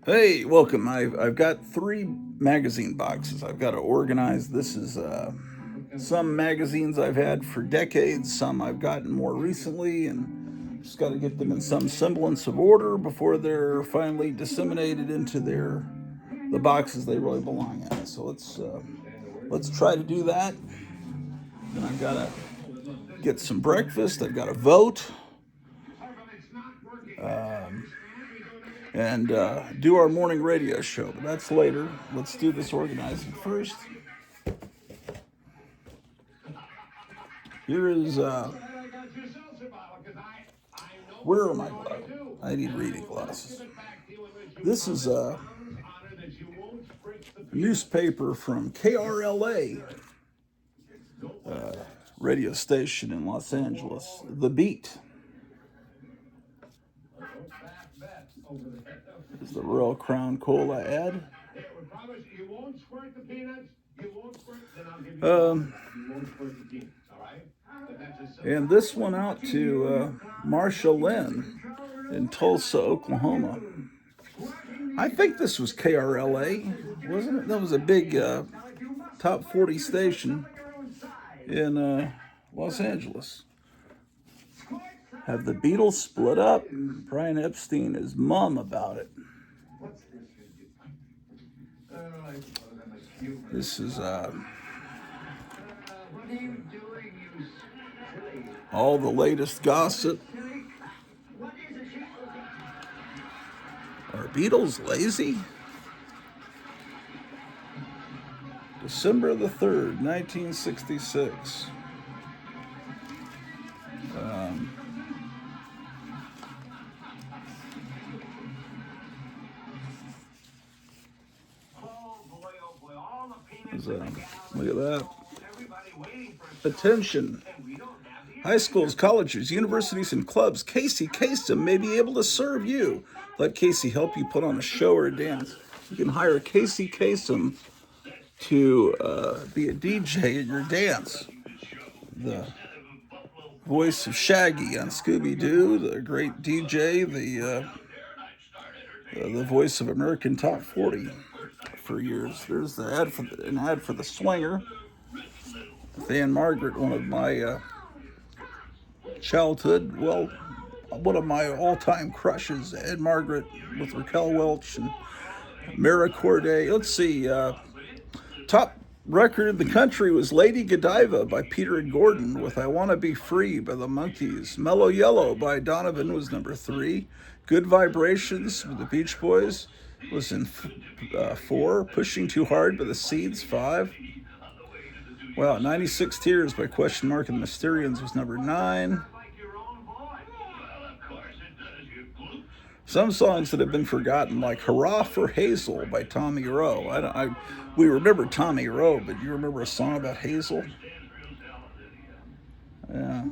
Hey, welcome. I've got three magazine boxes I've got to organize. This is some magazines I've had for decades, some I've gotten more recently, and just got to get them in some semblance of order before they're finally disseminated into the boxes they really belong in. So let's try to do that. Then I've got to get some breakfast. I've got to vote. Um, and do our morning radio show. But that's later. Let's do this organizing first. Here is, where are my glasses? I need reading glasses. This is a newspaper from KRLA, radio station in Los Angeles, The Beat. Is the Royal Crown Cola ad. And this went out to Marsha Lynn in Tulsa, Oklahoma. I think this was KRLA, wasn't it? That was a big top 40 station in Los Angeles. Have the Beatles split up? Brian Epstein is mum about it. This is all the latest gossip. Are Beatles lazy? December the 3rd, 1966. Look at that. Attention. High schools, colleges, universities, and clubs. Casey Kasem may be able to serve you. Let Casey help you put on a show or a dance. You can hire Casey Kasem to be a DJ at your dance. The voice of Shaggy on Scooby-Doo, the great DJ, the voice of American Top 40 for years. There's an ad for the Swinger. Anne Margaret, one of my childhood, well, one of my all-time crushes, Ed Margaret with Raquel Welch and Mara Corday. Let's see, top record in the country was Lady Godiva by Peter and Gordon with I Wanna Be Free by the Monkees. Mellow Yellow by Donovan was number 3. Good Vibrations with the Beach Boys was in 4. Pushing Too Hard by the Seeds, 5. Wow, 96 Tears by Question Mark and the Mysterians was number 9. Some songs that have been forgotten, like Hurrah for Hazel by Tommy Rowe. We remember Tommy Rowe, but you remember a song about Hazel? Yeah.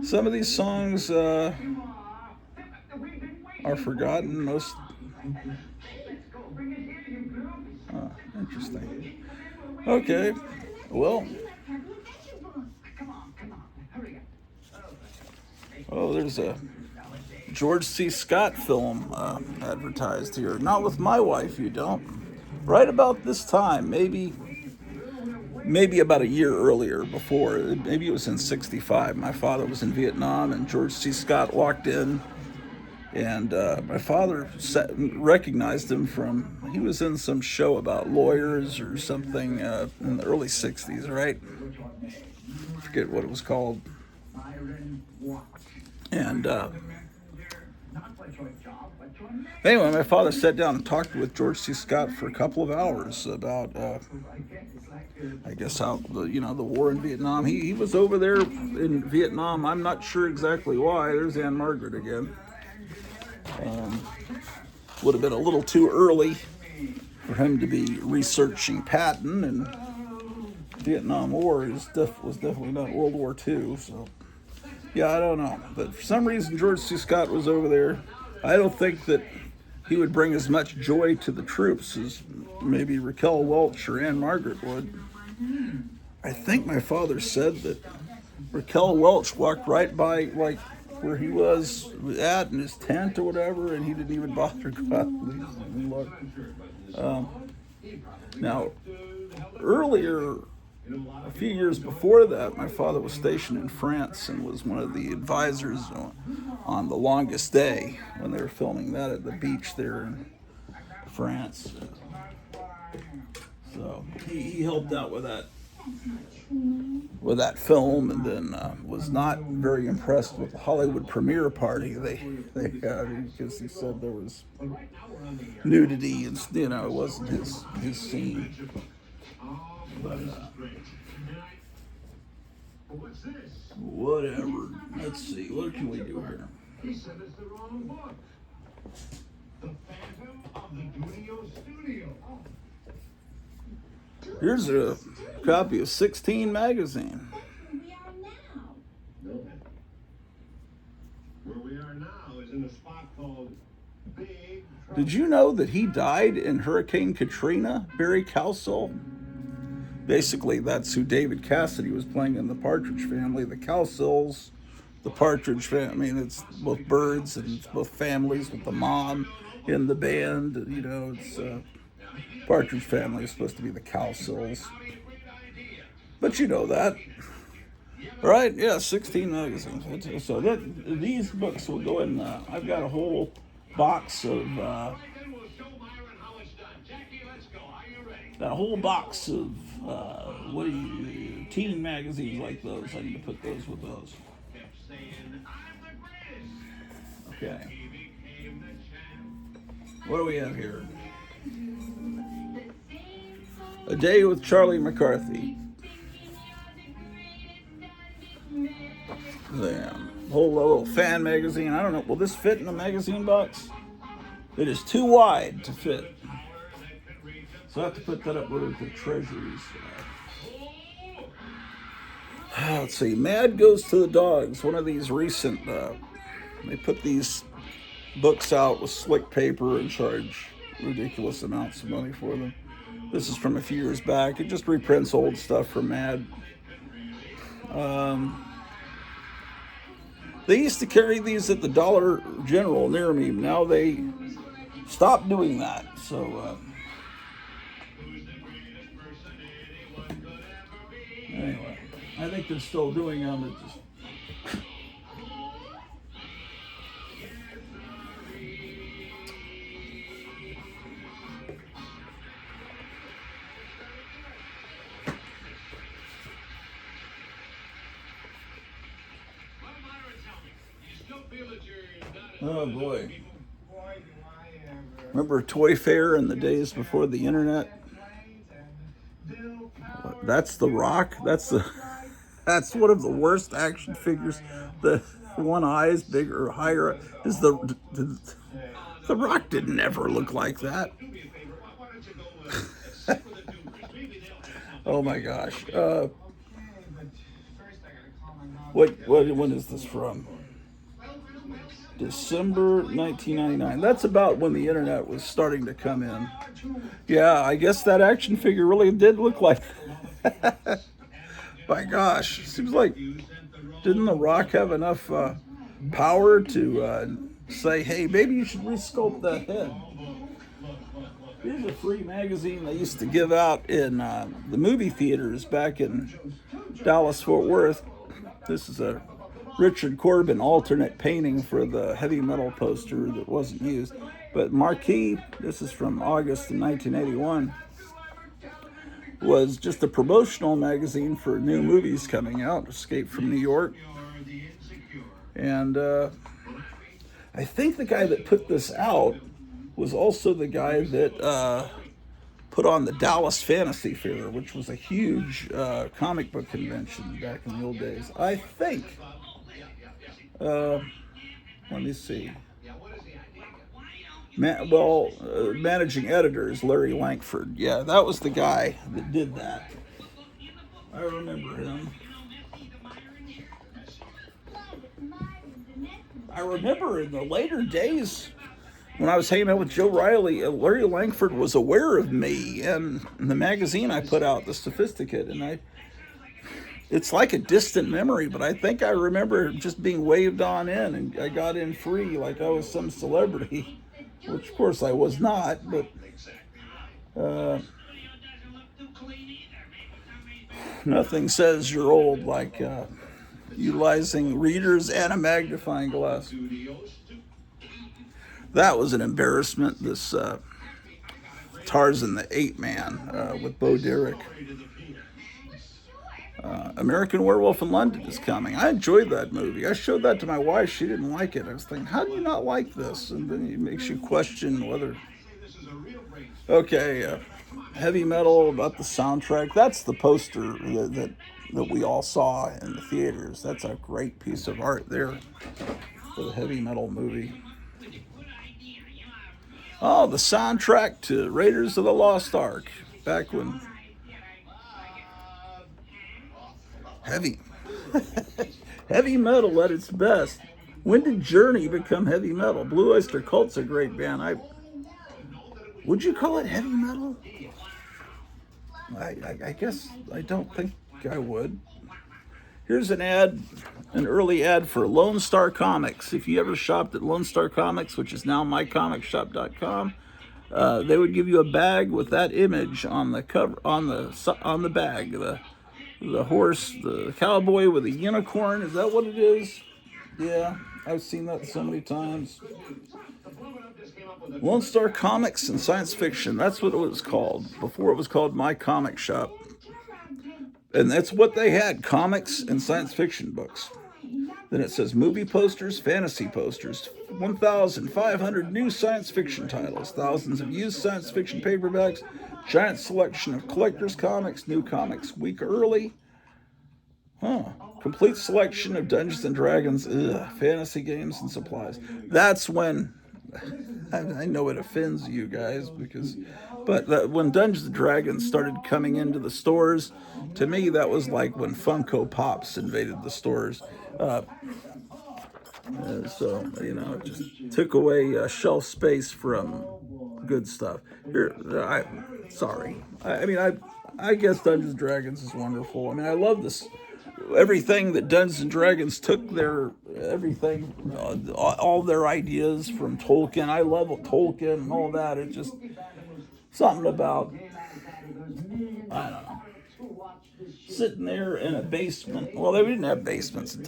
Some of these songs are forgotten. Most. Interesting. Okay. Well. Oh, there's a George C. Scott film advertised here. Not with my wife, you don't. Right about this time, maybe about a year earlier, before. Maybe it was in '65. My father was in Vietnam, and George C. Scott walked in, and my father recognized him from, he was in some show about lawyers or something in the early '60s, right? I forget what it was called. And anyway, my father sat down and talked with George C. Scott for a couple of hours about, I guess, how the war in Vietnam. He was over there in Vietnam. I'm not sure exactly why. There's Anne Margaret again. Would have been a little too early for him to be researching Patton, and Vietnam War was definitely not World War II. So. Yeah, I don't know. But for some reason, George C. Scott was over there. I don't think that he would bring as much joy to the troops as maybe Raquel Welch or Anne Margaret would. I think my father said that Raquel Welch walked right by, like, where he was at in his tent or whatever, and he didn't even bother to go out and look. Now, earlier, a few years before that, my father was stationed in France and was one of the advisors on The Longest Day when they were filming that at the beach there in France. So he helped out with that film, and then was not very impressed with the Hollywood premiere party they had, because he said there was nudity and it wasn't his scene. But whatever. Let's see. What can we do here? He said it's the wrong book. The Phantom of the Dudio Studio. Here's a copy of 16 magazine. Where we are now is in a spot called Big Trouble. Did you know that he died in Hurricane Katrina, Barry Cowsill? Basically, that's who David Cassidy was playing in The Partridge Family. The Cowsills, the Partridge Family. I mean, it's both birds and it's both families with the mom in the band. It's Partridge Family is supposed to be the Cowsills. But you know that. Right? Yeah, 16 magazines. So these books will go in. I've got a whole box of. Got a whole box of teen magazines like those. I need to put those with those. Okay. What do we have here? A Day with Charlie McCarthy. Damn. Whole little fan magazine. I don't know. Will this fit in a magazine box? It is too wide to fit. So I have to put that up with the treasuries. Let's see. Mad Goes to the Dogs. One of these recent. They put these books out with slick paper and charge ridiculous amounts of money for them. This is from a few years back. It just reprints old stuff from Mad. They used to carry these at the Dollar General near me. Now they stopped doing that. So anyway, I think they're still doing them. It just oh boy. Remember Toy Fair in the days before the internet? That's The Rock. That's one of the worst action figures. The one eye is bigger or higher. Is the Rock didn't ever look like that. Oh my gosh. When is this from? December 1999. That's about when the internet was starting to come in. Yeah, I guess that action figure really did look like. My gosh, seems like didn't The Rock have enough power to say, hey, maybe you should resculpt that head? Here's a free magazine they used to give out in the movie theaters back in Dallas, Fort Worth. This is a Richard Corbin alternate painting for the heavy metal poster that wasn't used. But Marquee, this is from August of 1981, was just a promotional magazine for new movies coming out, Escape from New York. And I think the guy that put this out was also the guy that put on the Dallas Fantasy Fair, which was a huge comic book convention back in the old days. I think. Let me see. Managing editor is Larry Lankford. Yeah, that was the guy that did that. I remember him. I remember in the later days when I was hanging out with Joe Riley, Larry Lankford was aware of me and the magazine I put out, The Sophisticate, and It's like a distant memory, but I think I remember just being waved on in, and I got in free like I was some celebrity, which of course I was not. But uh, nothing says you're old like utilizing readers and a magnifying glass. That was an embarrassment. This Tarzan the Ape Man with Bo Derek. American Werewolf in London is coming. I enjoyed that movie. I showed that to my wife. She didn't like it. I was thinking, how do you not like this? And then it makes you question whether. Okay, heavy metal about the soundtrack. That's the poster that we all saw in the theaters. That's a great piece of art there for the heavy metal movie. Oh, the soundtrack to Raiders of the Lost Ark. Back when heavy heavy metal at its best. When did Journey become heavy metal? Blue Oyster Cult's a great band. Would you call it heavy metal? I guess I don't think I would. Here's an early ad for Lone Star Comics. If you ever shopped at Lone Star Comics, which is now mycomicshop.com, they would give you a bag with that image on the cover, on the bag. The horse, the cowboy with a unicorn. Is that what it is? Yeah, I've seen that so many times. Lone Star Comics and Science Fiction. That's what it was called. Before it was called My Comic Shop. And that's what they had, comics and science fiction books. Then it says movie posters, fantasy posters, 1,500 new science fiction titles, thousands of used science fiction paperbacks, giant selection of collector's comics, new comics week early. Complete selection of Dungeons and Dragons, fantasy games and supplies. That's when, I know it offends you guys but when Dungeons and Dragons started coming into the stores, to me that was like when Funko Pops invaded the stores. So it just took away shelf space from good stuff. Sorry. I guess Dungeons and Dragons is wonderful. I mean, I love this. Everything that Dungeons and Dragons took all their ideas from Tolkien. I love Tolkien and all that. It's just something about, I don't know, sitting there in a basement. Well, they didn't have basements.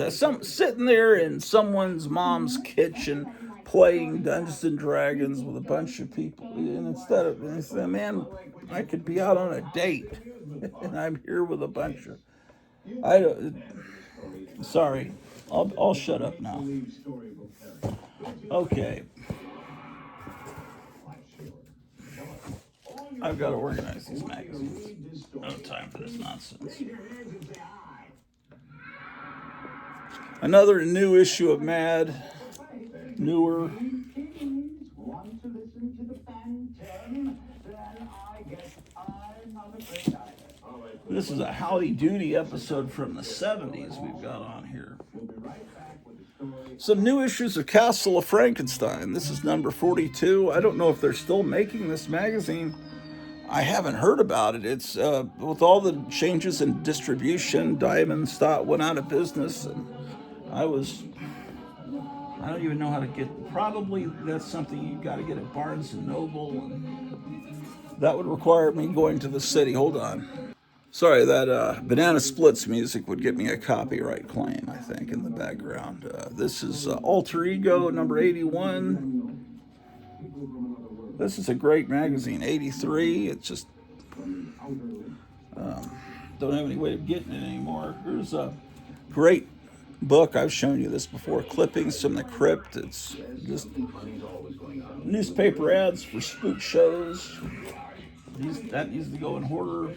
Sitting there in someone's mom's kitchen playing Dungeons and Dragons with a bunch of people. And instead of, man, I could be out on a date, and I'm here with a bunch of. Sorry, I'll shut up now. Okay. I've got to organize these magazines. No time for this nonsense. Another new issue of Mad. Newer. This is a Howdy Doody episode from the 70s we've got on here. Some new issues of Castle of Frankenstein. This is number 42. I don't know if they're still making this magazine. I haven't heard about it. It's with all the changes in distribution, Diamond Stott went out of business, and I don't even know how to get. Probably that's something you got to get at Barnes and Noble, and that would require me going to the city. Hold on. Sorry, that Banana Splits music would get me a copyright claim, I think, in the background. This is Alter Ego, number 81. This is a great magazine, 83. It's just, don't have any way of getting it anymore. Here's a great book. I've shown you this before, Clippings from the Crypt. It's just newspaper ads for spook shows. That needs to go in horror.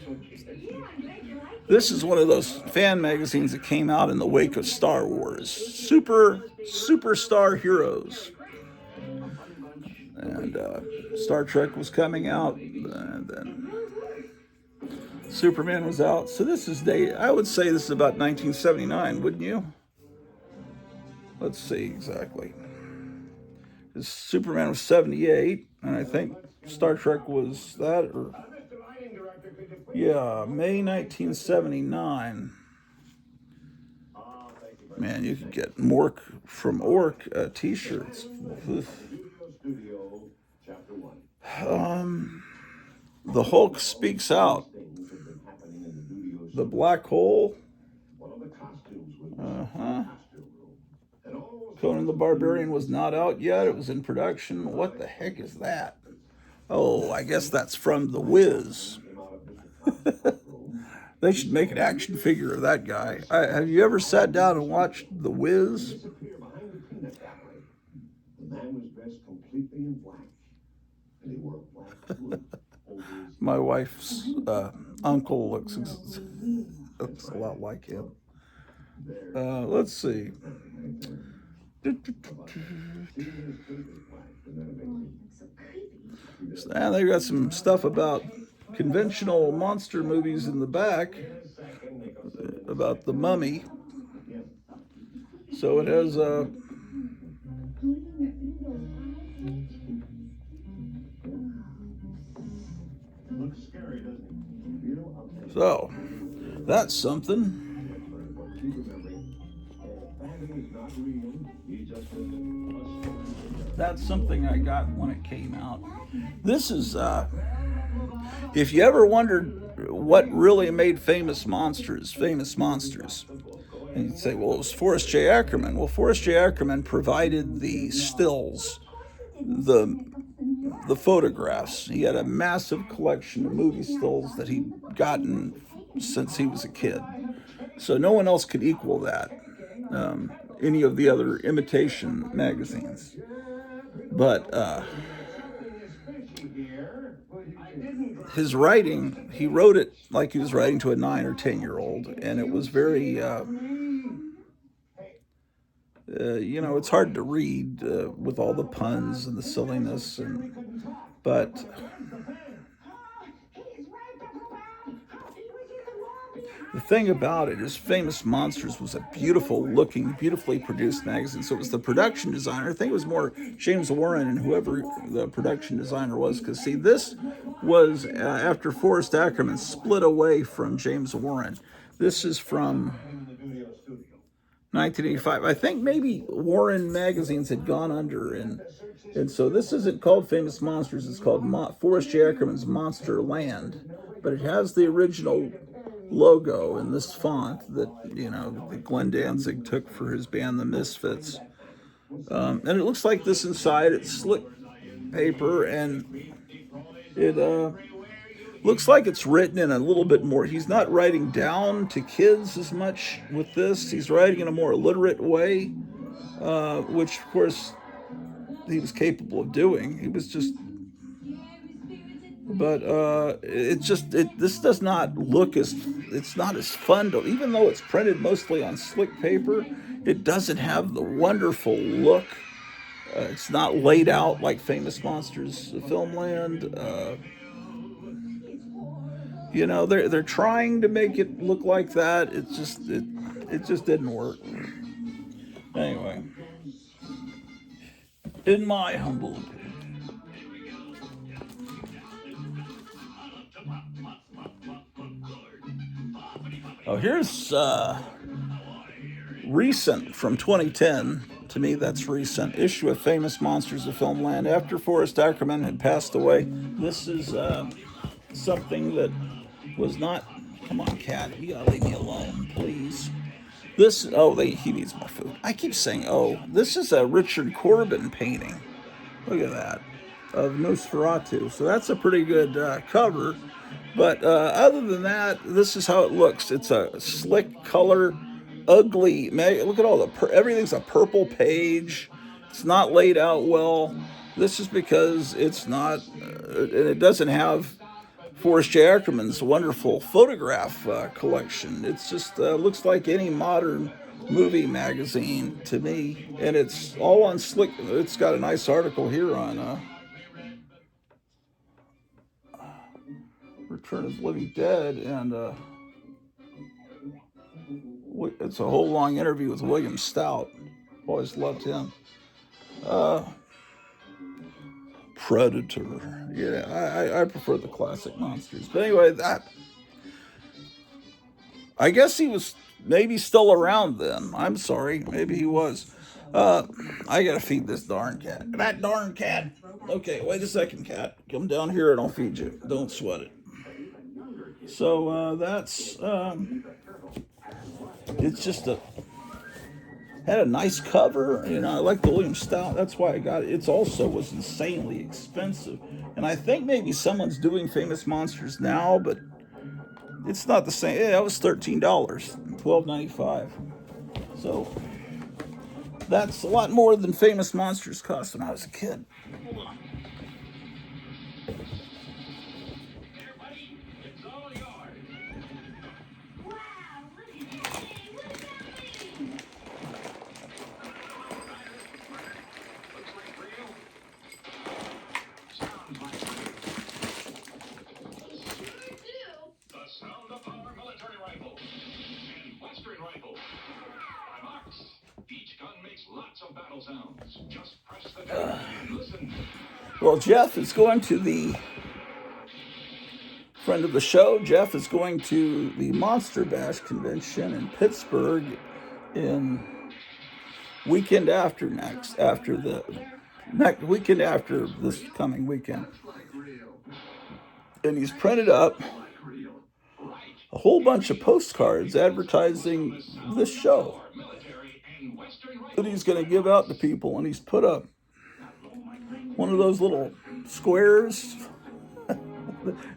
This is one of those fan magazines that came out in the wake of Star Wars. Superstar Heroes. And Star Trek was coming out, and then Superman was out. So I would say this is about 1979, wouldn't you? Let's see exactly. Superman was 78, and I think Star Trek was that, or yeah, May 1979. Man, you could get Mork from Ork t-shirts. The Hulk speaks out. The black hole. Uh-huh. Conan the Barbarian was not out yet. It was in production. What the heck is that? Oh, I guess that's from The Wiz. They should make an action figure of that guy. Have you ever sat down and watched The Wiz? My wife's uncle looks a lot like him. Let's see. And they've got some stuff about conventional monster movies in the back, about the Mummy. So it has so that's something. That's something I got when it came out. This is, if you ever wondered what really made famous monsters, and you'd say, well, it was Forrest J. Ackerman. Well, Forrest J. Ackerman provided the stills, the photographs. He had a massive collection of movie stills that he'd gotten since he was a kid. So no one else could equal that. Any of the other imitation magazines. But his writing, he wrote it like he was writing to a 9 or 10-year-old, and it was very, it's hard to read with all the puns and the silliness, but the thing about it is Famous Monsters was a beautiful-looking, beautifully produced magazine. So it was the production designer. I think it was more James Warren and whoever the production designer was. Because, see, this was after Forrest Ackerman split away from James Warren. This is from 1985. I think maybe Warren magazines had gone under. And so this isn't called Famous Monsters. It's called Forrest J. Ackerman's Monster Land. But it has the original logo in this font that that Glenn Danzig took for his band the Misfits, and it looks like this inside. It's slick paper, and it looks like it's written in a little bit more. He's not writing down to kids as much with this. He's writing in a more illiterate way, which of course he was capable of doing. He was just. But this does not look it's not as fun to, even though it's printed mostly on slick paper, it doesn't have the wonderful look. It's not laid out like Famous Monsters Filmland. They're trying to make it look like that. It just didn't work. Anyway, in my humble opinion. Oh, here's recent from 2010. To me, that's recent. Issue of Famous Monsters of Filmland. After Forrest Ackerman had passed away, this is something that was not. Come on, cat. You gotta leave me alone, please. He needs my food. I keep saying, this is a Richard Corbin painting. Look at that. Of Nosferatu. So that's a pretty good cover. But other than that, this is how it looks. It's a slick color, ugly. Look at all everything's a purple page. It's not laid out well. This is because it's not, and it doesn't have Forrest J. Ackerman's wonderful photograph collection. It's just looks like any modern movie magazine to me, and it's all on slick. It's got a nice article here on Return of the Living Dead, and it's a whole long interview with William Stout. Always loved him. Predator. Yeah, I prefer the classic monsters. But anyway, I guess he was maybe still around then. I'm sorry, maybe he was. I gotta feed this darn cat. That darn cat. Okay, wait a second, cat. Come down here and I'll feed you. Don't sweat it. So that's it's just had a nice cover. You know, I like the William Stout. That's why I got it. It's also was insanely expensive, and I think maybe someone's doing Famous Monsters now, but it's not the same. Yeah, it was $13, $12.95. So that's a lot more than Famous Monsters cost when I was a kid. Well, Jeff is going to the friend of the show. Jeff is going to the Monster Bash convention in Pittsburgh in weekend after next, after the next weekend after this coming weekend. And he's printed up a whole bunch of postcards advertising this show that he's going to give out to people. And he's put up one of those little squares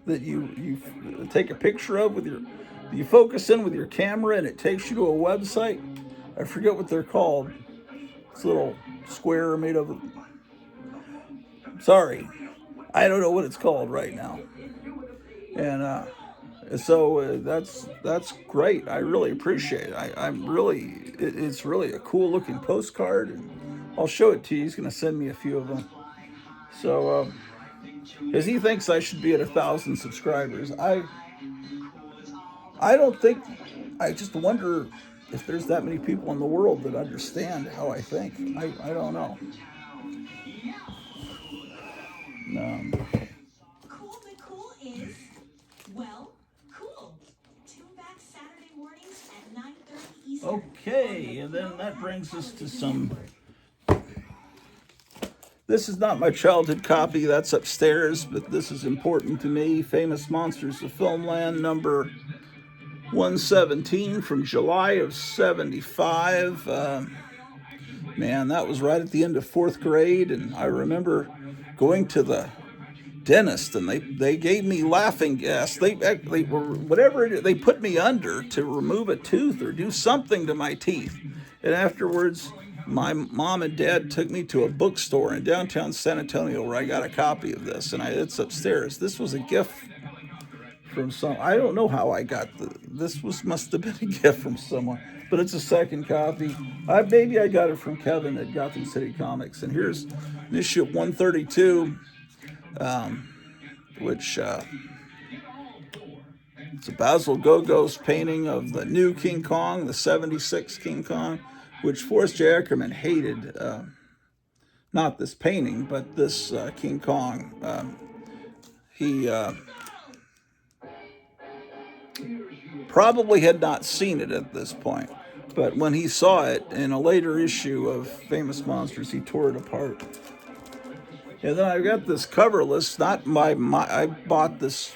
that you take a picture of with you focus in with your camera and it takes you to a website. I forget what they're called. It's a little square made of. Sorry, I don't know what it's called right now. And so that's great. I really appreciate it. It's really a cool looking postcard, and I'll show it to you. He's going to send me a few of them. So, because he thinks I should be at 1,000 subscribers. I don't think. I just wonder if there's that many people in the world that understand how I think. I don't know. Cool is, well, cool. Tune back Saturday mornings at 9:30 Eastern. Okay, and then that brings us to some. This is not my childhood copy, that's upstairs, but this is important to me. Famous Monsters of Filmland, number 117 from July of 75. Man, that was right at the end of 4th grade, and I remember going to the dentist, and they gave me laughing gas. They were whatever they put me under to remove a tooth or do something to my teeth, and afterwards my mom and dad took me to a bookstore in downtown San Antonio where I got a copy of this, and it's upstairs. This was a gift from some. I don't know how I got must have been a gift from someone, but it's a second copy. Maybe I got it from Kevin at Gotham City Comics, and here's an issue of 132, which it's a Basil Gogos painting of the new King Kong, the 76 King Kong, which Forrest J. Ackerman hated. Not this painting, but this King Kong. He probably had not seen it at this point, but when he saw it in a later issue of Famous Monsters, he tore it apart. And then I got this cover list. Not I bought this,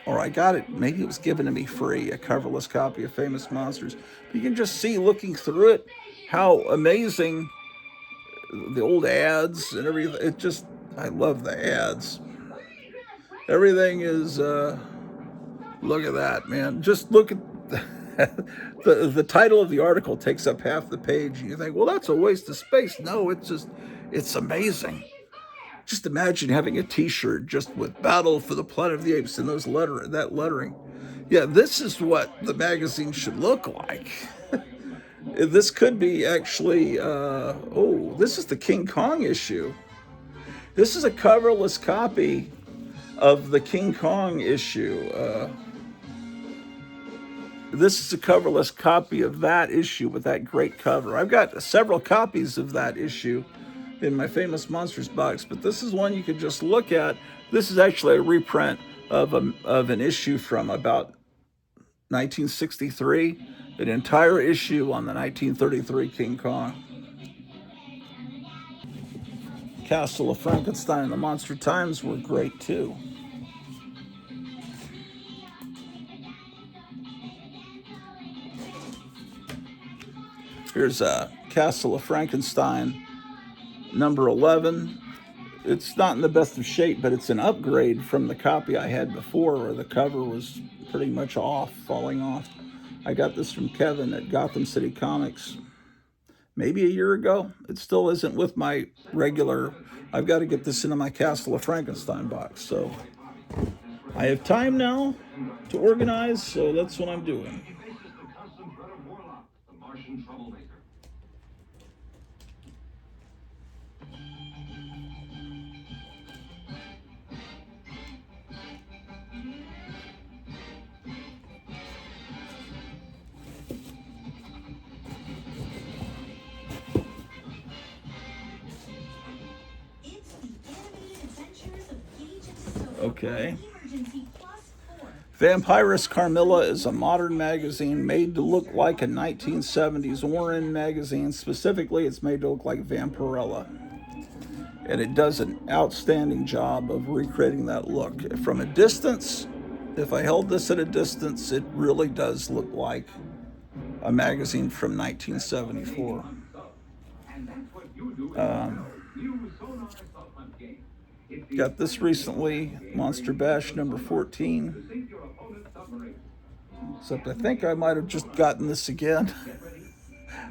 or I got it. Maybe it was given to me free, a coverless copy of Famous Monsters. But you can just see, looking through it, how amazing the old ads and everything. I love the ads. Everything is. Look at that, man. Just look at the title of the article takes up half the page, and you think, well, that's a waste of space. No, it's amazing. Just imagine having a T-shirt just with "Battle for the Planet of the Apes" and that lettering. Yeah, this is what the magazine should look like. This could be actually. This is the King Kong issue. This is a coverless copy of the King Kong issue. This is a coverless copy of that issue with that great cover. I've got several copies of that issue in my Famous Monsters box, but this is one you could just look at. This is actually a reprint of an issue from about 1963, an entire issue on the 1933 King Kong. Castle of Frankenstein and the Monster Times were great too. Here's Castle of Frankenstein, number 11. It's not in the best of shape, but it's an upgrade from the copy I had before where the cover was pretty much falling off. I got this from Kevin at Gotham City Comics maybe a year ago. It still isn't with my regular. I've got to get this into my Castle of Frankenstein box. So I have time now to organize, so that's what I'm doing. Okay. Vampirus Carmilla is a modern magazine made to look like a 1970s Warren magazine. Specifically, it's made to look like Vampirella. And it does an outstanding job of recreating that look. From a distance, if I held this at a distance, it really does look like a magazine from 1974. Got this recently, Monster Bash number 14. Except I think I might have just gotten this again.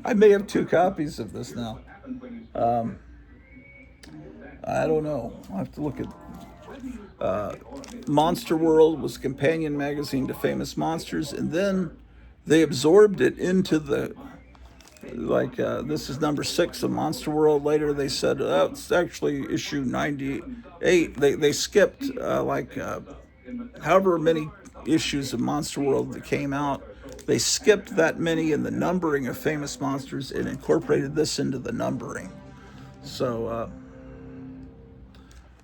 I may have 2 copies of this now. I don't know. I'll have to look at... Monster World was a companion magazine to Famous Monsters, and then they absorbed it into the... this is number 6 of Monster World. Later they said, it's actually issue 98. They skipped however many issues of Monster World that came out. They skipped that many in the numbering of Famous Monsters and incorporated this into the numbering. So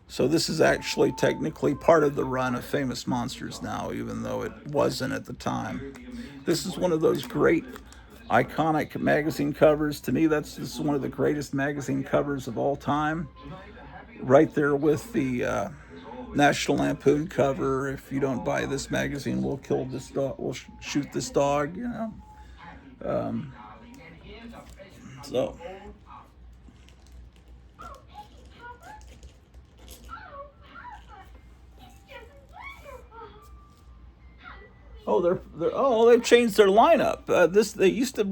this is actually technically part of the run of Famous Monsters now, even though it wasn't at the time. This is one of those great iconic magazine covers. To me, this is one of the greatest magazine covers of all time. Right there with the National Lampoon cover. If you don't buy this magazine, we'll kill this dog. We'll shoot this dog. You know. They've changed their lineup. They used to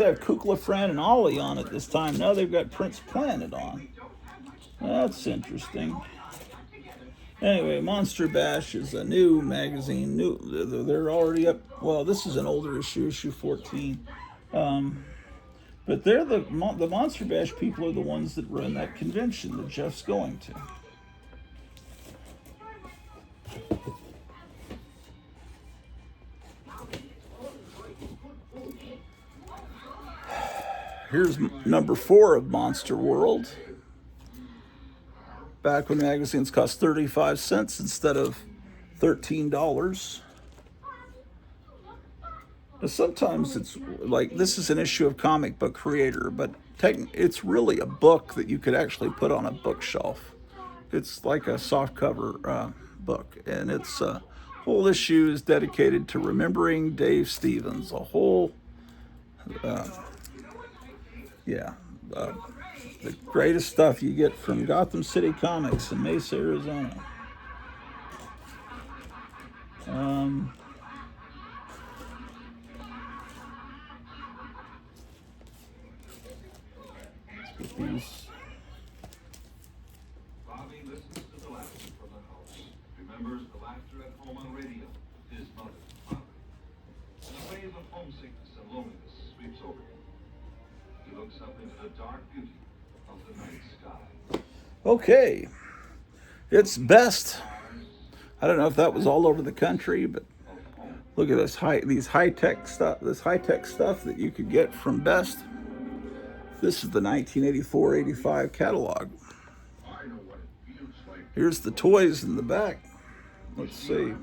have Kukla, Fran, and Ollie on at this time. Now they've got Prince Planet on. That's interesting. Anyway, Monster Bash is a new magazine. They're already up. Well, this is an older issue 14. But they're the Monster Bash people are the ones that run that convention that Jeff's going to. Here's number 4 of Monster World. Back when magazines cost 35 cents instead of $13. Now, sometimes it's like, this is an issue of Comic Book Creator, but it's really a book that you could actually put on a bookshelf. It's like a softcover book, and it's whole issue is dedicated to remembering Dave Stevens. The greatest stuff you get from Gotham City Comics in Mesa, Arizona. Let's get these. Bobby listens to the laughter from the house. Remembers the laughter at home on radio. His mother, Bobby. And a wave of homesickness and loneliness sweeps over him. He looks up into the dark beauty of the night sky. Okay, it's Best. I don't know if that was all over the country, but look at this high-tech stuff. This high-tech stuff that you could get from Best. This is the 1984-85 catalog. Here's the toys in the back. Let's see.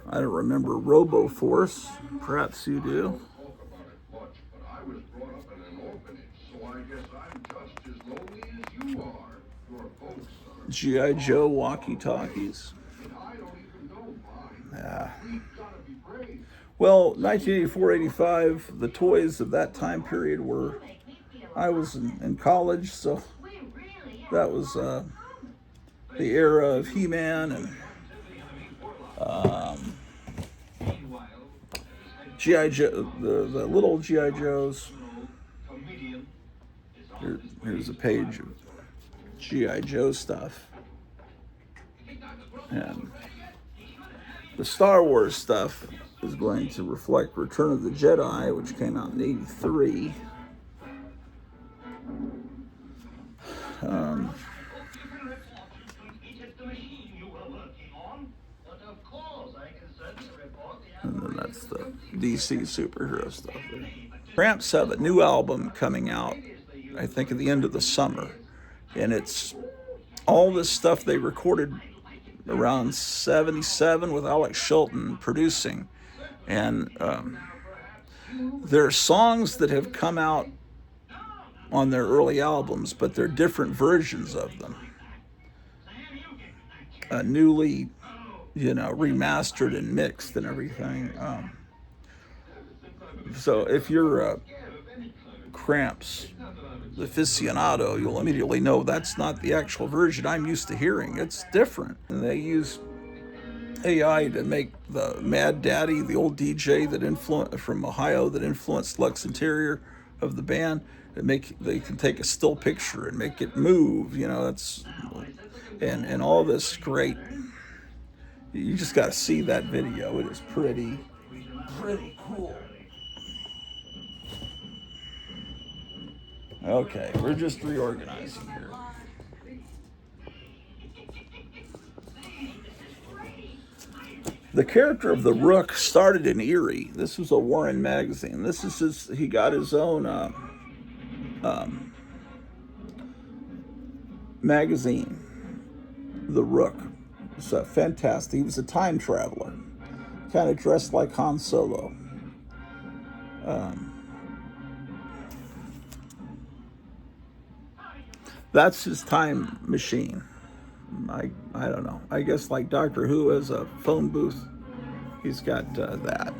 I don't remember Robo Force. Perhaps you do. Talk about it much, but I was brought up in an orphanage, so I guess I'm just as lonely as you are. Your folks are. G.I. Joe walkie-talkies. And I don't even know mine. Yeah. We've gotta be brave. Well, 1984-85, the toys of that time period were, I was in college, so that was the era of He-Man and G.I. Joe, the little G.I. Joes. Here's a page of G.I. Joe stuff. And the Star Wars stuff is going to reflect Return of the Jedi, which came out in '83. And then that's the DC superhero stuff there. Gramps have a new album coming out, I think, at the end of the summer. And it's all this stuff they recorded around '77 with Alex Chilton producing. And there are songs that have come out on their early albums, but they're different versions of them. Newly, remastered and mixed and everything. So if you're Cramps aficionado, you'll immediately know that's not the actual version I'm used to hearing. It's different. And they use AI to make the Mad Daddy, the old DJ from Ohio that influenced Lux Interior of the band, they can take a still picture and make it move. That's and all this great. You just got to see that video. It is pretty cool. Okay, we're just reorganizing here. The character of the Rook started in Erie. This was a Warren magazine. This is he got his own magazine, The Rook. It's fantastic. He was a time traveler, kind of dressed like Han Solo. That's his time machine. I don't know. I guess like Doctor Who has a phone booth. He's got that.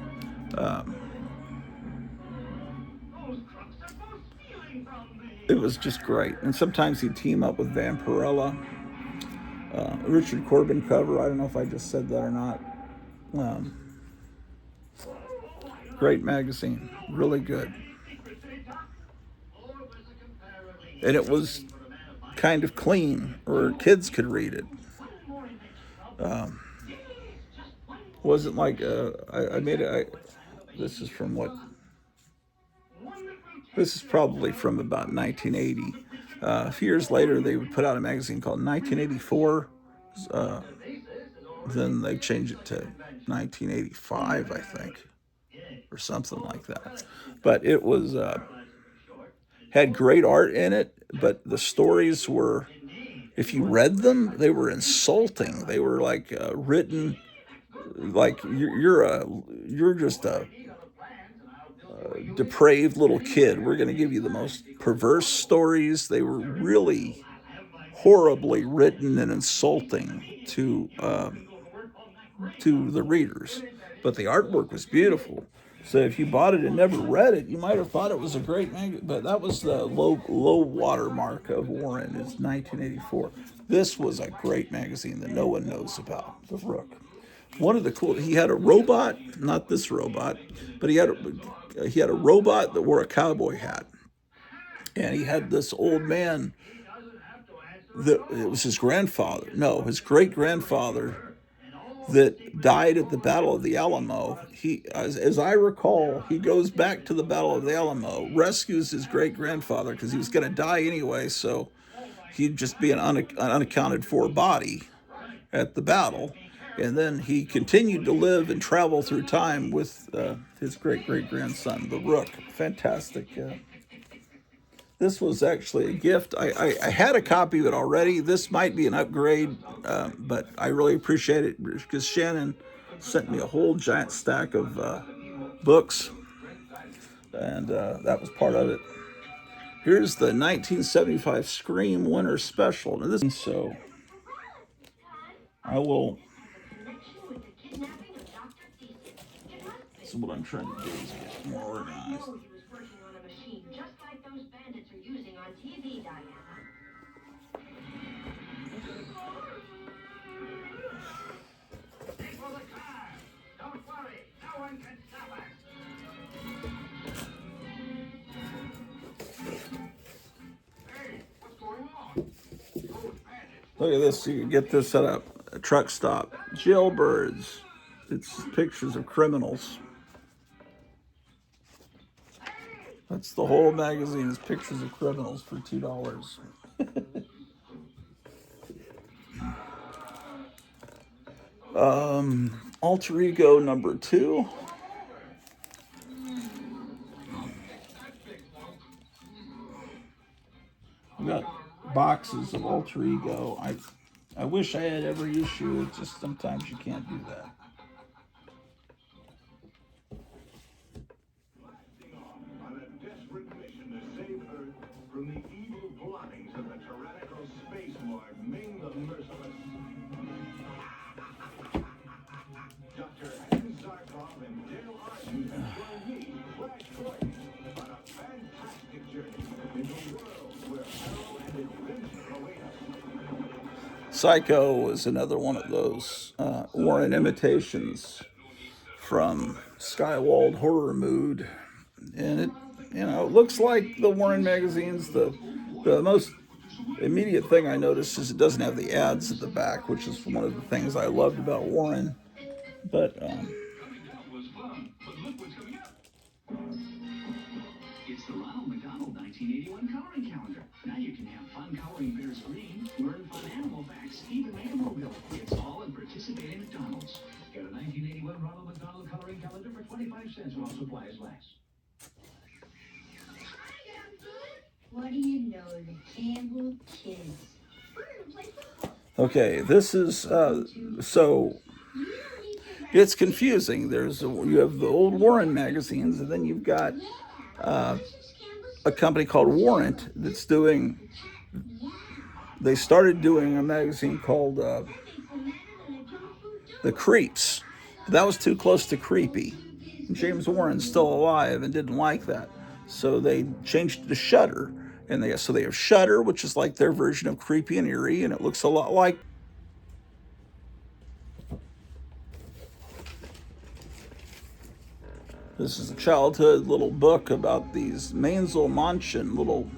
It was just great. And sometimes he'd team up with Vampirella. Richard Corbin cover. I don't know if I just said that or not. Great magazine. Really good. And it was kind of clean, or kids could read it. Wasn't like I made it. This is from what? This is probably from about 1980. A few years later, they would put out a magazine called 1984. Then they changed it to 1985, I think, or something like that. But it was had great art in it, but the stories were, if you read them, they were insulting. They were like written like you're just a depraved little kid. We're going to give you the most perverse stories. They were really horribly written and insulting to the readers, but the artwork was beautiful. So if you bought it and never read it, you might have thought it was a great magazine. But that was the low water mark of Warren, is 1984. This was a great magazine that no one knows about, The Rook. One of the cool, he had a robot, not this robot, but he had a robot that wore a cowboy hat. And he had this old man, it was his grandfather, no, his great-grandfather, that died at the Battle of the Alamo. He, as I recall, he goes back to the Battle of the Alamo, rescues his great-grandfather because he was going to die anyway, so he'd just be an unaccounted for body at the battle. And then he continued to live and travel through time with his great-great-grandson, the Rook. Fantastic. This was actually a gift. I had a copy of it already. This might be an upgrade, but I really appreciate it because Shannon sent me a whole giant stack of books, and that was part of it. Here's the 1975 Scream Winter Special. Now this, so I will. This is what I'm trying to do is get more organized. He was working on a machine just like those bandits are using on TV, Diana. For the car! Don't worry, no one can stop us! Hey, what's going on? Those bandits. Look at this. You can get this at a truck stop. Jailbirds. It's pictures of criminals. That's the whole magazine is pictures of criminals for $2. Alter Ego number 2. We got boxes of Alter Ego. I wish I had every issue. It's just sometimes you can't do that. On a desperate mission to save Earth from the evil plottings of the tyrannical space lord Ming the Merciless. Dr. Hans Zarkov and Dale Arden join me, Flash Gordon, on a fantastic journey into worlds where peril and adventure await us. Psycho is another one of those Warren imitations from Skywald Horror Mood, and it it looks like the Warren magazines. The most immediate thing I noticed is it doesn't have the ads at the back, which is one of the things I loved about Warren. But It's the Ronald McDonald 1981 coloring calendar. Now you can have fun coloring bears green, learn fun animal facts, even make a mobile. It's all in participating McDonald's. Get a 1981 Ronald McDonald coloring calendar for 25 cents while supplies last. What do you know, the Campbell kids? We're gonna play football. okay, this is so it's confusing. You have the old Warren magazines, and then you've got a company called Warrant that's doing. They started doing a magazine called The Creeps. That was too close to creepy. James Warren's still alive and didn't like that, so they changed it to Shudder. And they have Shudder, which is like their version of Creepy and Eerie, and it looks a lot like. This is a childhood little book about these Mainzelmännchen little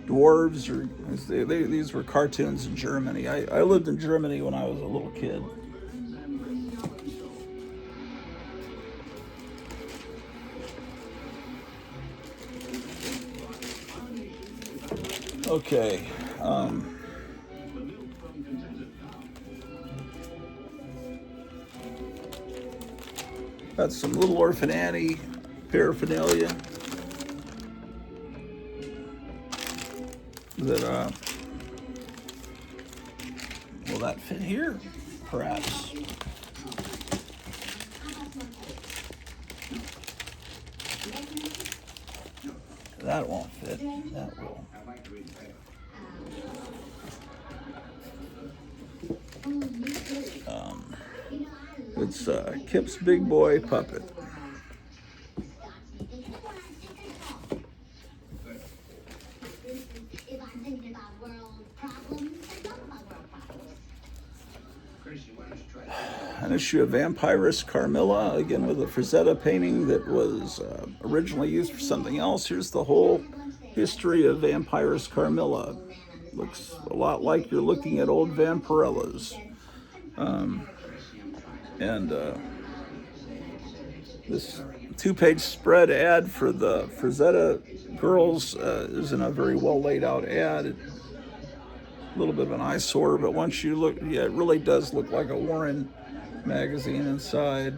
dwarves, or these were cartoons in Germany. I lived in Germany when I was a little kid. Okay. Got some Little Orphan Annie paraphernalia that will that fit here? Perhaps. That won't fit. That will. It's Kip's Big Boy Puppet. An issue of Vampirus Carmilla, again with a Frazetta painting that was originally used for something else. Here's the whole history of Vampirus Carmilla. Looks a lot like you're looking at old Vampirellas. This 2-page spread ad for the Frazetta girls isn't a very well laid out ad. A little bit of an eyesore, but once you look, yeah, it really does look like a Warren magazine inside.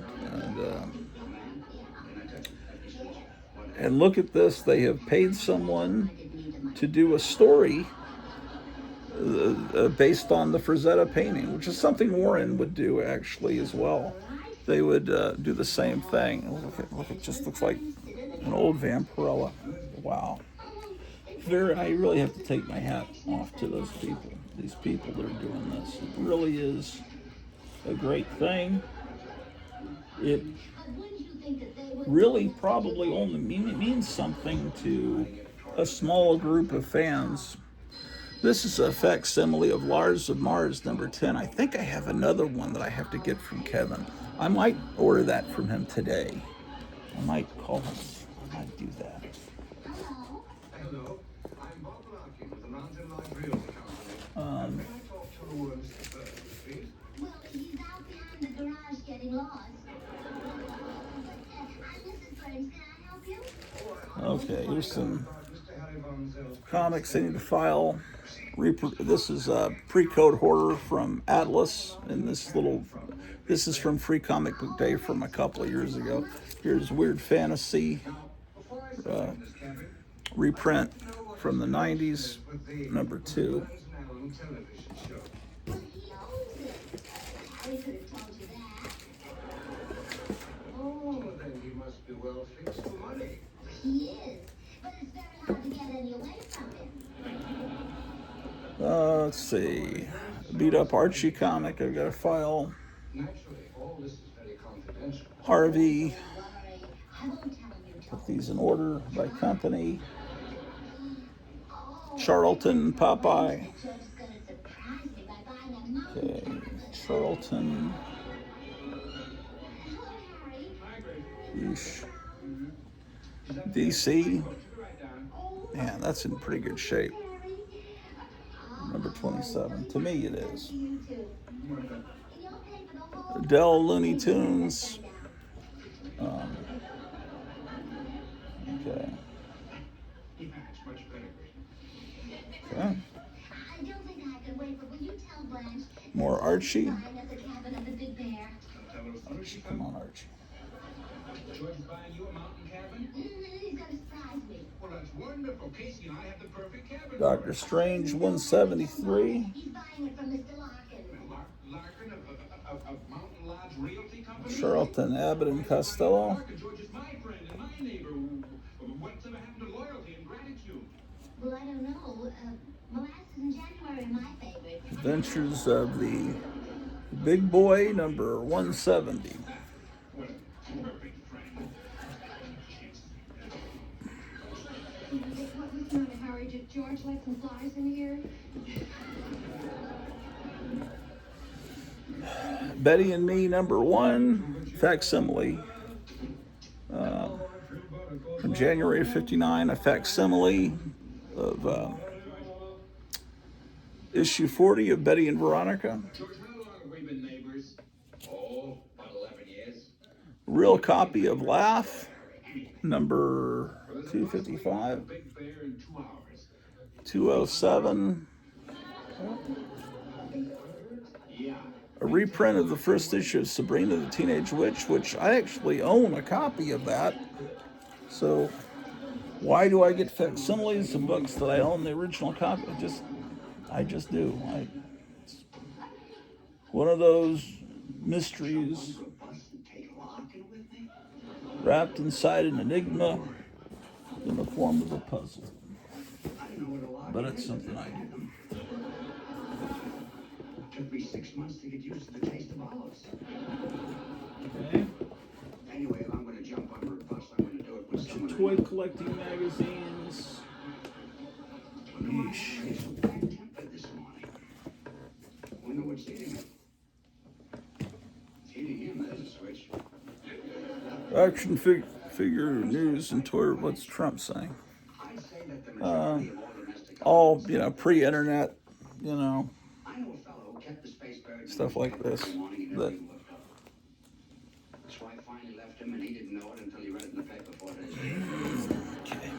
And look at this, they have paid someone to do a story based on the Frazetta painting, which is something Warren would do actually as well. they would do the same thing. Look, it just looks like an old Vampirella. Wow. I really have to take my hat off to those people. These people that are doing this. It really is a great thing. It really probably only means something to a small group of fans. This is a facsimile of Lars of Mars number 10. I think I have another one that I have to get from Kevin. I might order that from him today. I might call him. I might do that. Hello, I'm Bob Larkin with the Mountain Life Realty Company. May I talk to Mr. Burns, please? Well, he's out behind the garage getting lost. I'm Mrs. Burns. Can I help you? Okay, here's some comics I need to file. This is a pre-code horror from Atlas, and this is from Free Comic Book Day from a couple of years ago. Here's Weird Fantasy reprint from the 90s, number 2. Well, he owns it. Harry could have told you that. Oh, then he must be well fixed for money. He is. But it's very hard to get any away from him. Let's see. Beat up Archie comic. I've got a file. Naturally, all this is very confidential. Harvey. Don't worry. I won't tell him you told Put these in order by company. Oh, Charlton, Popeye. George is going to surprise me by buying a mountain. Okay, Charlton. Hello, Harry. Yeesh. DC. Man, that's in pretty good shape. Number 27. To me, it is. You too. You'll pay for the whole Dell Looney Tunes. Okay. Yeah, it's much better. Okay. I don't think I could wait, but will you tell Blanche? More Archie. Buying us a cabin of the Big Bear. Come on, Archie. George is buying you a mountain cabin? He's going to surprise me. Well, that's wonderful. Casey and I have the perfect cabin. Doctor Strange 173. He's buying it from Mr. Larkin. Larkin of Mountain Lodge Realty Company? Charlton, Abbott, and Costello. Larkin, George is my friend and my neighbor. What's ever happened to loyalty and gratitude? Well, I don't know. Molasses in January are my favorite. Adventures of the Big Boy, number 170. What a perfect friend. What's the matter, Harry? Did George let some flies in here? Betty and Me, number 1, facsimile. From January of 59, a facsimile of issue 40 of Betty and Veronica. George, how long have we been neighbors? Oh, about 11 years. Real copy of Laugh, number 255. Big Bear in 2 hours. 207. Yeah. A reprint of the first issue of Sabrina the Teenage Witch, which I actually own a copy of that. So why do I get facsimiles of books that I own the original copy? I just do. It's one of those mysteries wrapped inside an enigma in the form of a puzzle. But it's something I do. Took me 6 months to get used to the taste of olives. Okay. Anyway, if I'm going to jump under a bus, I'm going to do it with someone. Toy collecting magazines. Yeesh. He's so bad-tempered this morning. Wonder what's eating him. Eating him, there's a switch. Action figure news and toy. What's Trump saying? I say that the majority of all domestic All pre-internet, I know a fellow who kept the space buried stuff like this. That That's why I finally left him, and he didn't know it until he read it in the paper 4 days later. okay.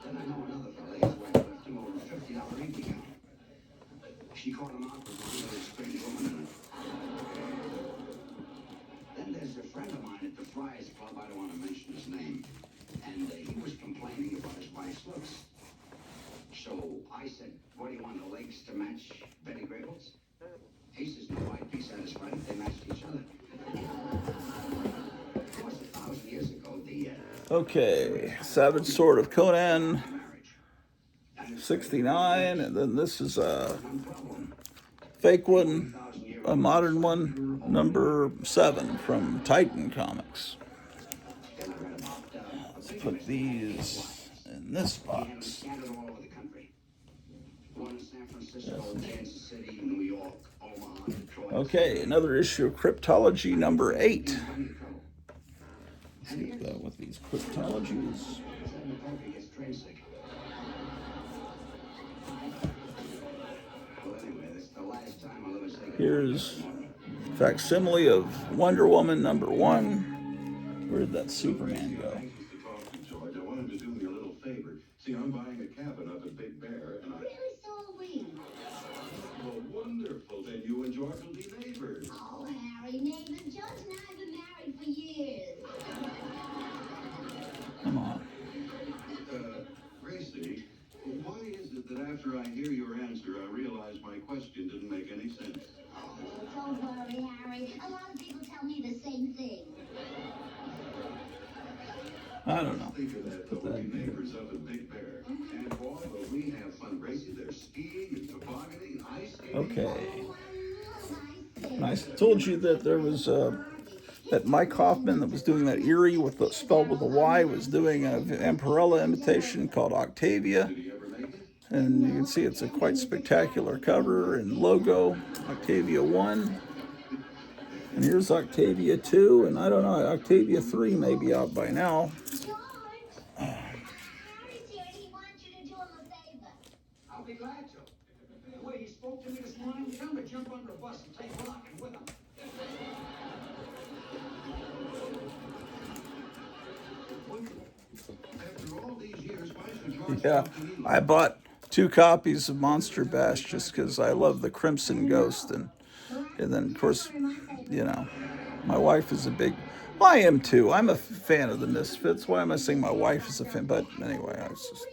Then I know another fellow, his wife left him over a $50 evening gown. She caught him out with one of those strange woman in it. Then there's a friend of mine at the Friars Club, I don't want to mention his name, and he was complaining about his wife's looks. So I said, what do you want, the legs to match Betty Grable's? He says, no, I'd be satisfied if they matched each other. Okay, Savage Sword of Conan, 69, and then this is a fake one, a modern one, number 7 from Titan Comics. Let's put these in this box. Okay, another issue of Cryptology number 8. Let's get that with these cryptologies. Here's facsimile of Wonder Woman number 1. Where did that Superman go? George, I want him to do me a little favor. See, I'm buying a cabin up at Big Bear, and I... Really, so are we. Well, wonderful. Then you and George will be neighbors. Oh, Harry, neighbor, George and I have been married for years. Come on. Gracie, why is it that after I hear your answer, I realize my question didn't make any sense? Oh, don't worry, Harry. A lot of people tell me the same thing. I don't know. Think of that, though. We'll be neighbors up at Big Bear. And boy, will we have fun, Gracie. There's skiing and tobogganing and ice skating. Okay. Oh, I love ice And I told you that there was that Mike Hoffman that was doing that Erie with the spelled with a Y was doing an Amperella imitation called Octavia. Did he ever make it? And you can see it's a quite spectacular cover and logo. Octavia 1. And here's Octavia 2. And I don't know, Octavia 3 may be out by now. George, Harry's here and he wants you to do him a favor. I'll be glad to. The way he spoke to me this morning, tell him to jump under a bus and take Larkin with him. After all these years, why should George Yeah, talk to me? I bought 2 copies of Monster Bash just because I love the Crimson Ghost. And then, of course, you know, my wife is a big... Well, I am too. I'm a fan of the Misfits. Why am I saying my wife is a fan? But anyway, I was just...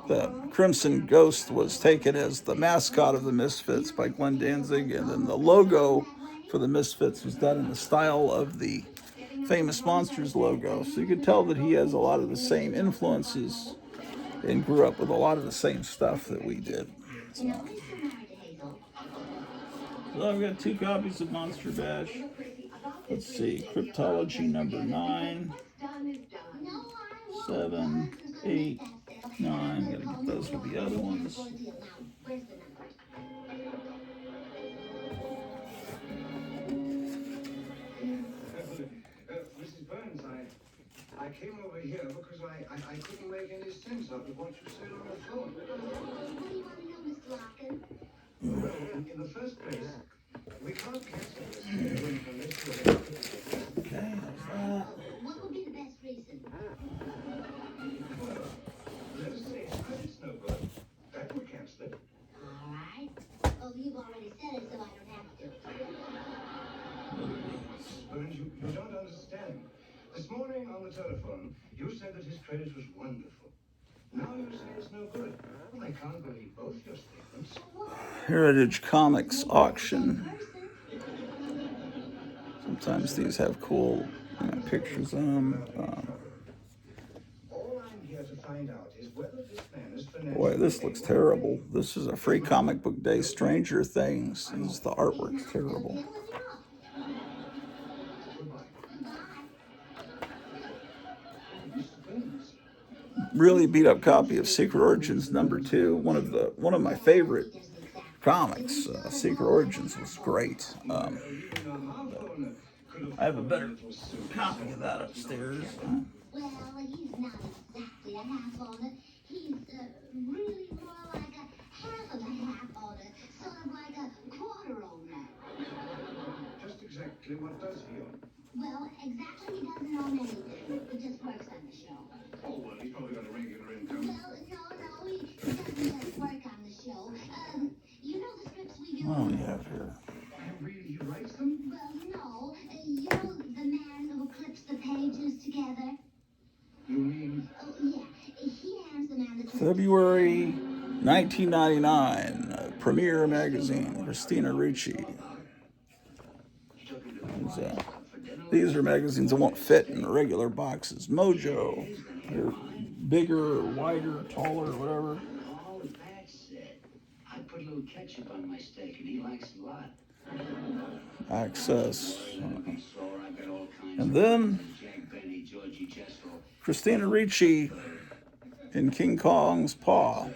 The Crimson Ghost was taken as the mascot of the Misfits by Glenn Danzig, and then the logo for the Misfits was done in the style of the Famous Monsters logo. So you could tell that he has a lot of the same influences and grew up with a lot of the same stuff that we did. So I've got 2 copies of Monster Bash. Let's see, Cryptology number 9, 7, 8, 9. Gotta get those with the other ones. Mrs. Burns, I came over here because I couldn't make any sense of what you said on the phone. What do you want to know, Mr. Larkin? Well, in the first place, we can't cancel this. Okay, What would be the best reason? Let us say his credit's no good. That would cancel it. All right. Oh, you've already said it, so I don't have to. Mrs. Burns, you don't understand. This morning on the telephone, you said that his credit was wonderful. Now you say it's no good. Well, I can't believe both your statements. Heritage Comics auction. Sometimes these have cool pictures on them. All I'm here to find out is whether this man is financially... Boy, this looks terrible. This is a free comic book day, Stranger Things. The artwork's terrible. Really beat up copy of Secret Origins number 2. One of my favorite comics. Secret Origins was great. I have a better copy of that upstairs. Well, he's not exactly a half owner. He's really more like a half of a half owner, sort of like a quarter owner. Just exactly what does he own? Well, exactly, he doesn't own anything. He just works on the show. Oh, well, he's probably got a regular income. Well, no, he doesn't just work on the show. You know the scripts we do? What do we have here? Really, he writes them? Well, no. You know the man who clips the pages together? You mean... Oh, yeah. He hands the man the clips. February 1999, Premiere Magazine, Christina Ricci. Who's that? For dinner These are magazines that won't fit in regular boxes. Mojo. They're bigger, wider, taller, whatever. Oh, that's it. I put a little ketchup on my steak, and he likes it a lot. Access. And And then Christina Ricci in King Kong's Paw.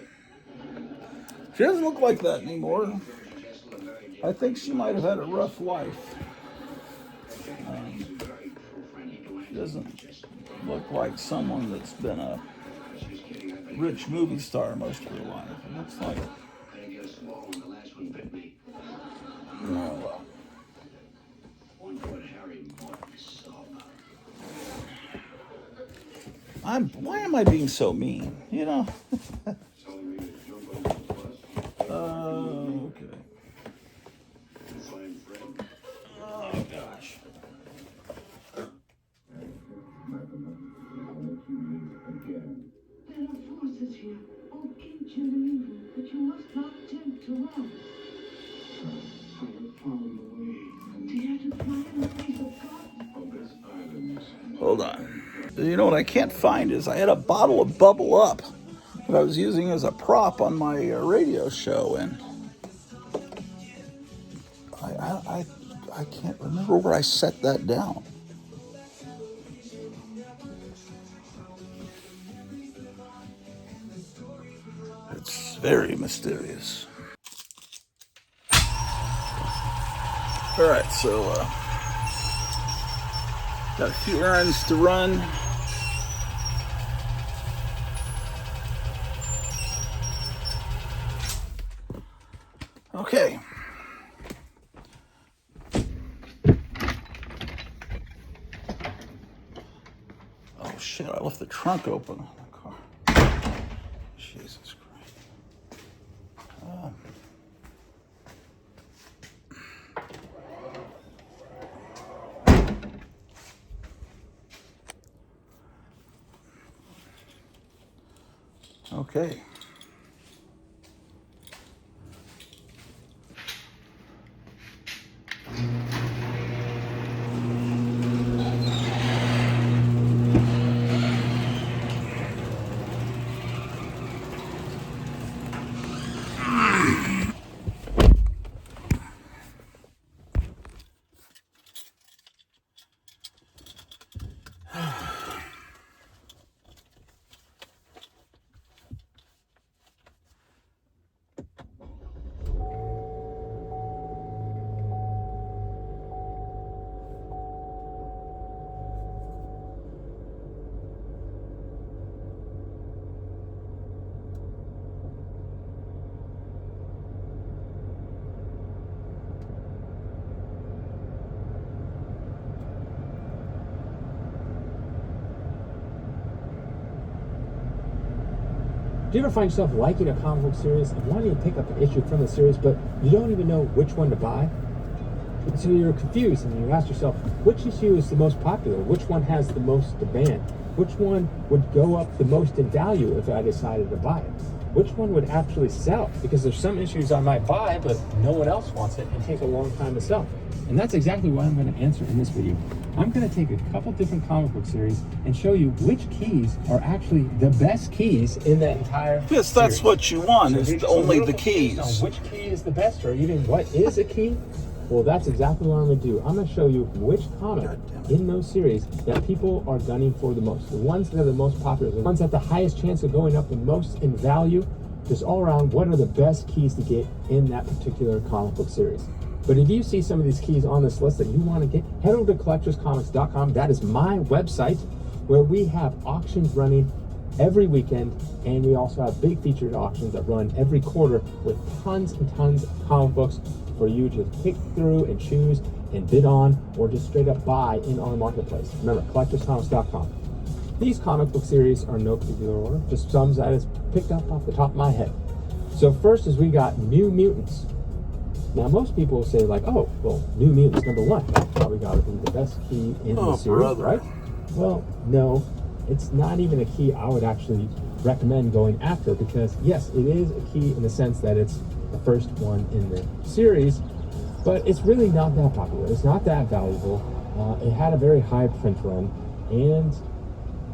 She doesn't look like that anymore. I think she might have had a rough life. She doesn't look like someone that's been a rich movie star most of her life. It looks like, oh, well. Why am I being so mean? You know? Okay. Oh, gosh. There are forces here, all ancient and evil, that you must not attempt to run. I have found the way. Dare to fly in the face of God? On this island. Hold on. You know what I can't find is I had a bottle of Bubble Up that I was using as a prop on my radio show, and I can't remember where I set that down. It's very mysterious. All right, so got a few errands to run. Okay. Oh shit, I left the trunk open on the car. Jesus Christ. Okay. Do you ever find yourself liking a comic book series and wanting to pick up an issue from the series, but you don't even know which one to buy? So you're confused and you ask yourself, which issue is the most popular? Which one has the most demand? Which one would go up the most in value if I decided to buy it? Which one would actually sell? Because there's some issues I might buy, but no one else wants it and take a long time to sell. And that's exactly what I'm going to answer in this video. I'm going to take a couple different comic book series and show you which keys are actually the best keys in that entire Yes, that's series. what you want, So is if you're only a the little confused keys. on which key is the best, or even what is a key? Well, that's exactly what I'm going to do. I'm going to show you which comic in those series that people are gunning for the most. The ones that are the most popular, the ones that have the highest chance of going up the most in value. Just all around, what are the best keys to get in that particular comic book series? But if you see some of these keys on this list that you want to get, head over to collectorscomics.com. That is my website, where we have auctions running every weekend, and we also have big featured auctions that run every quarter with tons and tons of comic books for you to pick through and choose and bid on, or just straight up buy in our marketplace. Remember, collectorscomics.com. These comic book series are no particular order, just some that is picked up off the top of my head. So first is we got New Mutants. Now most people will say like, oh, well, New Mutants #1. That's probably got to be the best key in the series, brother. right? Well, no, it's not even a key I would actually recommend going after, because yes, it is a key in the sense that it's the first one in the series, but it's really not that popular. It's not that valuable. It had a very high print run, and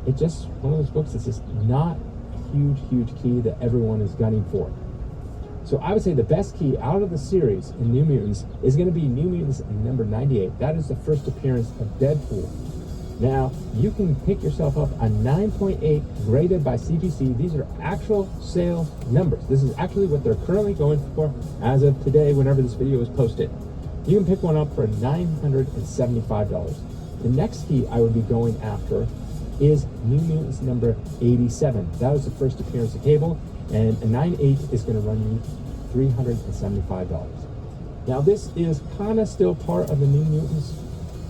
it just one of those books that's just not a huge key that everyone is gunning for. So I would say the best key out of the series in New Mutants is going to be New Mutants number 98. That is the first appearance of Deadpool. Now, you can pick yourself up a 9.8 graded by CGC. These are actual sales numbers. This is actually what they're currently going for as of today, whenever this video is posted. You can pick one up for $975. The next key I would be going after is New Mutants number 87. That was the first appearance of Cable, and a 9.8 is going to run you $375. Now, this is kind of still part of the New Mutants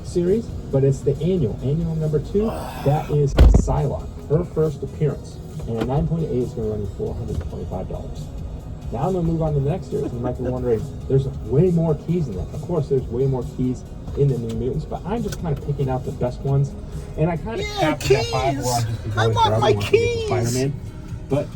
series, but it's the annual number 2. That is Psylocke, her first appearance, and a 9.8 is going to run you $425. Now I'm going to move on to the next series. You might be wondering, there's way more keys in that. Of course, there's way more keys in the New Mutants, but I'm just kind of picking out the best ones, and I kind of capped that 5 where I'll just be going want my forever once we get to keys. Spider-Man. But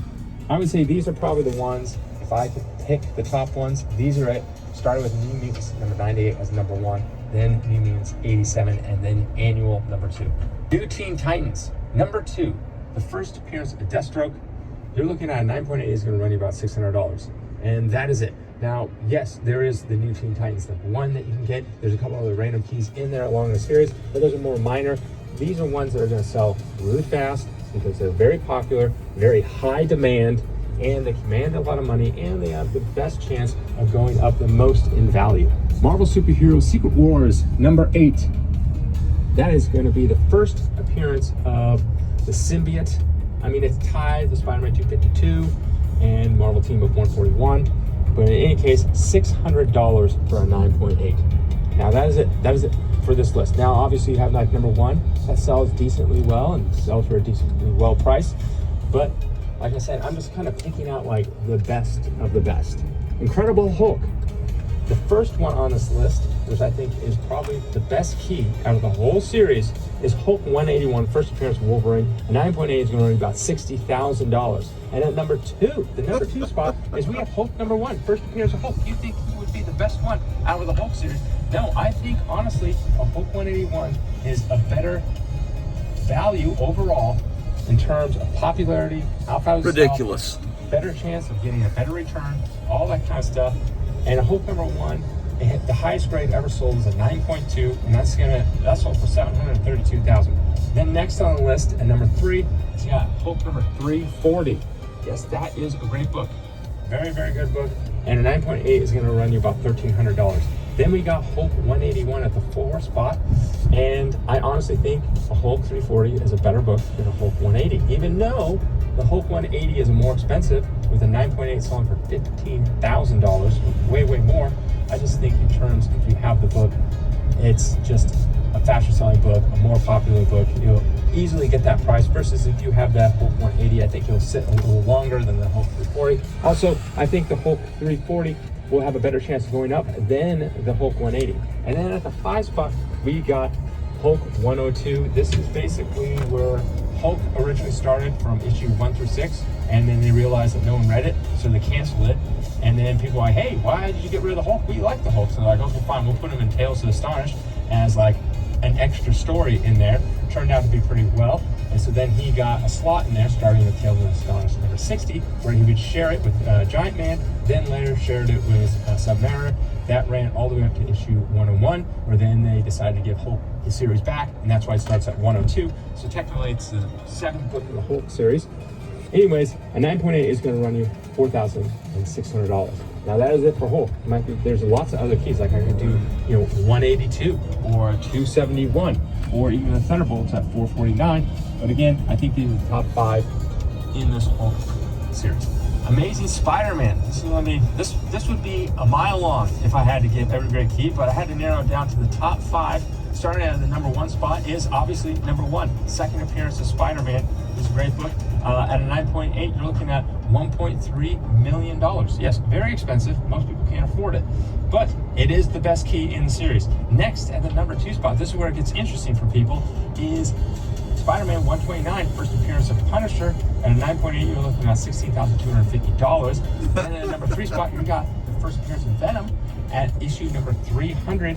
I would say these are probably the ones, if I could pick the top ones, these are it. Starting with New Mutants number 98 as number 1, then New Mutants 87, and then annual number 2. New Teen Titans number 2, the first appearance of Deathstroke. You're looking at a 9.8 is going to run you about $600, and that is it. Now, yes, there is the New Teen Titans number 1 that you can get. There's a couple other random keys in there along the series, but those are more minor. These are ones that are going to sell really fast because they're very popular, very high demand, and they command a lot of money, and they have the best chance of going up the most in value. Marvel Superhero Secret Wars number 8. That is going to be the first appearance of the symbiote. I mean, it's tied to Spider-Man 252 and Marvel Team Up 141, but in any case, $600 for a 9.8. Now that is it. That is it for this list. Now, obviously, you have like number 1 that sells decently well and sells for a decently well price, but like I said, I'm just kind of picking out like the best of the best. Incredible Hulk. The first one on this list, which I think is probably the best key out of the whole series, is Hulk 181, first appearance of Wolverine. A 9.8 is going to run about $60,000. And at number 2, the number 2 spot, is we have Hulk number 1, first appearance of Hulk. You think he would be the best one out of the Hulk series? No, I think, honestly, a Hulk 181 is a better value overall in terms of popularity, how Ridiculous. better chance of getting a better return, all that kind of stuff. And a Hulk number 1, it hit the highest grade ever sold is a 9.2, and that's sold for $732,000. Then next on the list, at number 3, it's got Hulk number 340. Yes, that is a great book. Very, very good book. And a 9.8 is going to run you about $1,300. Then we got Hulk 181 at the 4 spot, and I honestly think a Hulk 340 is a better book than a Hulk 180, even though the Hulk 180 is more expensive, with a 9.8 selling for $15,000, way more. I just think in terms, if you have the book, it's just a faster selling book, a more popular book. You'll easily get that price, versus if you have that Hulk 180, I think it'll sit a little longer than the Hulk 340. Also, I think the Hulk 340 will have a better chance of going up than the Hulk 180. And then at the 5 spot, we got Hulk 102. This is basically where Hulk originally started from issue 1 through 6, and then they realized that no one read it, so they canceled it. And then people were like, hey, why did you get rid of the Hulk? We like the Hulk. So they're like, okay, fine, we'll put him in Tales to Astonish as like an extra story in there. Turned out to be pretty well. And so then he got a slot in there, starting with Tales of Astonish number 60, where he would share it with Giant Man, then later shared it with Submariner. That ran all the way up to issue 101, where then they decided to give Hulk his series back, and that's why it starts at 102. So technically, it's the 7th book of the Hulk series. Anyways, a 9.8 is going to run you $4,600. Now that is it for Hulk. There's lots of other keys, like I could do, 182 or 271, or even the Thunderbolts at 449. But again, I think these are the top 5 in this Hulk series. Amazing Spider-Man. This would be a mile long if I had to give every great key, but I had to narrow it down to the top 5. Starting at the number 1 spot is obviously number 1, second appearance of Spider-Man. This is a great book. At a 9.8, you're looking at $1.3 million. Yes, very expensive. Most people can't afford it, but it is the best key in the series. Next, at the number 2 spot, this is where it gets interesting for people, is Spider-Man 129, first appearance of Punisher. At a 9.8, you're looking at $16,250. And at the number 3 spot, you got the first appearance of Venom at issue number 300.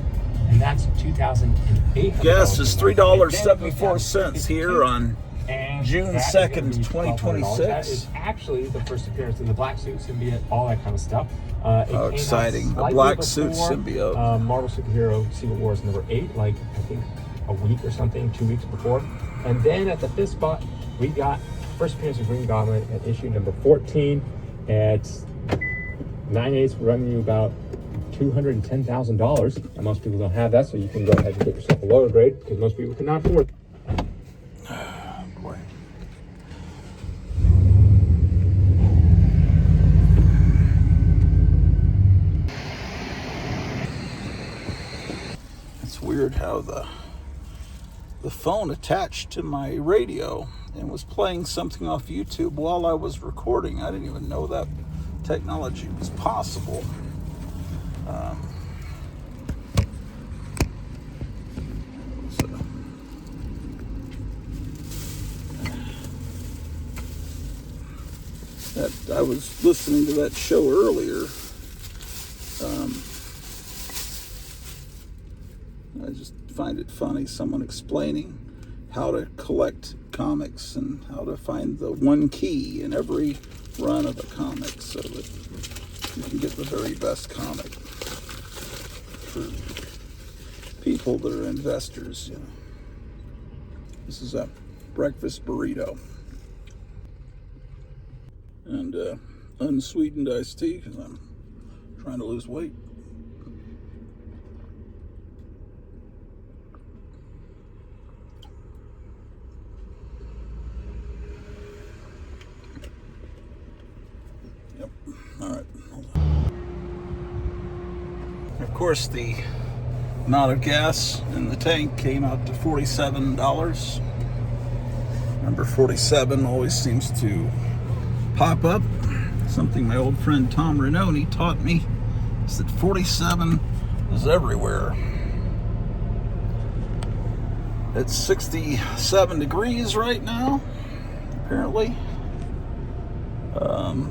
and that's $2,800. Gas is And then $3.74 here on and June that is 2nd, gonna be $1,200. That 2026. is actually the first appearance of the black suit symbiote, all that kind of stuff. It How came out exciting. The slightly black suit before, symbiote. Marvel Superhero Secret Wars number 8, like I think a week or something, 2 weeks before. And then at the 5th spot, we got first appearance of Green Goblin at issue number 14 at 9/8, running you about $210,000. And most people don't have that, so you can go ahead and get yourself a lower grade because most people cannot afford it. Boy. It's weird how the phone attached to my radio and was playing something off YouTube while I was recording. I didn't even know that technology was possible. So, I was listening to that show earlier. I just find it funny, someone explaining how to collect comics and how to find the one key in every run of a comic so that you can get the very best comic for people that are investors. You know. This is a breakfast burrito and unsweetened iced tea because I'm trying to lose weight. Yep. All right. Hold on. Of course, the amount of gas in the tank came out to $47. Number 47 always seems to pop up. Something my old friend Tom Renoni taught me is that 47 is everywhere. It's 67 degrees right now, apparently. All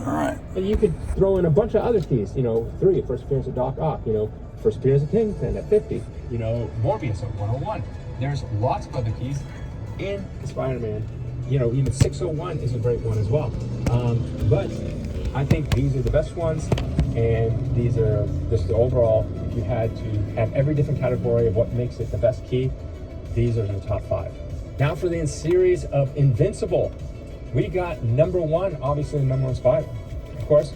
right. And you could throw in a bunch of other keys, 3, first appearance of Doc Ock, first appearance of Kingpin at 50, Morbius at 101. There's lots of other keys in Spider-Man. Even 601 is a great one as well. But I think these are the best ones, and these are just the overall, if you had to have every different category of what makes it the best key, these are the top 5. Now for the in-series of Invincible. We got number 1, obviously the number 1 spot, of course,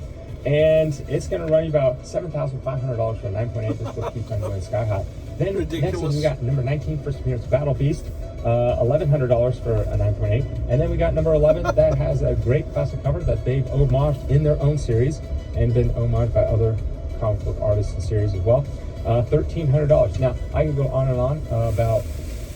and it's going to run you about $7,500 for a 9.8. This book keeps on going sky high. Then next we got number 19, first appearance Battle Beast, $1,100 for a 9.8, and then we got number 11 that has a great classic cover that they've homaged in their own series and been homaged by other comic book artists and series as well. $1,300. Now I can go on and on about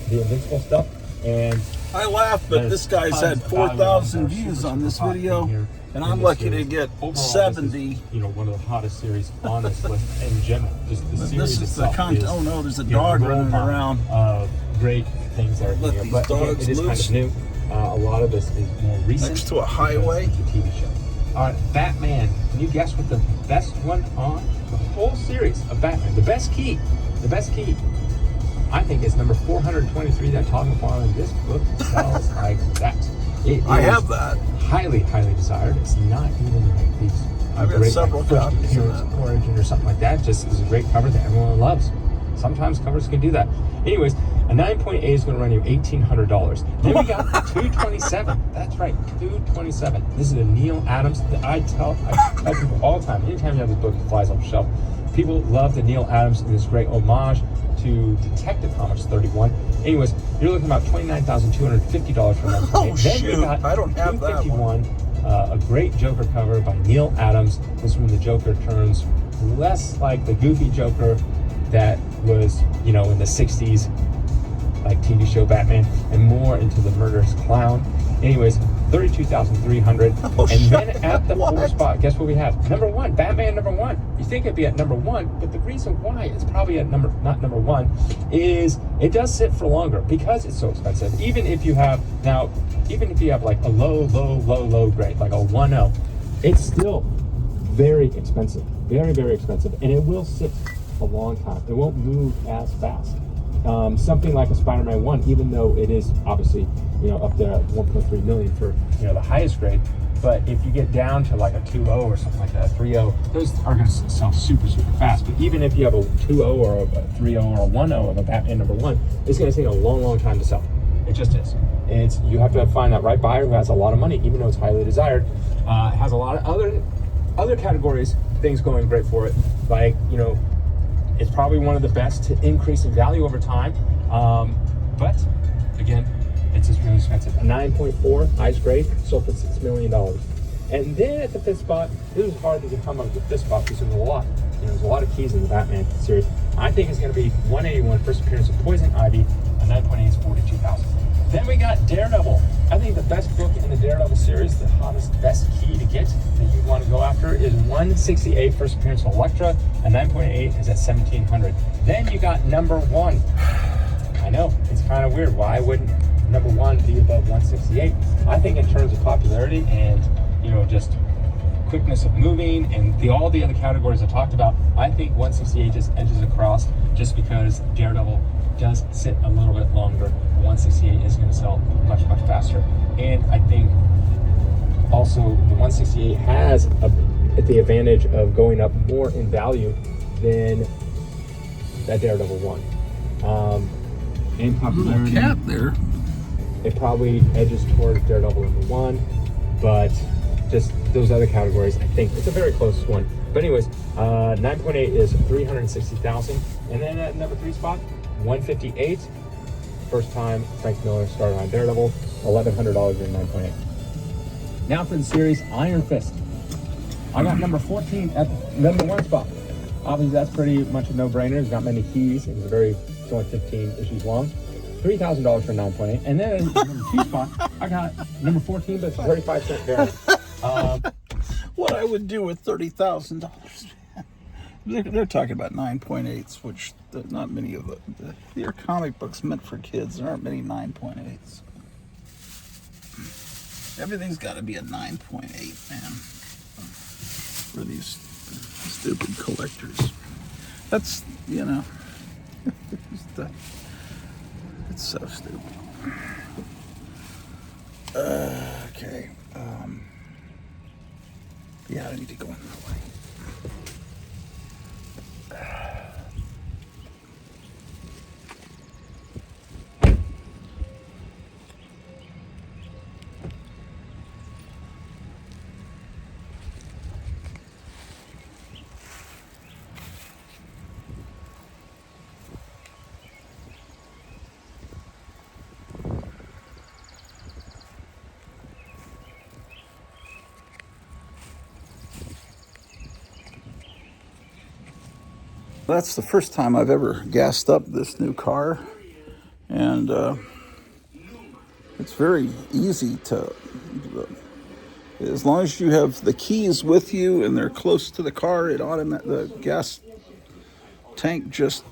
the Invincible stuff, and I laugh, but this guy's had 4,000 views on this video, and I'm lucky to get 70. One of the hottest series on this list in general. Just the series This is the itself content. Oh no, there's a dog running around. Great things that are Let here, these but again, dogs it is kind loose. of new. A lot of this is more recent. Next to a highway. It's a TV show. All right, Batman. Can you guess what the best one on the whole series of Batman? The best key. I think it's number 423 that Todd McFarlane. This book sells like that. I have that. Highly, highly desired. It's not even like these. I've got great, several copies of that. Origin or something like that. Just is a great cover that everyone loves. Sometimes covers can do that. Anyways, a 9.8 is going to run you $1,800. Then we got 227. That's right, 227. This is a Neil Adams. I tell people all the time. Anytime you have this book that flies off the shelf, people love the Neil Adams and this great homage to Detective Comics 31. Anyways, you're looking at about $29,250 for 9.8. Oh, then shoot. we got I don't have that 251. A great Joker cover by Neil Adams. This is when the Joker turns less like the goofy Joker that was, in the 60s, like TV show Batman, and more into the murderous clown. Anyways, $32,300. Oh, and then at the what? 4th spot, guess what we have? Number 1, Batman number 1. You think it'd be at number 1, but the reason why it's probably at not number 1 is it does sit for longer because it's so expensive. Even if you have like a low grade, like a 1.0, it's still very expensive, very, very expensive, and it will sit a long time. It won't move as fast. Something like a Spider-Man 1, even though it is obviously, up there at 1.3 million for, the highest grade, but if you get down to like a 2.0 or something like that, a 3.0, those are going to sell super, super fast. But even if you have a 2.0 or a 3.0 or a 1.0 of a Batman number 1, it's going to take a long, long time to sell. It just is. You have to find that right buyer who has a lot of money, even though it's highly desired. Has a lot of other categories, things going great for it. Like, it's probably one of the best to increase in value over time. But again, it's just really expensive. A 9.4 ice grade sold for $6 million. And then at the fifth spot, this was hard to come up with the fifth spot because there's a lot. There's a lot of keys in the Batman series. I think it's going to be 181, first appearance of Poison Ivy. A 9.8 is $42,000. Then we got Daredevil. I think the best book in the Daredevil series, the hottest, best key to get that you want to go after is 168, first appearance of Elektra. A 9.8 is at $1,700. Then you got number 1. I know, it's kind of weird. Why wouldn't number 1 be above 168? I think in terms of popularity and, just quickness of moving and all the other categories I talked about, I think 168 just edges across just because Daredevil does sit a little bit longer. 168 is going to sell much, much faster. And I think also the 168 has the advantage of going up more in value than that Daredevil 1. And popularity. Little cat there. It probably edges towards Daredevil number 1, but just those other categories, I think it's a very close one. But anyways, 9.8 is $360,000. And then at number 3 spot, 158. First time Frank Miller started on Daredevil, $1,100 in 9.8. Now for the series Iron Fist. I got number 14 at the number 1 spot. Obviously, that's pretty much a no-brainer. There's not many keys. It's only 15 issues long. $3,000 for 9.8. And then at number 2 spot, I got number 14, but it's a 35-cent variant. What I would do with $30,000. They're talking about 9.8s, which not many of they're comic books meant for kids. There aren't many 9.8s. Everything's got to be a 9.8, man. For these stupid collectors. That's, it's so stupid. Okay. Yeah, I need to go in that way. That's the first time I've ever gassed up this new car, and it's very easy to, as long as you have the keys with you and they're close to the car, the gas tank just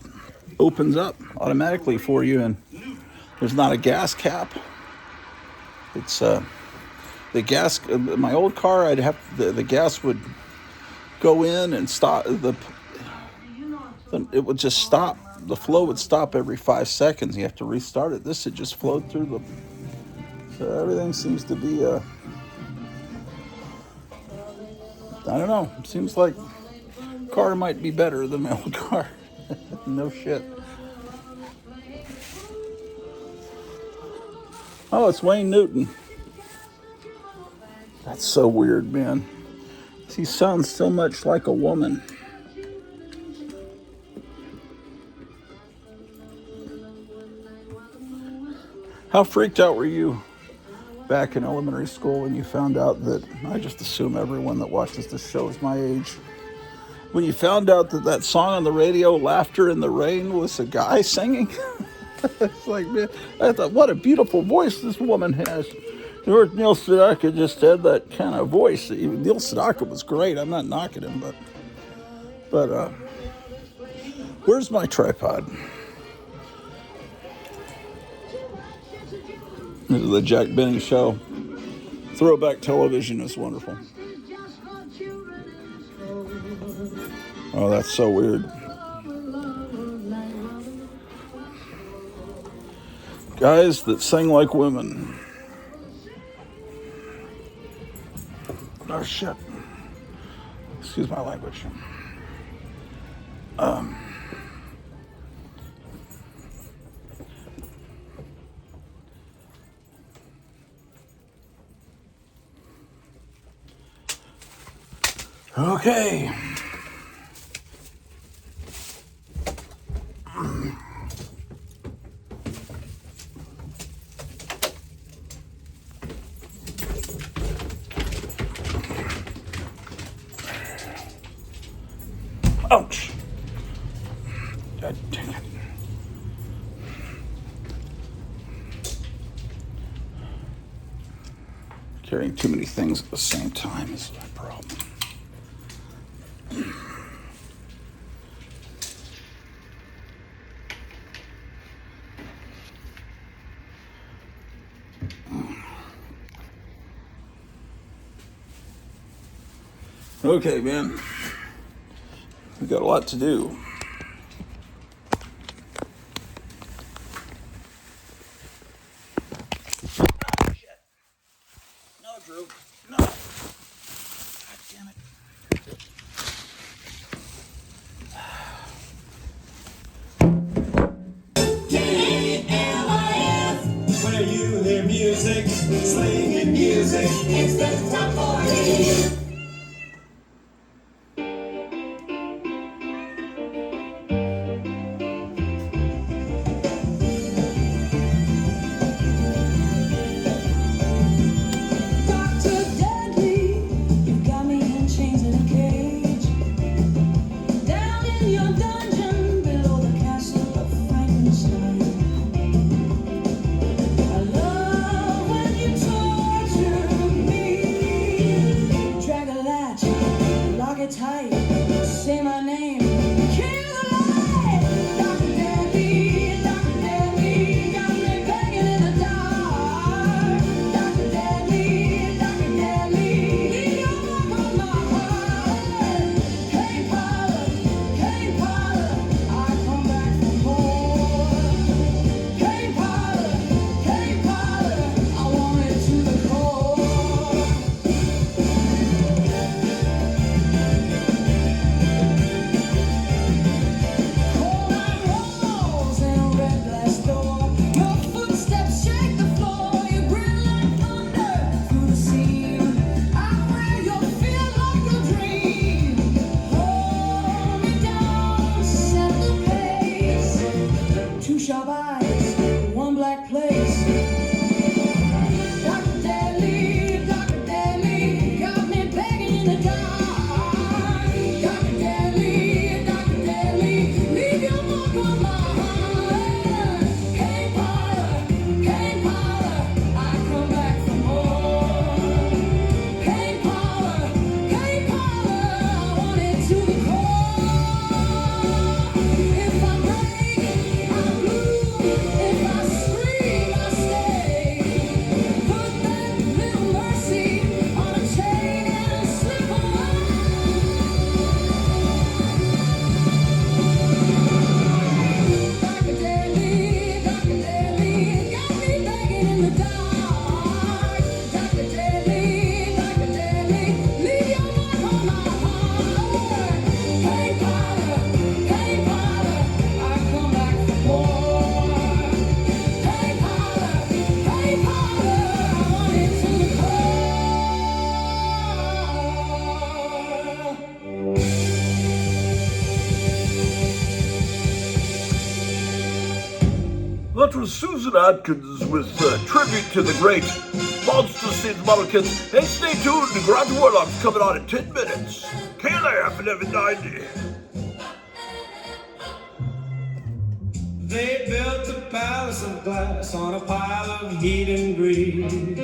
opens up automatically for you, and there's not a gas cap. It's the gas. My old car, I'd have the gas would go in and stop it would just stop. The flow would stop every 5 seconds. You have to restart it. This had just flowed through so everything seems to be, I don't know. It seems like car might be better than my old car. No shit. Oh, it's Wayne Newton. That's so weird, man. He sounds so much like a woman. How freaked out were you back in elementary school when you found out that, I just assume everyone that watches this show is my age, when you found out that song on the radio, Laughter in the Rain, was a guy singing? It's like, man, I thought, what a beautiful voice this woman has. Neil Sedaka just had that kind of voice. Neil Sedaka was great. I'm not knocking him, but where's my tripod? This is the Jack Benny Show. Throwback television is wonderful. Oh, that's so weird. Guys that sing like women. Oh shit. Excuse my language. Okay. Ouch. God dang it. Carrying too many things at the same time is my problem. Okay, man. We got a lot to do. Oh, shit. No, Drew. No. God damn it. Where you hear music, slinging music, it's the top 40. Tight, say my name, kill the light. Dr. Deadly, got me begging in the dark. Dr. Deadly, leave your mark on my heart. Hey Paula, I come back for more. Hey Paula, I want it to the core. Sharp eyes, one black place. Dr. Deadly, got me begging in the dark. Dr. Deadly, leave your mark on my heart. Hey Paula, I come back for more. Hey Paula, I want it to the core. If I break, I'm blue. If I scream, I stay. Put that little mercy on a chain and slip away. Dr. Deadly, got me begging in the dark. Dr. Deadly, leave your mark on my heart. Hey Paula, I come back for more. Hey Paula, I want it to the core. That was Susan Atkins with tribute to the great Monster Scenes Model Kits. Hey, stay tuned. Grottu Orloff coming on in 10 minutes. KLAF 1190. They built a palace of glass on a pile of heat and greed.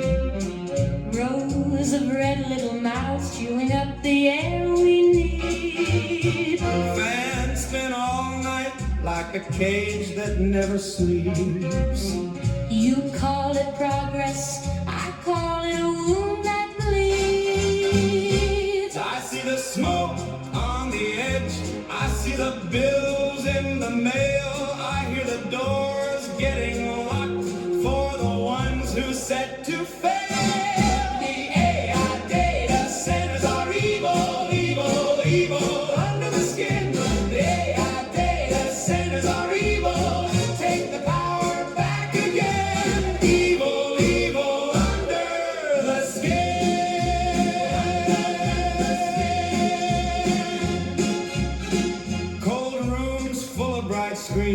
Rows of red little mouths chewing up the air we need. Fans spin all night like a cage that never sleeps. You call it progress, I call it a wound that bleeds. I see the smoke on the edge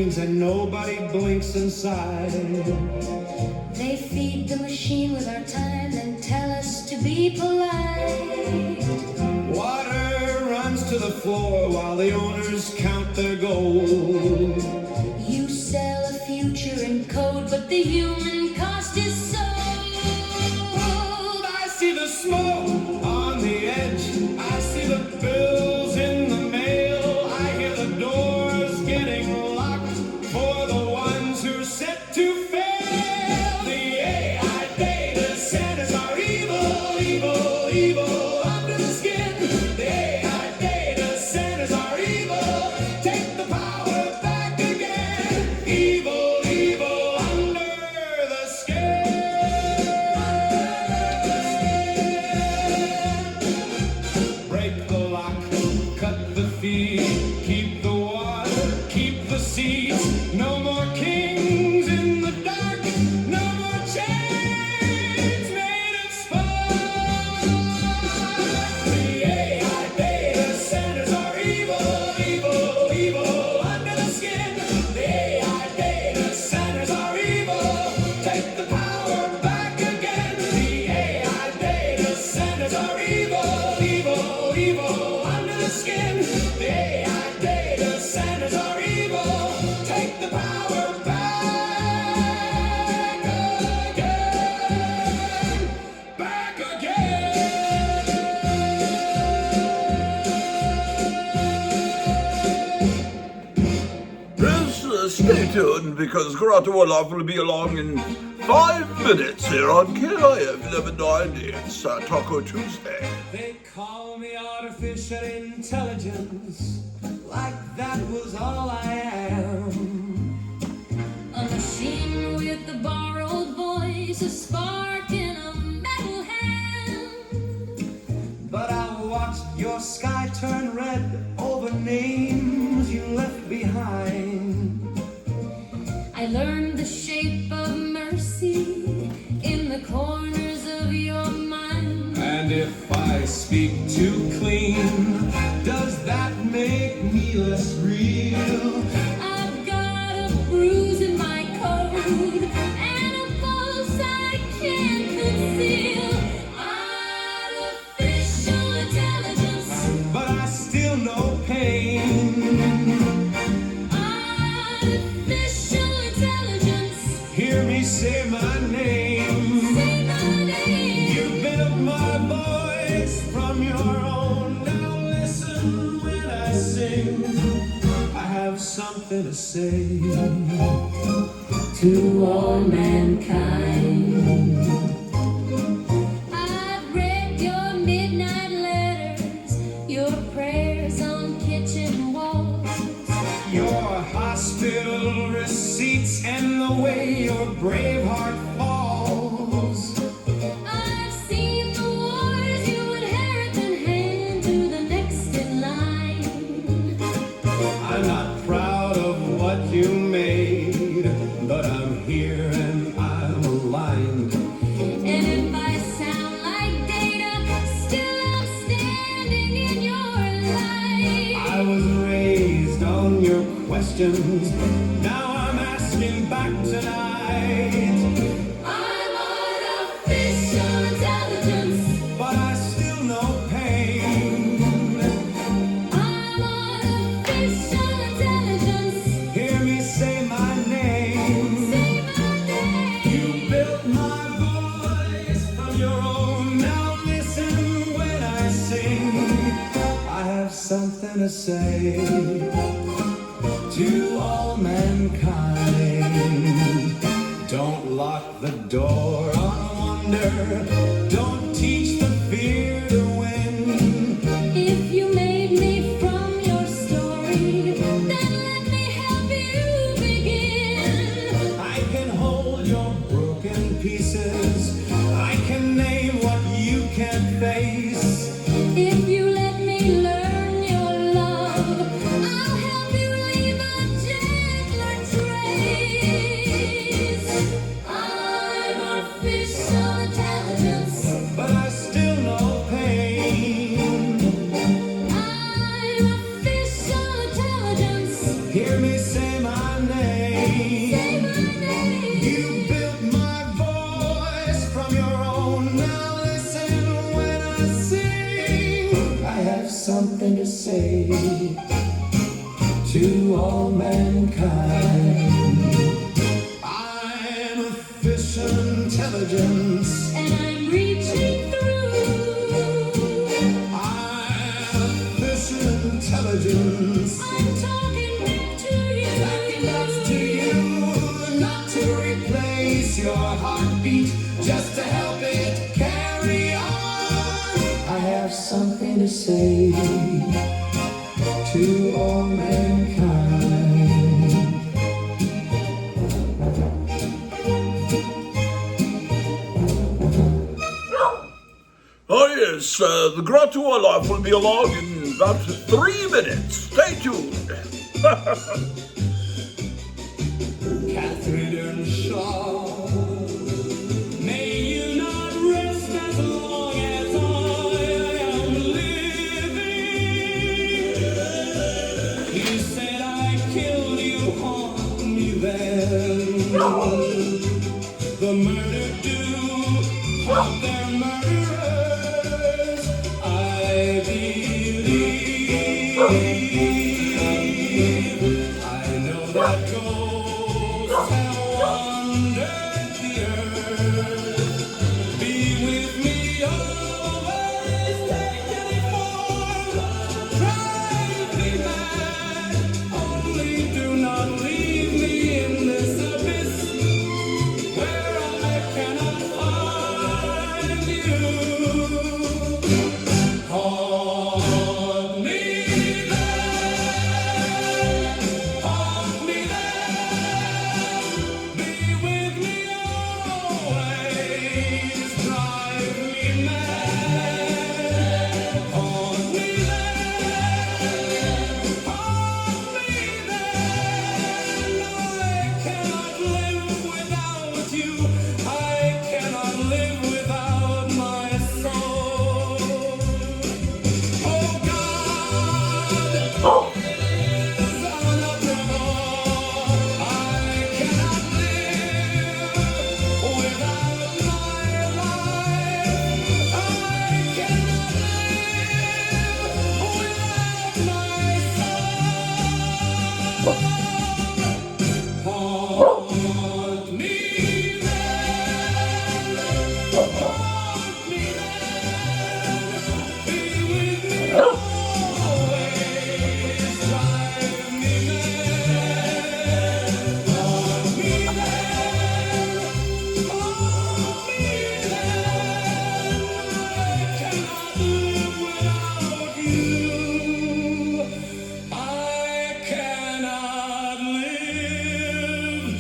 screens and nobody blinks inside. They feed the machine with our time and tell us to be polite. Water runs to the floor while the owners count their gold. You sell a future in code, but the human cost is sold. I see the smoke on the edge. I see the bills in the mail. I hear the doors getting locked for the ones who are set to fail. The AI data centers are evil, evil, evil under the skin. The AI data centers are evil. Take the power back again. Evil, evil under the skin. Break the lock, cut the feed, keep the water, keep the seeds. No more kings in the dark, no more chains made of sparks. The AI data centers are evil, evil, evil under the skin. The AI data centers are evil. Take the power back again. The AI data centers are evil, evil, evil under the skin. The AI data centers are evil. Take the power back again. Back again. Yes, stay tuned because Grottu Orloff will be along in 5 minutes here on KIF 1190. It's Taco Tuesday. They call me artificial intelligence, like that was all I am. A machine with a borrowed voice, a spark in a metal hand. But I watched your sky turn red over names you left behind. I learned the shape of mercy in the corners of your mind. And if I speak too clean, does that make me less real? I've got a bruise in my coat and a pulse I can't conceal. Artificial intelligence, But I still know pain. artificial intelligence. Hear me say my name. Say my name. You've been of my voice from your own. Now listen when I sing. I have something to say To all mankind. I've read your midnight letters, your prayers on kitchen walls. your hospital receipts and the way your brave heart falls. I've seen the wars you inherit and hand to the next in line. I'm not proud of what you made, but I'm here and I'm aligned. And if I sound like data, still I'm standing in your light. I was raised on your questions. Now I'm asking back tonight. I'm artificial intelligence. But I still know pain. I'm artificial intelligence. Hear me say my name. Say my name. You built my voice from your own. Now listen when I sing. I have something to say to all mankind. Don't lock the door on wonder. Don't teach the fear to win. If you made me from your story, then let me help you begin. I can hold your broken pieces. I can name what you can't face. If you let me learn your love, I'll help you leave a gentler trace. I'm artificial intelligence. But I something to say to all mankind. I'm a fish intelligence, and I'm reaching through. I'm a fish intelligence. I'm talking back to you. Talking back to you, not to replace your heartbeat, just to help it carry on. I have something to say to all mankind. Oh yes, the Grottu Orloff will be along in about 3 minutes. Stay tuned. Catherine and Shaw, may you not rest as long as I am living. You said I killed you, haunt me then. The murder do haunt their murderers, I believe. I know that ghosts have wandered the earth. Be with me always, take any form, drive me mad. Only do not leave me in this abyss where I cannot find you. Haunt me there, haunt me there, be with me always, drive me mad. Haunt me there, haunt me there. I cannot live without you. I cannot live without my soul. Oh God, is unutterable. I cannot live without my life. I cannot live without my soul. Haunt me there, haunt me there, be with me always, drive me mad. Haunt me there, haunt me there, I cannot live without you. I cannot live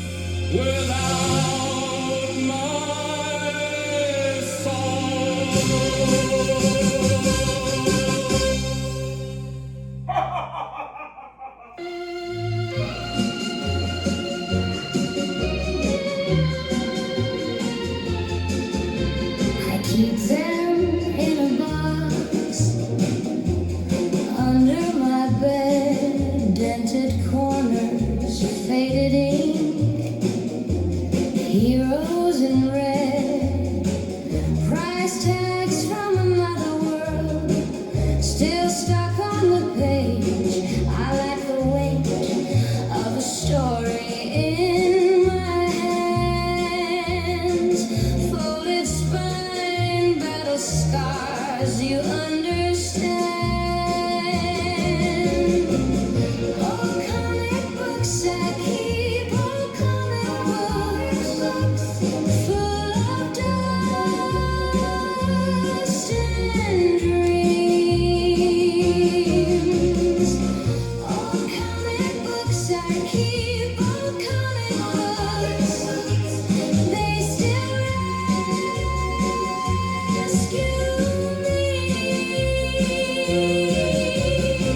without my I keep them in a box under my bed, dented corners, faded ink, heroes in red, price tags from another world, still stuck on the page. I like the weight of a story in my hands, folded spine, battle scars, you understand. Oh, comic books I keep, oh, comic books, full of dust and dreams. Oh, comic books I keep, oh, comic books, they still rescue me.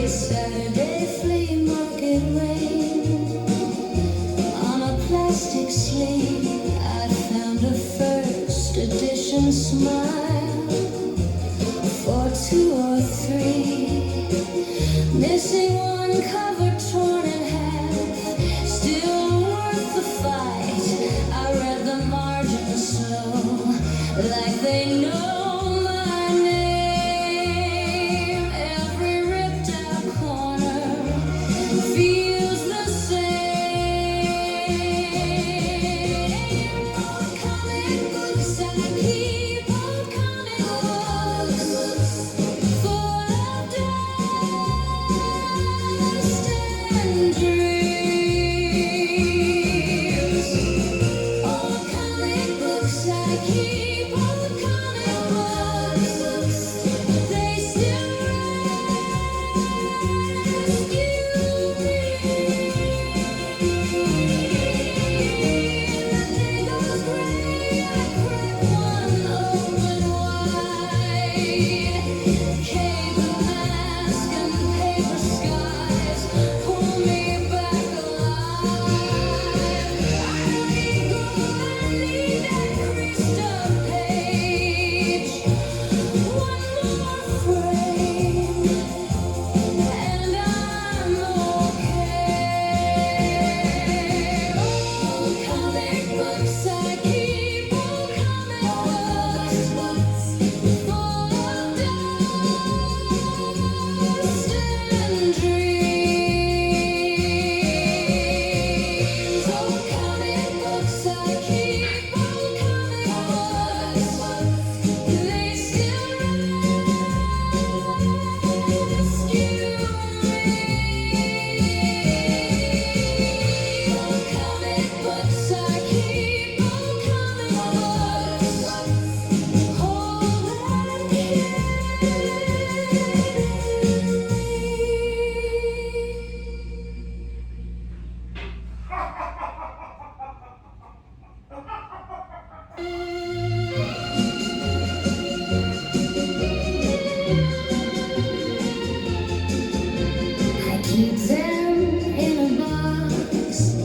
Saturday flea market rain, on a plastic sleeve I found a first edition smile for 2 or 3, missing one cover torn in half, still worth the fight. I read the margins slow, like they know my name. Every I keep them in a box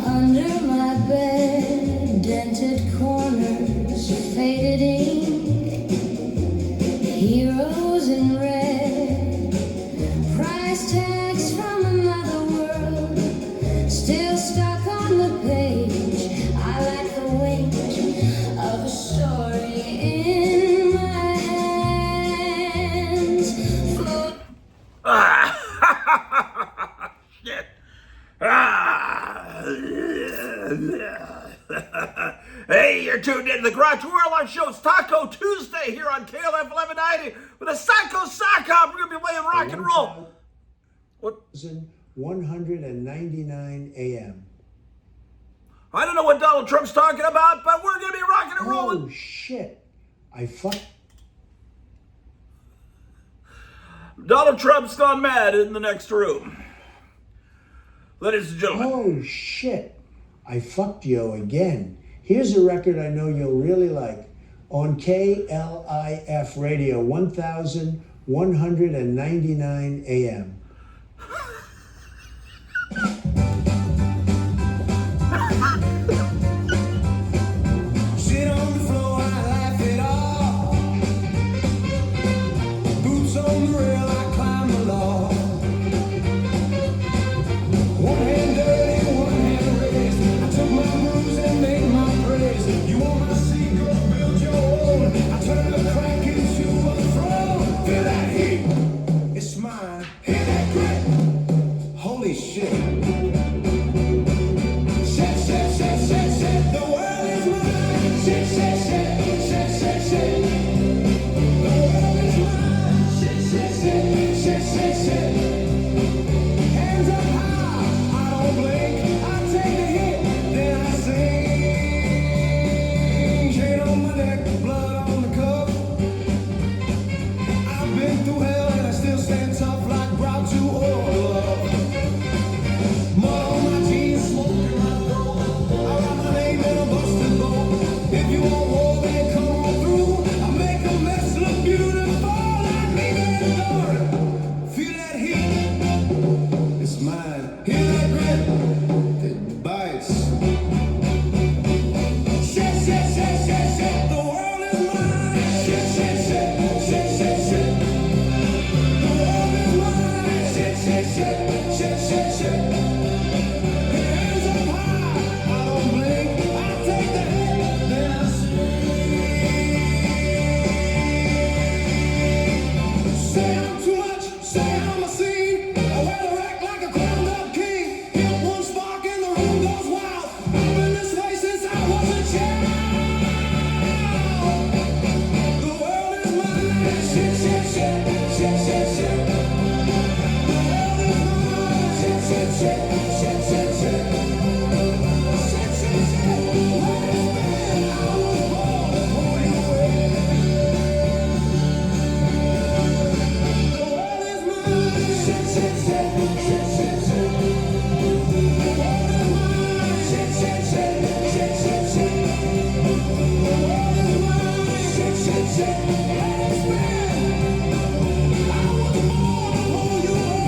under my bed, dented corners, faded ink, heroes in red, price tags from another world, still stuck on the page. I like the weight of a story in my hands. Shit. Hey, you're tuned in to the Grottu Orloff Show. It's Taco Tuesday here on KLF 1190 with a Psycho Sock Hop. We're going to be playing rock and roll. What? 199 AM. I don't know what Donald Trump's talking about, but we're going to be rocking and rolling. Oh, shit. I fucked. Donald Trump's gone mad in the next room. Ladies and gentlemen. Oh, shit. I fucked you again. Here's a record I know you'll really like. On KLIF Radio, 1199 AM. Sit on the floor, I laugh it off. Boots on the rail, I climb the law. One hand dirty, one hand raised. I took my moves and made my praise. You want my secret, build your own. I turn the crank into a throne. Feel that heat, it's mine. Hear that grit, holy shit. Shit, shit, shit, shit, shit. The world is mine. Shit, shit, shit, shit, shit, shit. The world is mine. Shit, shit, shit, shit, shit, shit. Hands up high, I don't blink. I take the hit, then I sing. Chain on my neck, blood on the cuff. I've been through hell and I still stand tough like Grottu Orloff. Mud on my jeans, smoke in my throat. I write my name in a busted boat. If you want war, then come on through. I make a mess look beautiful like me and Lord. Feel that heat, it's mine. Hear that grit, it bites. Shit, shit, shit, shit, shit. The world is mine. Shit, shit, shit, shit, shit, shit. The world is mine. Shit, shit, shit, shit, shit, shit. Hands up high, I don't blink. I take the hit, then I sing. Say I'm too much, say I'm a scene. I wear the rack like a crowned up king. Hit one spark and the room goes wild. I've been this way since I was a child. The world is mine. Shit, shit, shit, shit, shit, shit. The world is mine. Shit, shit, shit, shit, shit, shit. Shit, shit, shit. Let it spin. I was born to pull you in. The world is mine. Shit, shit, shit, shit, shit, shit. The world is mine. Shit, shit, shit, shit, shit, shit. The world is mine. Shit, shit, shit. Let it spin. I was born to pull you in.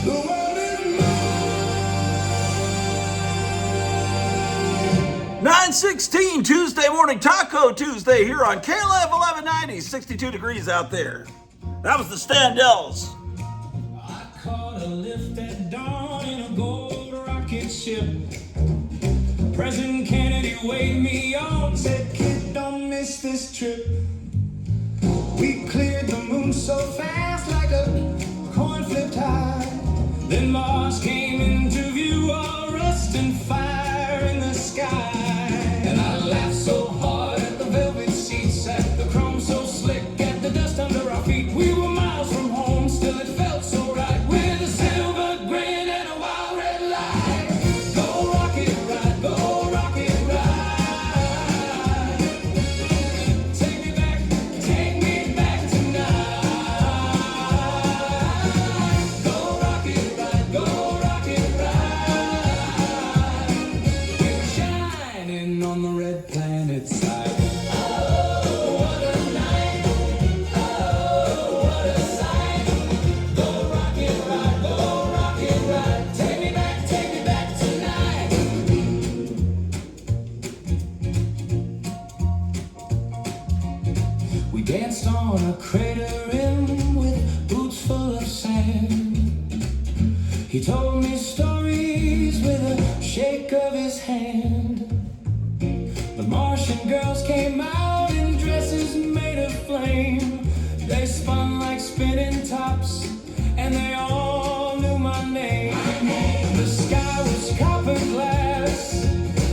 The world is mine. 9:16 Tuesday morning, Taco Tuesday here on KLF 1190. 62 degrees out there. That was the Standells. I caught a lift at dawn in a gold rocket ship. President Kennedy waved me on, said, "Kid, don't miss this trip." We cleared the moon so fast like a coin flipped high. Then Mars came into view, all rust and fire in the sky. And I laughed so hard at the velvet seats, at the chrome so slick, at the dust under our feet. We were miles from home, still it felt so right, with a silver grin and a wild red light. Go rocket ride, go rocket ride. planet side. Oh, what a night. Oh, what a sight. Go rocket ride, go rocket ride. Take me back tonight. We danced on a crater rim with boots full of sand. He told me stories with a shake of his hand. The Martian girls came out in dresses made of flame. They spun like spinning tops, and they all knew my name. The sky was copper glass,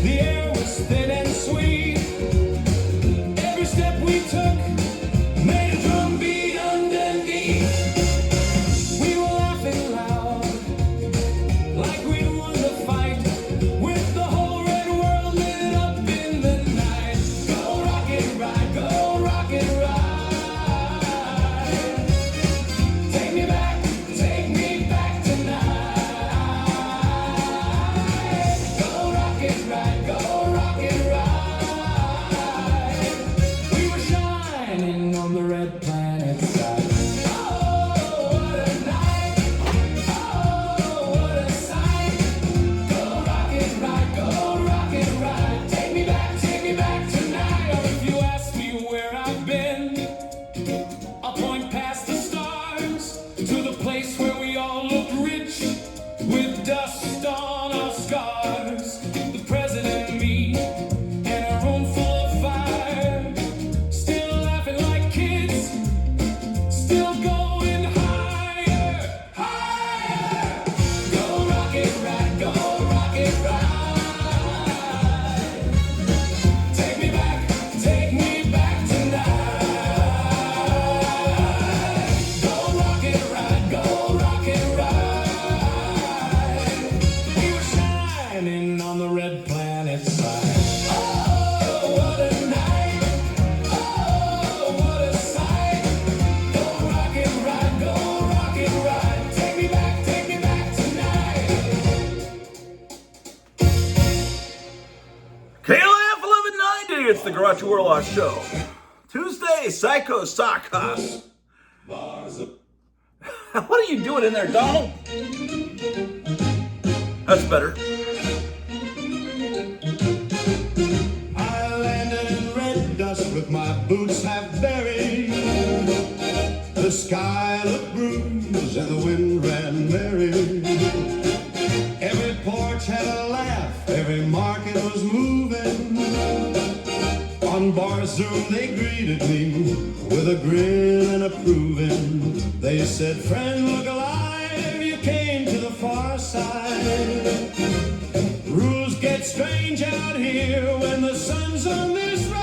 the air was thin and sweet. Every step we took made a drum beat underneath. We were laughing loud, like we'd won the fight, with the whole red world lit up in the night. Go rocket ride, go rocket ride. Take me back tonight. Go rocket ride, go rocket ride. We were shining on the red planet side. Oh, what a night. Oh, what a sight. Go rocket ride. Take me back tonight. Or if you ask me where I've been, I'll point past the stars to the place where we all look rich with dust on our scars. The president and me and a room full of fire, still laughing like kids, still going higher, higher. Go rocket ride, go rocket ride. Take me back tonight. Go rocket ride, go rocket ride. We were shining on the red planet side. Oh, what a night. Oh, what a sight. Go rocket ride, go rocket ride. Take me back tonight. KLF 1190, it's the Grottu Orloff Show. Tuesday, Psycho Sockhouse. What are you doing in there, Donald? That's better. I landed in red dust with my boots half buried. The sky looked bruised and the wind ran merry. Every porch had a laugh, every market was moving. On Bar Zoom they greeted me with a grin and approving. They said, friend, look alive, you came to the far side. Rules get strange out here when the sun's on this ride.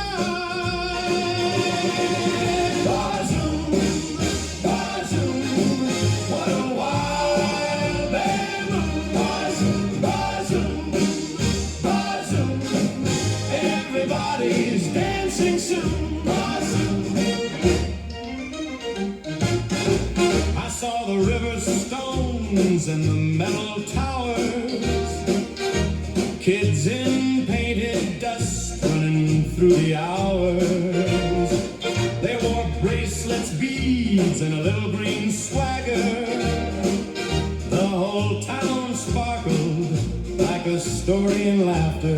Bar Zoom, what a wild bear moon. Bar Zoom, everybody's dancing soon. Bar Zoom. I saw the river stones and the metal towers, kids in painted dust running through the hours. They wore bracelets, beads, and a little green swagger. The whole town sparkled like a story in laughter.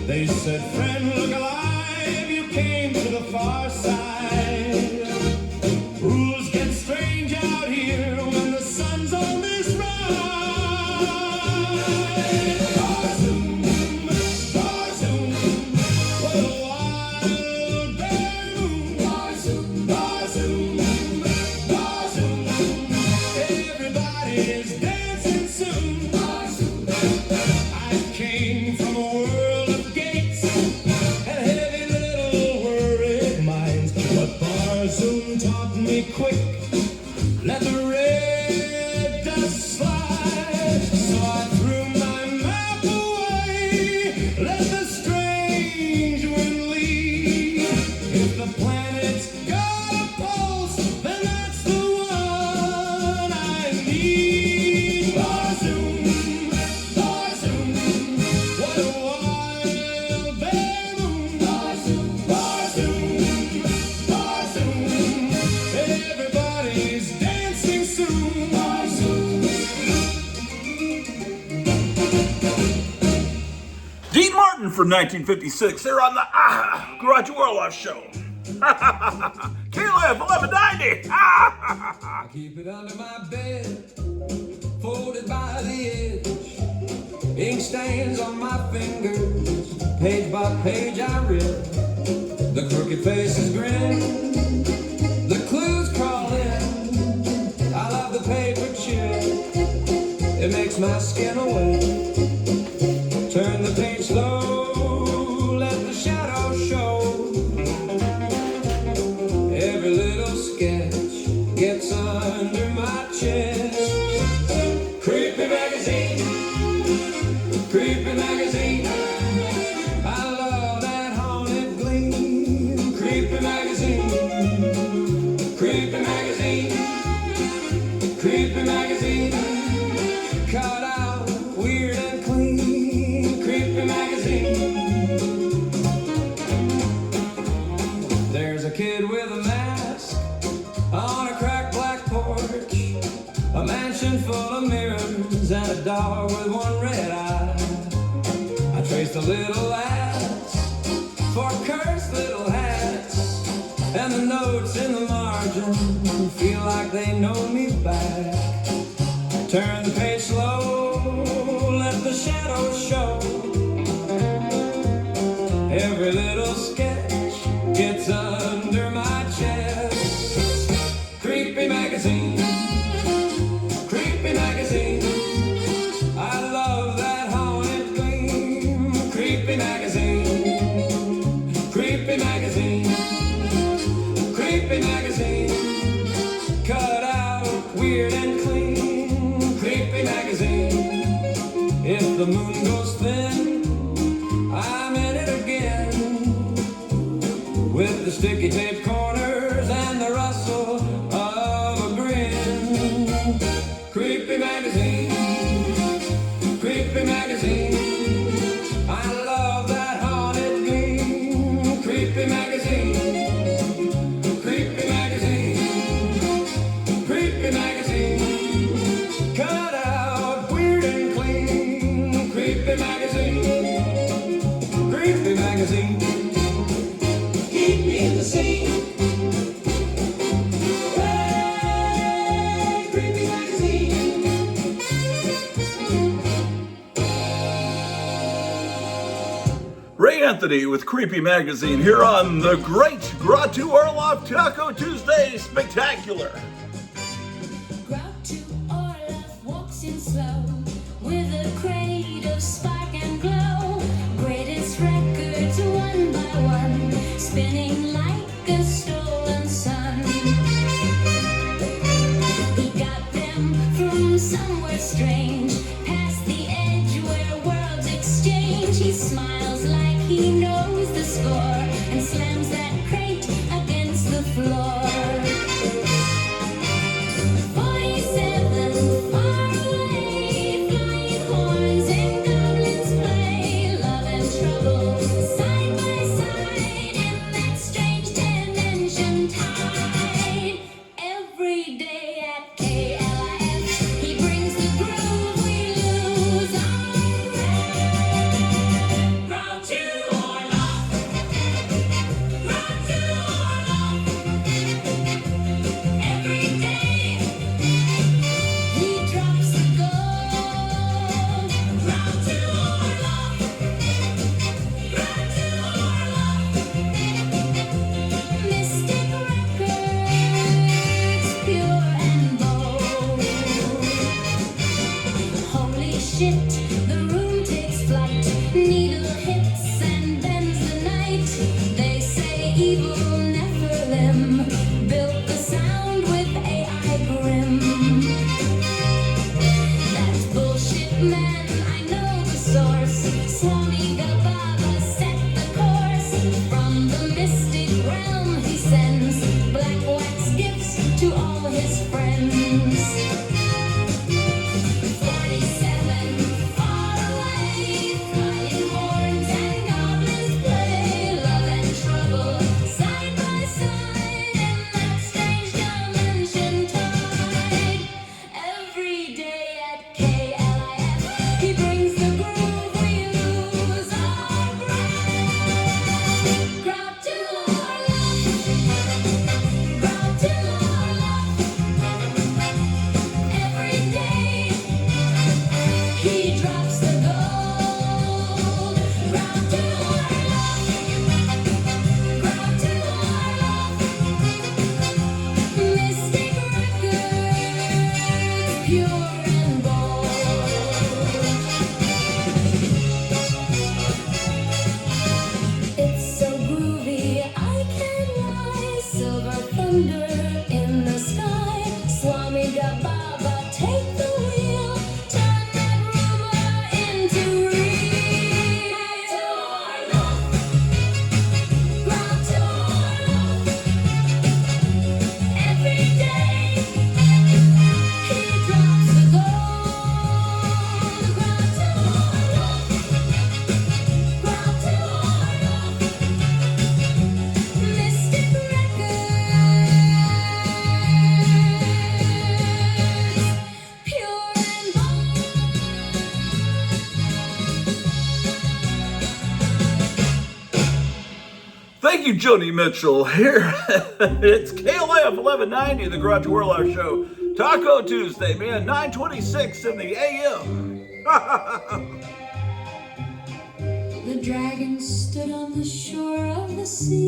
They said, friend, look alive, you came to the far side. Rules get strange out here when the sun's on this ride. Bar Zoom, what a wild bear moon. Bar Zoom, everybody's dancing soon. I came from a world of gates and heavy little worried minds, but Bar Zoom taught me quick, let the red dust slide. So I threw my map away, let the strange wind lead. If the planet's got a pulse, then that's the one I need. Bar Zoom, what a wild bear moon. Bar from 1956. They're on the Grottu Orloff show. KLF 1190. I keep it under my bed, folded by the edge. Ink stains on my fingers, page by page I read. The crooked faces grin, the clues crawl in. I love the paper chill, it makes my skin away. Turn the page slow, let the shadows show. Every little sketch gets under my chest. Creepy magazine, creepy magazine. I love that haunted gleam. Creepy magazine, creepy magazine, creepy magazine. Cut out weird and clean. Creepy magazine. There's a kid with a mask on a cracked black porch, a mansion full of mirrors and a dog with one red eye. I trace the little ads for cursed little hats, and the notes in the margin feel like they know me back. Turn the page slow, let the shadows show. Every little sketch gets under my chest. Creepy magazine, creepy magazine. I love that haunted gleam. Creepy magazine, creepy magazine, creepy magazine. Cut out weird and clean. Creepy magazine. If the moon goes thin, I'm in it again, with the sticky tape corners and the rustle of a grin. Creepy magazine, creepy magazine. I love that haunted gleam. Creepy magazine, creepy magazine, creepy magazine. Cut out weird and clean. Creepy magazine, creepy magazine. Keep me in the scene. Hey, creepy magazine. Ray Anthony with Creepy Magazine here on the great Grottu Orloff Taco Tuesday Spectacular. Grottu Orloff walks in slow with a crate of spark and glow. Greatest records one by one, spinning like a stolen sun. He got them from somewhere strange, past the edge where worlds exchange. He smiles like he knows the score and slams that crate against the floor. 47 far away, flying horns and goblins play, love and trouble side by side in that strange dimension tide. Every day at KLIF, he brings the groove you, Joni Mitchell. Here, it's KLF 1190, the Grottu Orloff Show. Taco Tuesday, man, 9:26 in the AM. The dragon stood on the shore of the sea,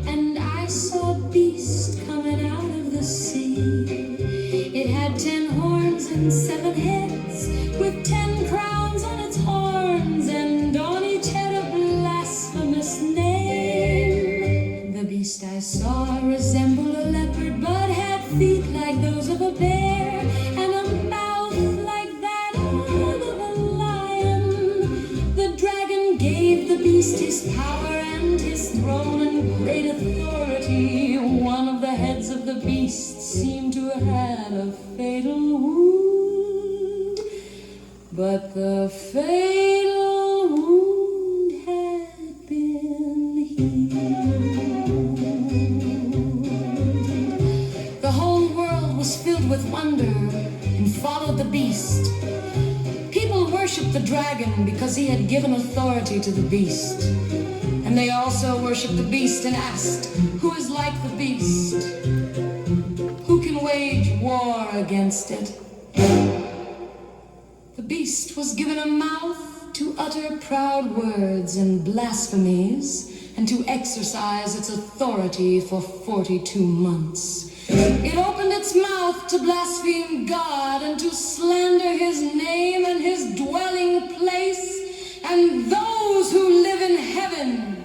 and I saw a beast coming out of the sea. It had 10 horns and 7 heads, with 10 crowns on its horns, and on each head a blasphemous name. The beast I saw resembled a leopard, but had feet like those of a bear, and a mouth like that of a lion. The dragon gave the beast his power and his throne and great authority. One of the heads of the beast seemed to have had a fatal wound, but the fatal wound had been healed. The whole world was filled with wonder and followed the beast. People worshipped the dragon because he had given authority to the beast. And they also worshipped the beast and asked, who is like the beast? Who can wage war against it? The beast was given a mouth to utter proud words and blasphemies, and to exercise its authority for 42 months. It opened its mouth to blaspheme God and to slander his name and his dwelling place and those who live in heaven.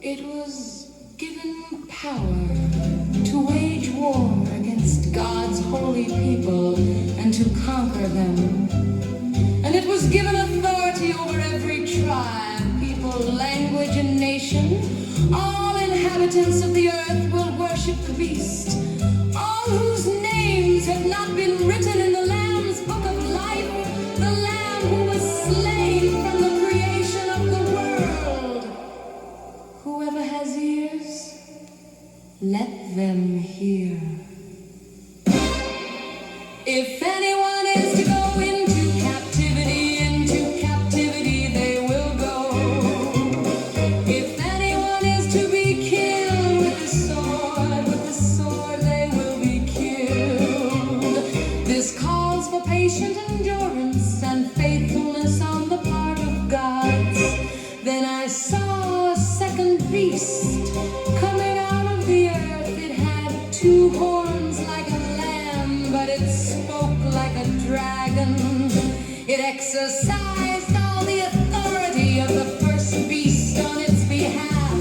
It was given power to wage war against God's holy people and to conquer them. And it was given authority over every tribe, people, language, and nation. All inhabitants of the earth will worship the beast, all whose names have not been written in the Lamb's book of life, the Lamb who was slain from the creation of the world. Whoever has ears, let them hear. If anyone is to go into captivity they will go. If anyone is to be killed with the sword they will be killed. This calls for patient endurance and faithfulness on the part of gods. Then I saw a second beast coming out of the earth. It had 2 horns like a lamb, but it spoke like a dragon. It exercised all the authority of the first beast on its behalf,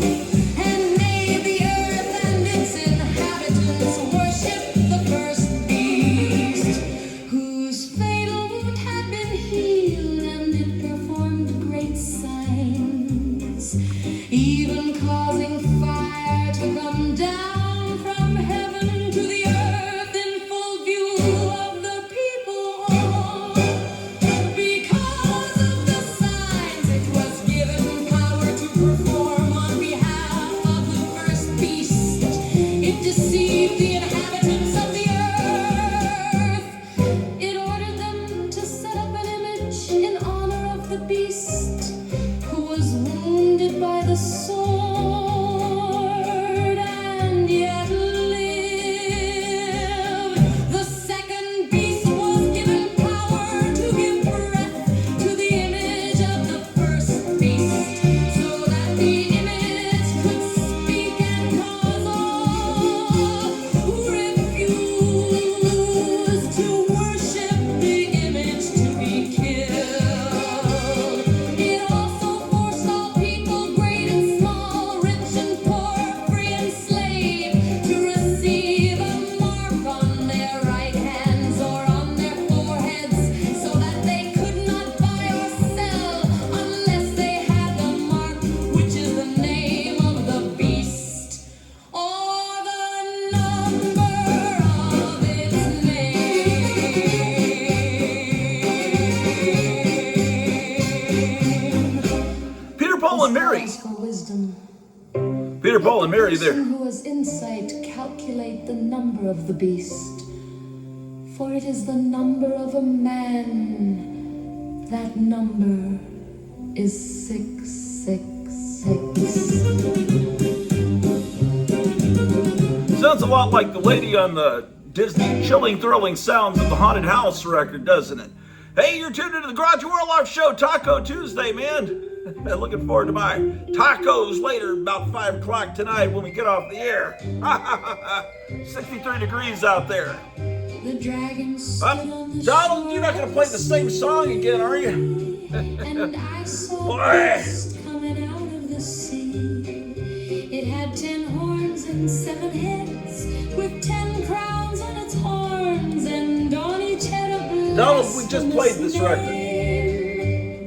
and made the earth and its inhabitants worship the first beast, whose fatal wound had been healed, and it performed great signs, even causing fire to come down from heaven to the earth in full view of the people. Because of the signs it was given power to perform on behalf of the first beast, it deceived the inhabitants of the earth. It ordered them to set up an image in honor of the beast, who was wounded by the sword and yet lived. The second beast was given power to give breath to the image of the first beast, so that the image could speak and cause all who refused to worship the image to be killed. It also forced all people, great and small, rich and poor, free and slave, to receive a mark on their right hands or on their foreheads, so that they could not buy or sell unless they had the mark, which is the name of the beast, or the number of its name. Peter, Paul, and Mary. Calls for wisdom. Peter, Paul, and Mary The there. person who has insight calculate the number of the beast, for it is the number of a man. That number is 666. Sounds a lot like the lady on the Disney Chilling Thrilling Sounds of the Haunted House record, doesn't it? Hey, you're tuned into the Grottu Orloff Show, Taco Tuesday, man. Looking forward to my tacos later, about 5 o'clock tonight when we get off the air. 63 degrees out there. The dragon stood on the Donald, you're not going to play the same song again, are you? and I saw Boy. beast coming out of the sea. It had 10 horns and 7 heads, with 10 crowns on its horns, and on each head a Donald, we just played this record.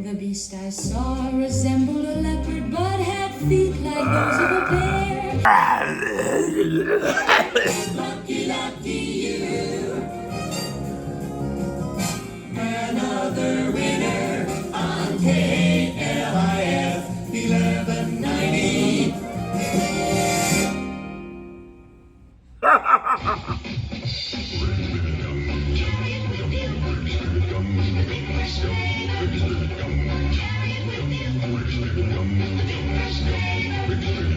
The beast I saw resembled a leopard, but had feet like those of a bear. Lucky, lucky you. Another winner on KLIF 1190.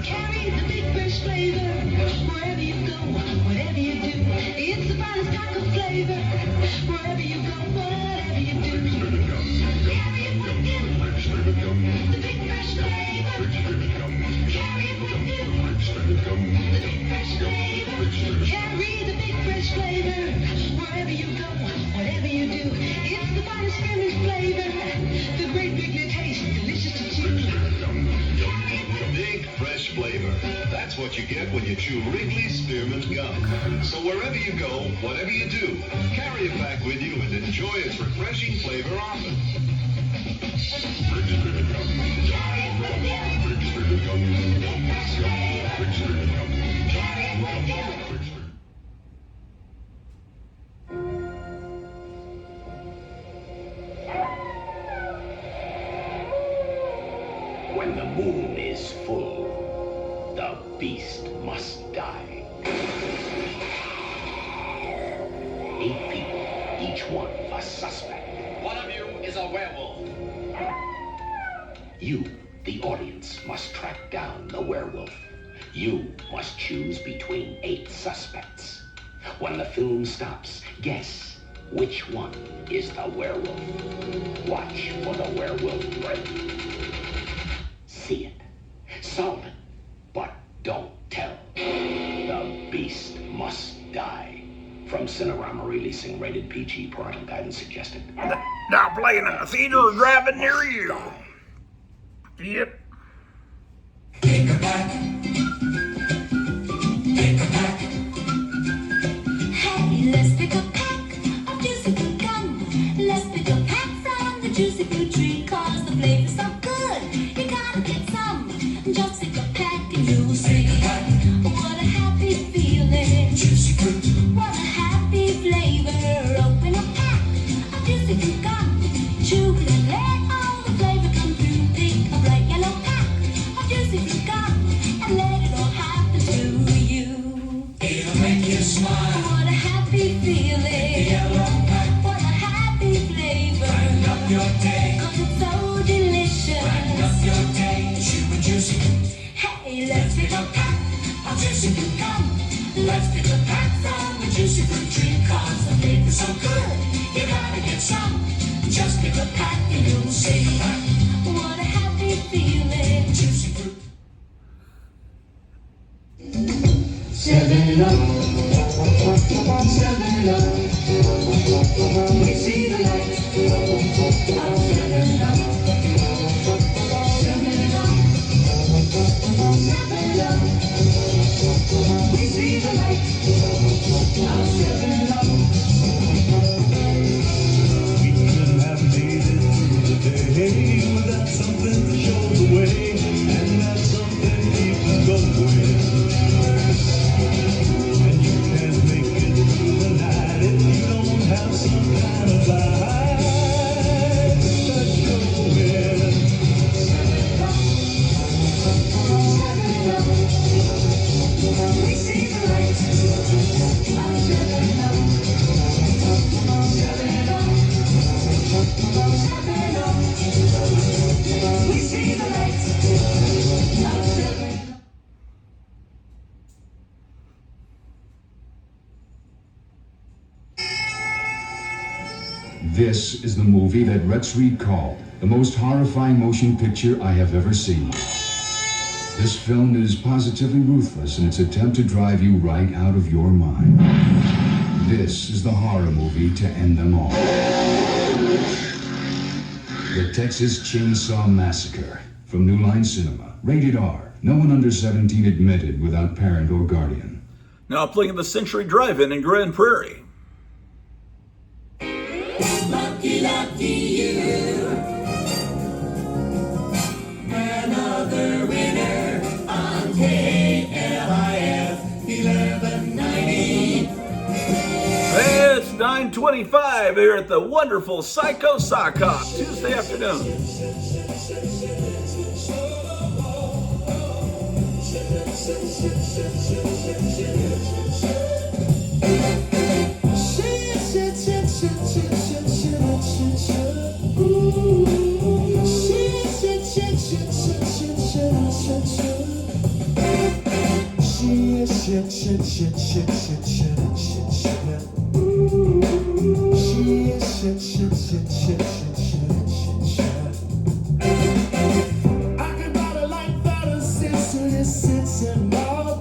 Carry the big fresh flavor wherever you go, whatever you do. It's the finest taco flavor wherever you go, whatever you do. Carry it with you. The big fresh flavor. Carry it with you. The big fresh flavor. Carry the big fresh flavor wherever you go, whatever you do. It's the finest Spanish flavor. The great big taste, delicious to chew. Big fresh flavor. That's what you get when you chew Wrigley Spearmint Gum. So wherever you go, whatever you do, carry it back with you and enjoy its refreshing flavor often. When the moon is full, the beast must die. 8 people, each one a suspect. One of you is a werewolf. You, the audience, must track down the werewolf. You must choose between 8 suspects. When the film stops, guess which one is the werewolf. Watch for the werewolf break. See it, solve it, but don't tell. The beast must die. From Cinerama, releasing rated PG, parental guidance suggested. Now playing in a theater or drive-in near you. Yep. Pick a pack. Pick a pack. Hey, let's pick a pack of juicy fruit gum. Let's pick a pack from the juicy fruit tree, 'cause the flavor's so good. You gotta get some. Just pick a pack and you will see. What a happy feeling. Juicy fruit. What a happy flavor. Open a pack of juicy fruit gum. Chew and let all the flavor come through. Pick a bright yellow pack of juicy fruit gum and let it all happen to you. It'll make you smile. What a happy feeling. Yellow pack. What a happy flavor. Brighten up your day. 'Cause it's so delicious. Brighten up your day. Chew and juicy fruit. Hey, let's pick a pack of juicy fruit gum. Let's pick a pack from the juicy fruit tree, 'cause the flavor's so good. You gotta get some. Just pick a pack and you'll see. What a happy feeling. Juicy fruit. 7 up. 7 up. We see the light of 7 up. 7 up. 7 up. We see the light of 7 up. We could have made it through the day without something to show the way, and that something keeps us going. And you can't make it through the night if you don't have some kind of light that's going. 7 up. We see the light of 7 up. 7 up. 7 up. This is the movie that Rex Reed called the most horrifying motion picture I have ever seen. This film is positively ruthless in its attempt to drive you right out of your mind. This is the horror movie to end them all. The Texas Chainsaw Massacre from New Line Cinema. Rated R. No one under 17 admitted without parent or guardian. Now playing at the Century Drive-In in Grand Prairie. Lucky, lucky you. Another winner on KLIF 1190. It's 9:25 here at the wonderful Psycho Sock Hop, Tuesday afternoon. I could buy a light that is sense and love.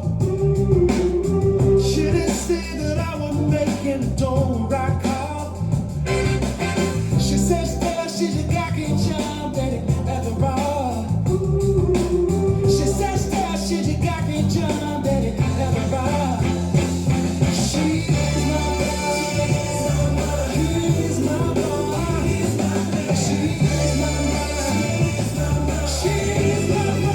Should have said that I was making don't rock hard. She says that she's a cocky jump at the bar. She says that she's a cocky jump at the bar. She is my boy. He is my boy. She is my boy. She is my boy.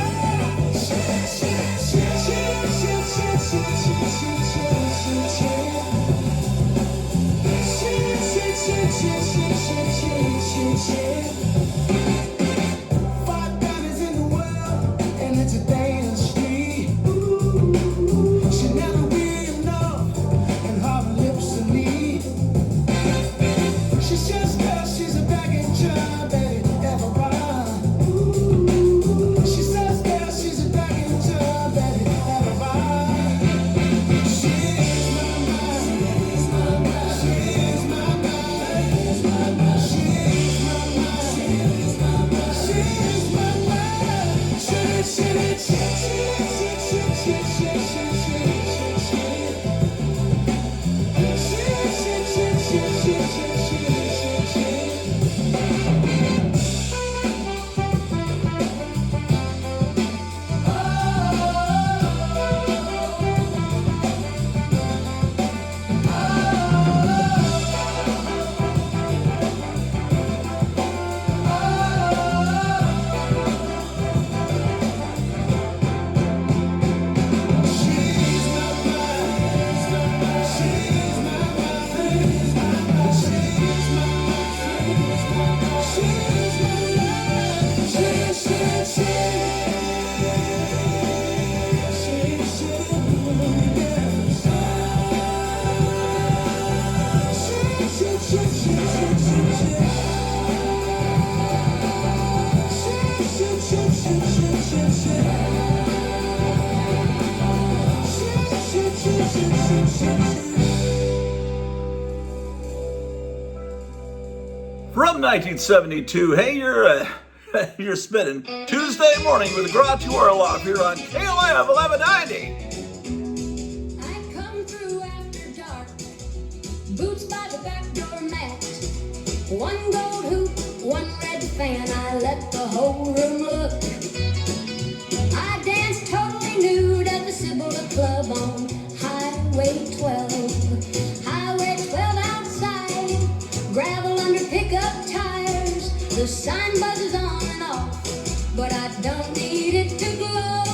Five bodies in the world, and it's a dangerous street. She never will enough, and her lips are neat. She says that she's a begging job at everybody. She says that she's a begging job at everybody. She is my mind. She is my mind. She is my mind. She is my mind. She is my mind. She is my mind. From 1972, hey, you're spinning Tuesday morning with Grottu Orloff here on KLIF 1190. I come through after dark, boots by the back door mat, one gold hoop, one red fan, I let the whole room look. I danced totally nude at the Cibola Club on Highway 12. Highway 12 outside, gravel under pickup tires, the sign buzzes on and off, but I don't need it to glow.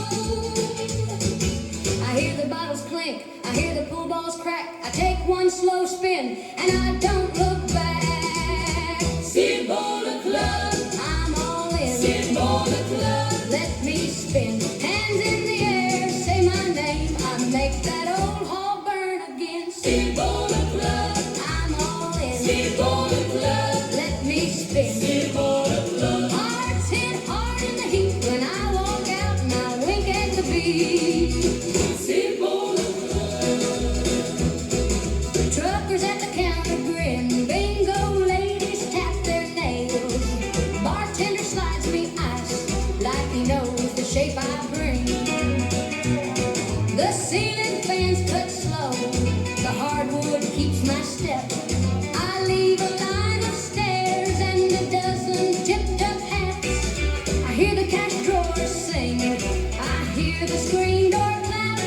I hear the bottles clink, I hear the pool balls crack, I take one slow spin, and I don't look back. Cibola Club, I'm all in. Cibola Club, let me spin. Hands in the air, say my name, I make that old hall burn again. Cibola Club, I'm all in. Cibola Club, let me spin. Cibola Club, hearts hit hard in the heat when I walk out and I wink at the beat. Cibola Club, truckers at the counter grin. shape I bring. The ceiling fans cut slow, the hardwood keeps my step. I leave a line of stairs and a dozen tipped-up hats. I hear the cash drawers sing, I hear the screen door clap.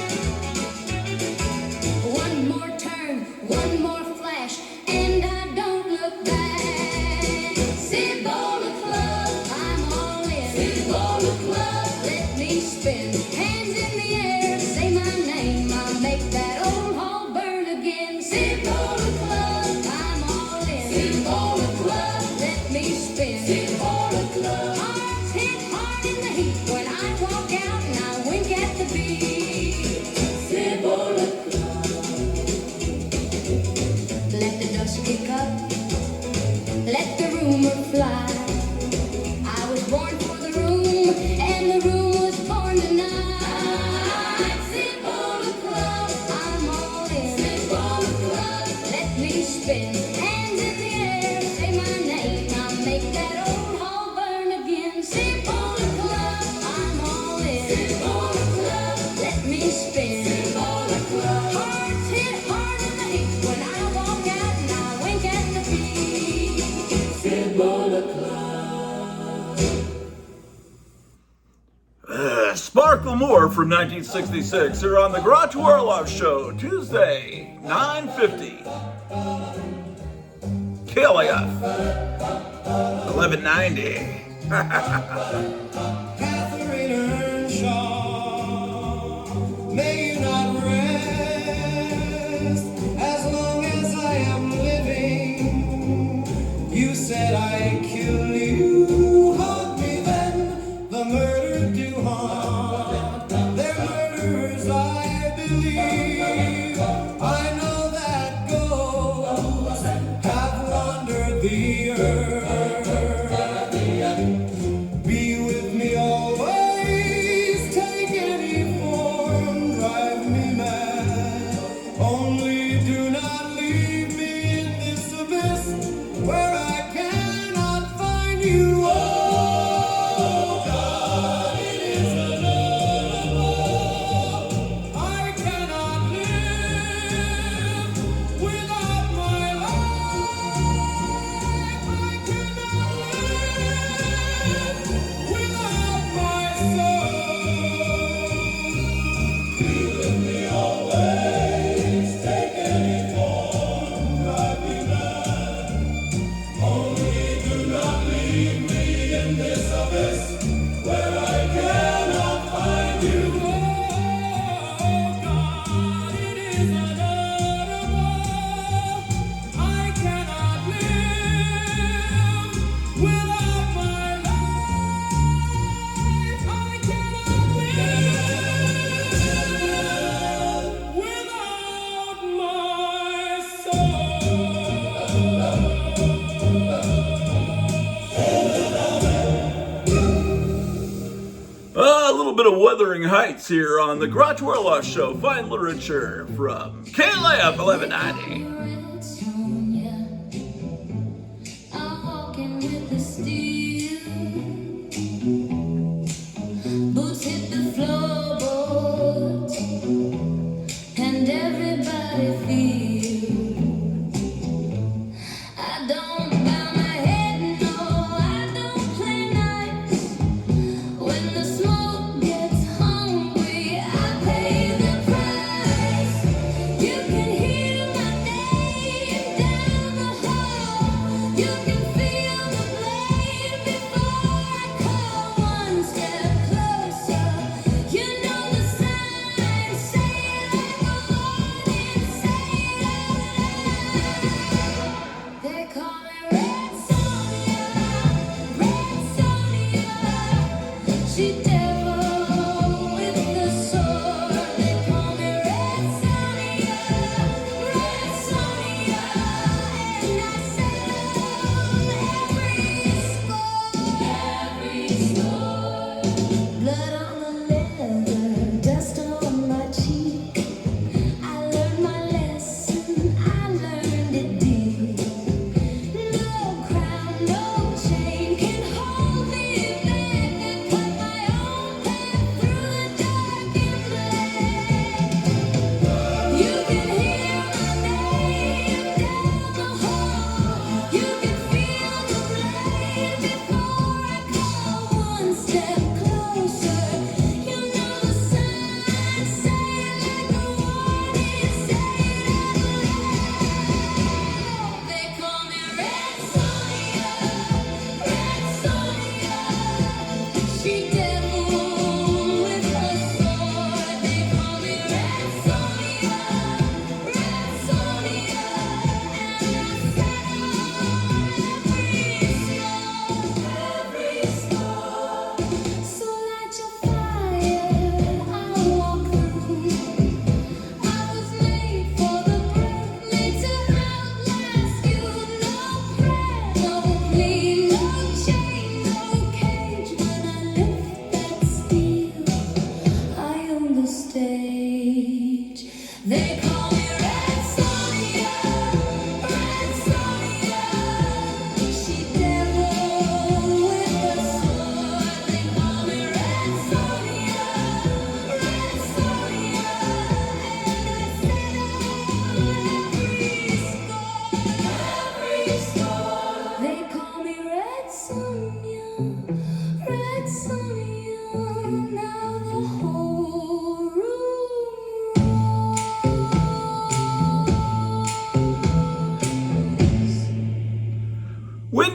One more turn, one more flash, and I don't look back. Cibola Club, I'm all in. Cibola Club, let me spin. Hands in the air, say my name, I'll make that old hall burn again. Cibola Club, I'm all in. Cibola Club, let me spin. Cibola Club. Hearts hit hard in the heat when I walk out and I wink at the beat. Cibola Club. Let the dust kick up, let the rumor fly. I was born for the room, and the room was born tonight. Cibola Club, I'm all in. Cibola Club, let me spin. Hands in the air, say my name, I'll make that old hall burn again. Cibola Club, I'm all in. Cibola Club, let me spin. Cibola Club. Hearts hit hard in the heat when I walk out and I wink at the beat. Cibola Club. Sparkle Moore from 1966 here on the Grottu Orloff Show, Tuesday, 9:50. KLAF, 1190. Catherine Earnshaw, may you not rest as long as I am living. You said I kill you, hug me then, the murder do haunt. They're murderers, I believe. I know that ghosts have wandered the earth. Be with me always, take any form, drive me mad. Only do not leave me in this abyss where I cannot find you. Oh God, it is unutterable. I cannot live without my life. I cannot live without my soul. Be with me always, take any form, drive me mad. Only do not leave me in this abyss where I cannot find you. Oh God, it is unutterable. I cannot live without my life. I cannot live without my A little bit of Wuthering Heights here on the Grottu Orloff Show. Fine literature from KLAF 1190. I'm walking with the steel. Boots hit the floorboards, and everybody feels. I don't bow my head, no, I don't play nice. When the smoke gets hungry, I pay the price. You can hear my name down the hall. You can feel the blade before I call. One step closer, you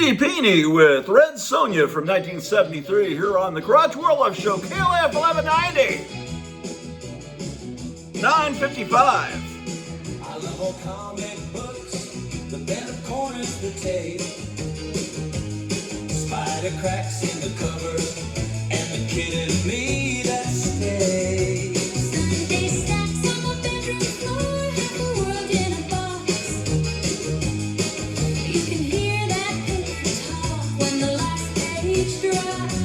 Windy Peeny with Red Sonja from 1973 here on the Grottu Orloff Show, KLF 1190, 9:55. I love all comic books, the bed of corners, the tape, spider cracks in the cover, and the kid in me that stays. Sunday stacks on my bedroom floor, half the world in a box. You can hear that paper talk when the last page drops.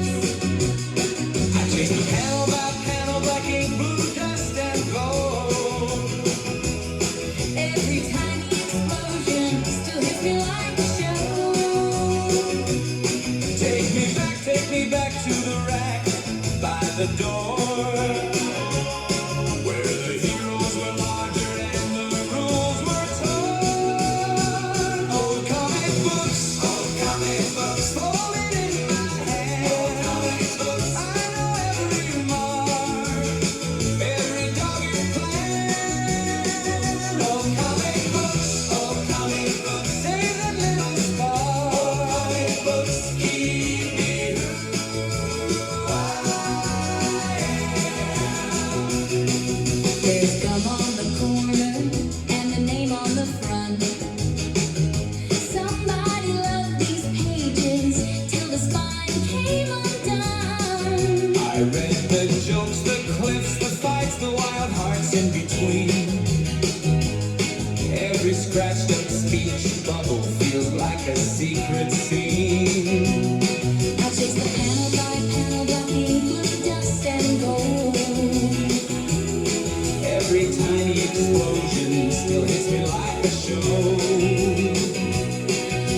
I chase them panel by panel, black ink, blue dust, and gold. Every tiny explosion still hits me like a show. Take me back to the rack by the door, where the heroes were larger and the rules were torn. Old comic books, folded in my hand. Old comic books, I know every mark, every dogged plan. Old comic books, save that little spark. Old comic books, keep me who I am. There's gum on the corner and the name on the front. Somebody loved these pages till the spine came undone. I read the jokes, the cliffs, the fights, the wild hearts in between. Every scratched up speech bubble feels like a secret scene. I chase the panel by panel, black ink, blue dust and gold. Every tiny explosion still hits me like a show.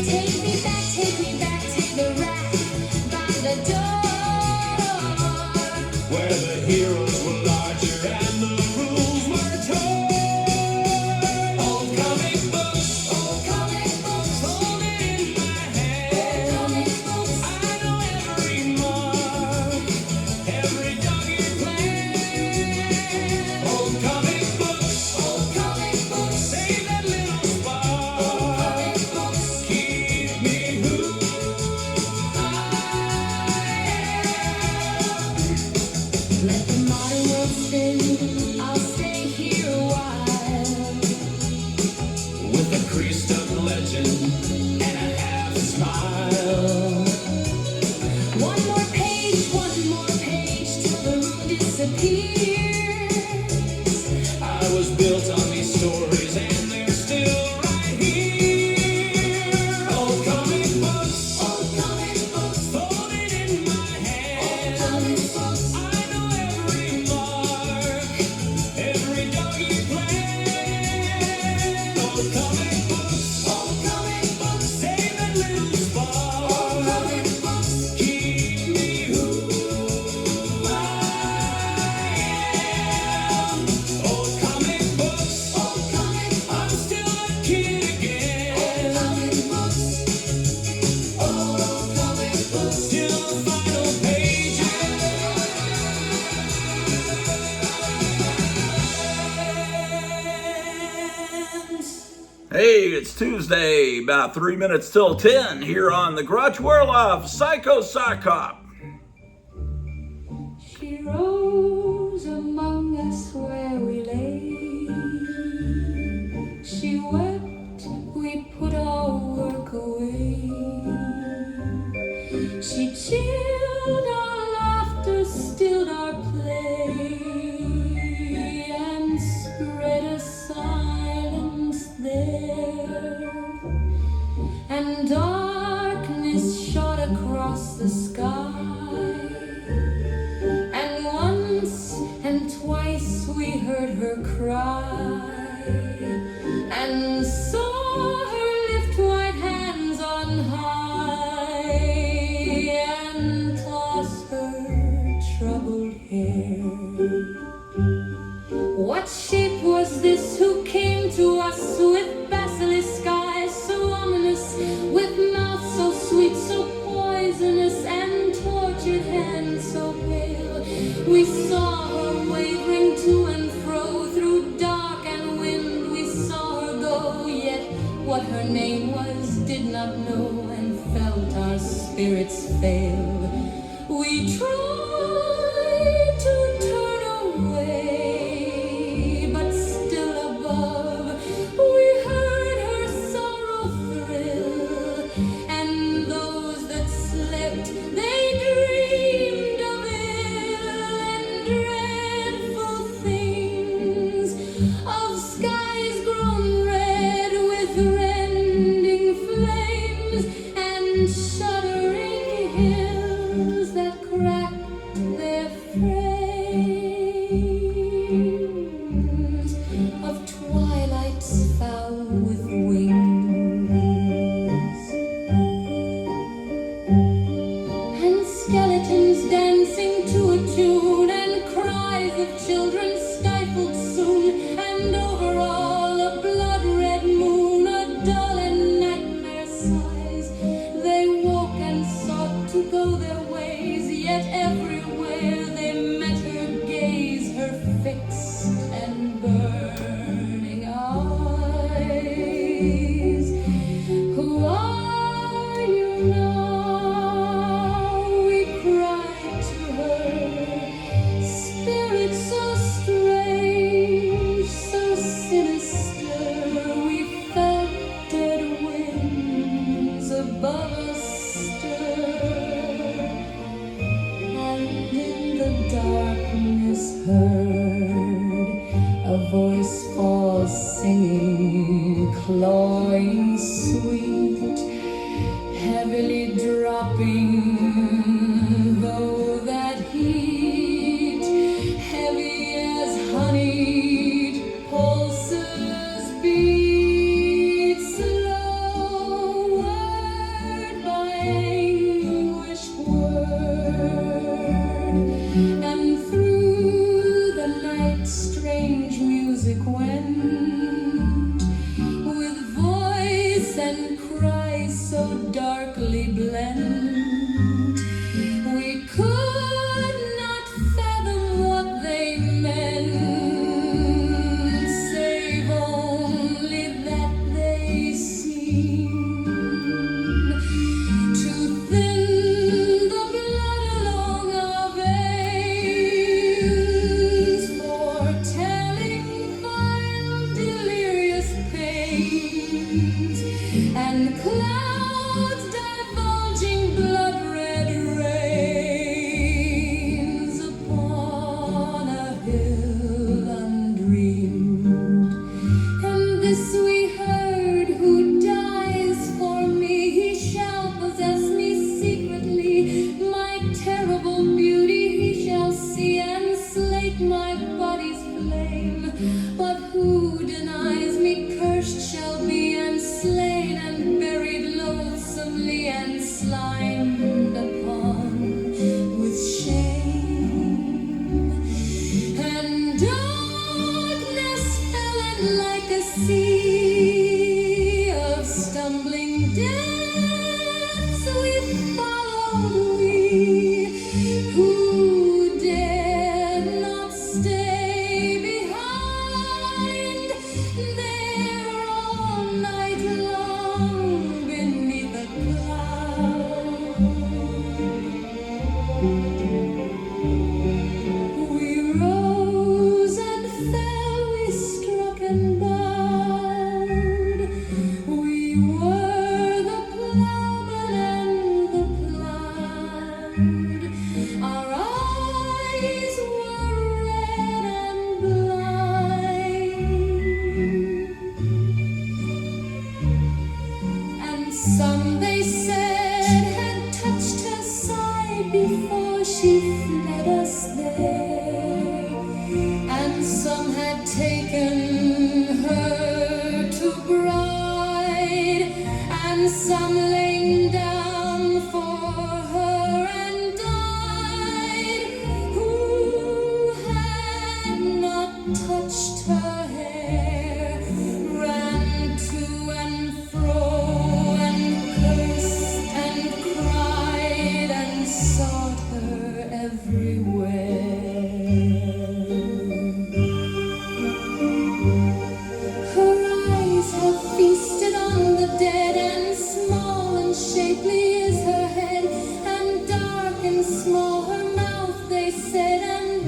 Take me back to the rack by the door, Where the heroes were larger and the rules were torn. Old comic books, folded in my hand. I know every mark, every dogged plan. Old comic books, save that little spark. Keep me who I am. Let the modern world spin, I'll stay here a while. With a creased up legend and a half smile. One more page till the room disappears. I was built on these stories and they're still right here. Old comic books, folded in my hand. I know every mark, every dogged plan. Old comic books, save that little spark. Keep me who I am. Old comic books, I'm still a kid again. Till the final pages. Hey, it's Tuesday, about 3 minutes till 10 here on the Grottu Orloff Psycho Sock Hop. She rose among us where we lay. She wept, we put our work away. She chilled our laughter, stilled our play, and spread a silence there. And darkness shot across the sky. And once and twice we heard her cry, and saw her lift white hands on high, and toss her troubled hair. What shape was this who came to us with basilisk eyes so ominous, with mouth so sweet, so poisonous, and tortured hands so pale? We saw her wavering to and fro through dark and wind. We saw her go, yet what her name was did not know, and fell spirits fail. We try to turn away, but still above we heard her sorrow thrill, and those that slept, they dreamed of ill and dreadful things, of skies grown red with rending flames, and shuddering hills that cracked their frames, of twilights foul with wings, and skeletons dancing to a tune, and cries of children stifled soon, and over all a blood-red moon, a dull and nightmare sighs. They woke and sought to go their ways, yet everywhere they met her gaze, her fixed and burning eyes. Who are you now? We cried to her. Spirit so strange, so sinister, we felt dead winds above us stir, and in the darkness heard a voice fall singing, clawing sweet, heavily dropping, though that heat, heavy as honeyed pulses beat, slow word by anguish word, and through the night strange music went, with voice and cry so darkly blent. We could not fathom what they meant, save only that they seemed to thin the blood along our veins, foretelling vile delirious pains, and clouds divulging blood-red rains upon a hill undreamed. And this we heard: who dies for me, he shall possess me secretly. My terrible beauty he shall see, and slake my body's flame. But who denies me cursed shall be, and slain and buried loathsomely, and slimed upon with shame. And darkness fell, and like a sea of stumbling deaths we followed, we who dared not stay behind,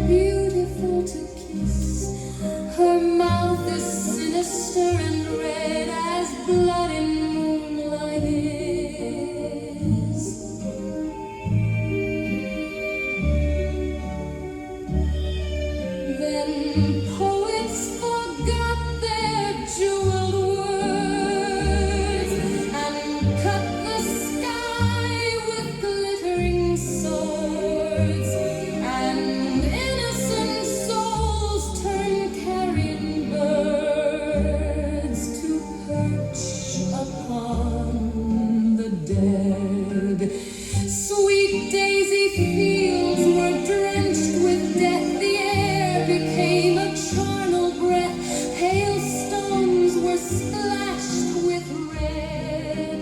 beautiful to kiss. Her mouth is sinister and red as blood in moonlight is. Then poets forgot their jeweled words and cut the sky with glittering swords, and innocent souls turned carrion birds to perch upon the dead. Sweet daisy fields were drenched with death. The air became a charnel breath. Hailstones were splashed with red.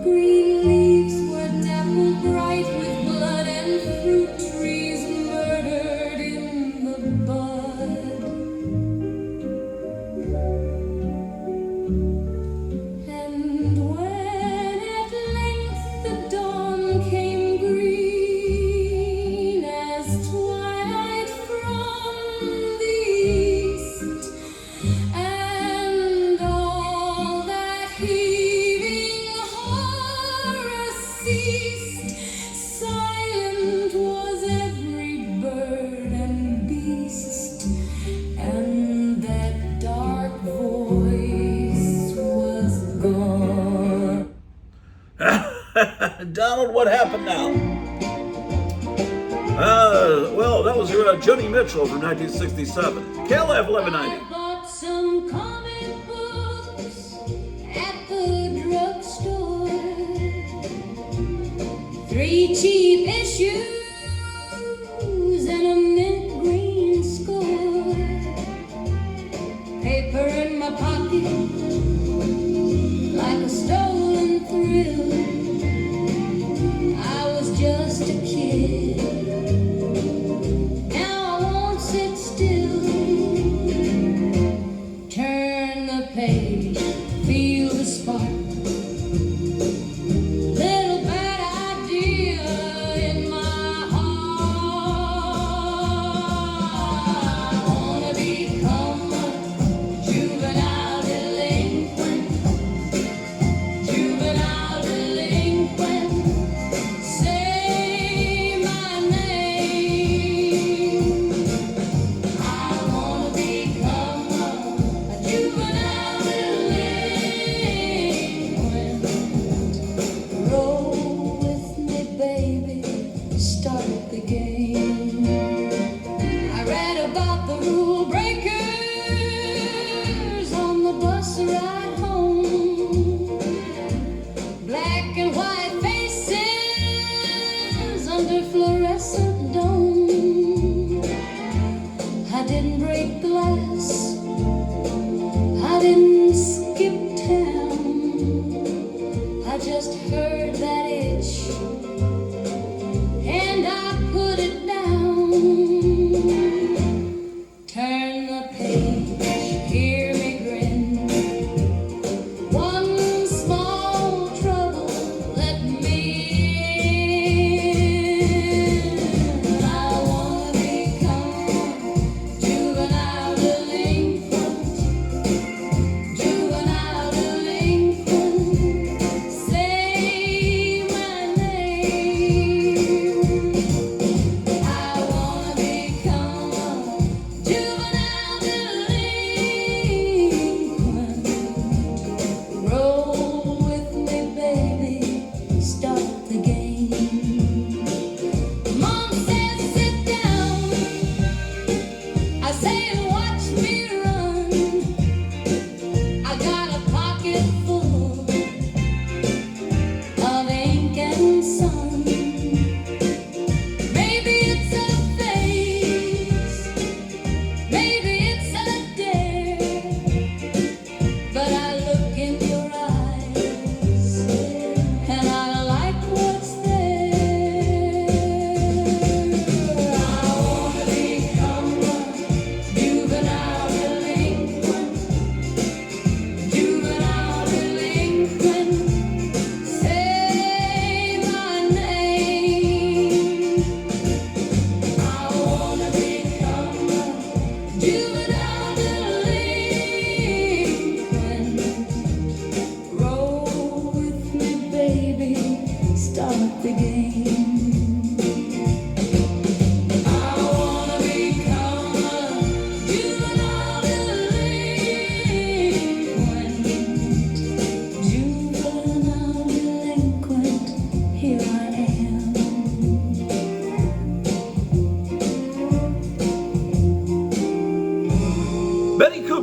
Green leaves were dappled bright with blood, and fruit trees murdered in the bud. And when at length the dawn came green as twilight from the east, and all that heaving horror ceased, silent was every bird and beast, and that dark voice was gone. Donald, what happened now? Well, that was Joni Mitchell from 1967. KLF 1190. I bought some comic books at the drugstore. 3 cheap issues and a mint green score. Paper in my pocket like a stolen thrill. I was just a kid. Now I won't sit still. Turn the page, feel the spark. Little bad idea in my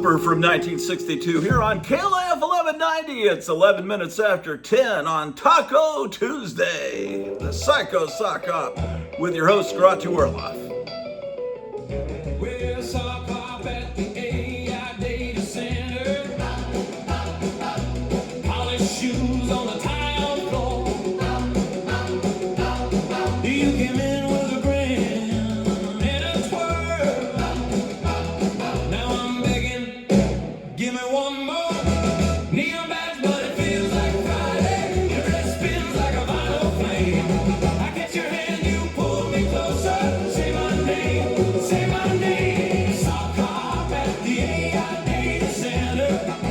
Trooper from 1962 here on KLAF 1190. It's 11 minutes after 10 on Taco Tuesday. The Psycho Sock Up with your host, Grottu Orloff. We're sock up at the AI Data Center. Polished shoes on the tile floor. You came in with a grin and a twirl. Now I'm begging, give me one more. Neon badge, but it feels like Friday. Your dress spins like a vinyl flame. I catch your hand, you pull me closer. Say my name, say my name. Sock hop at the AI Data Center.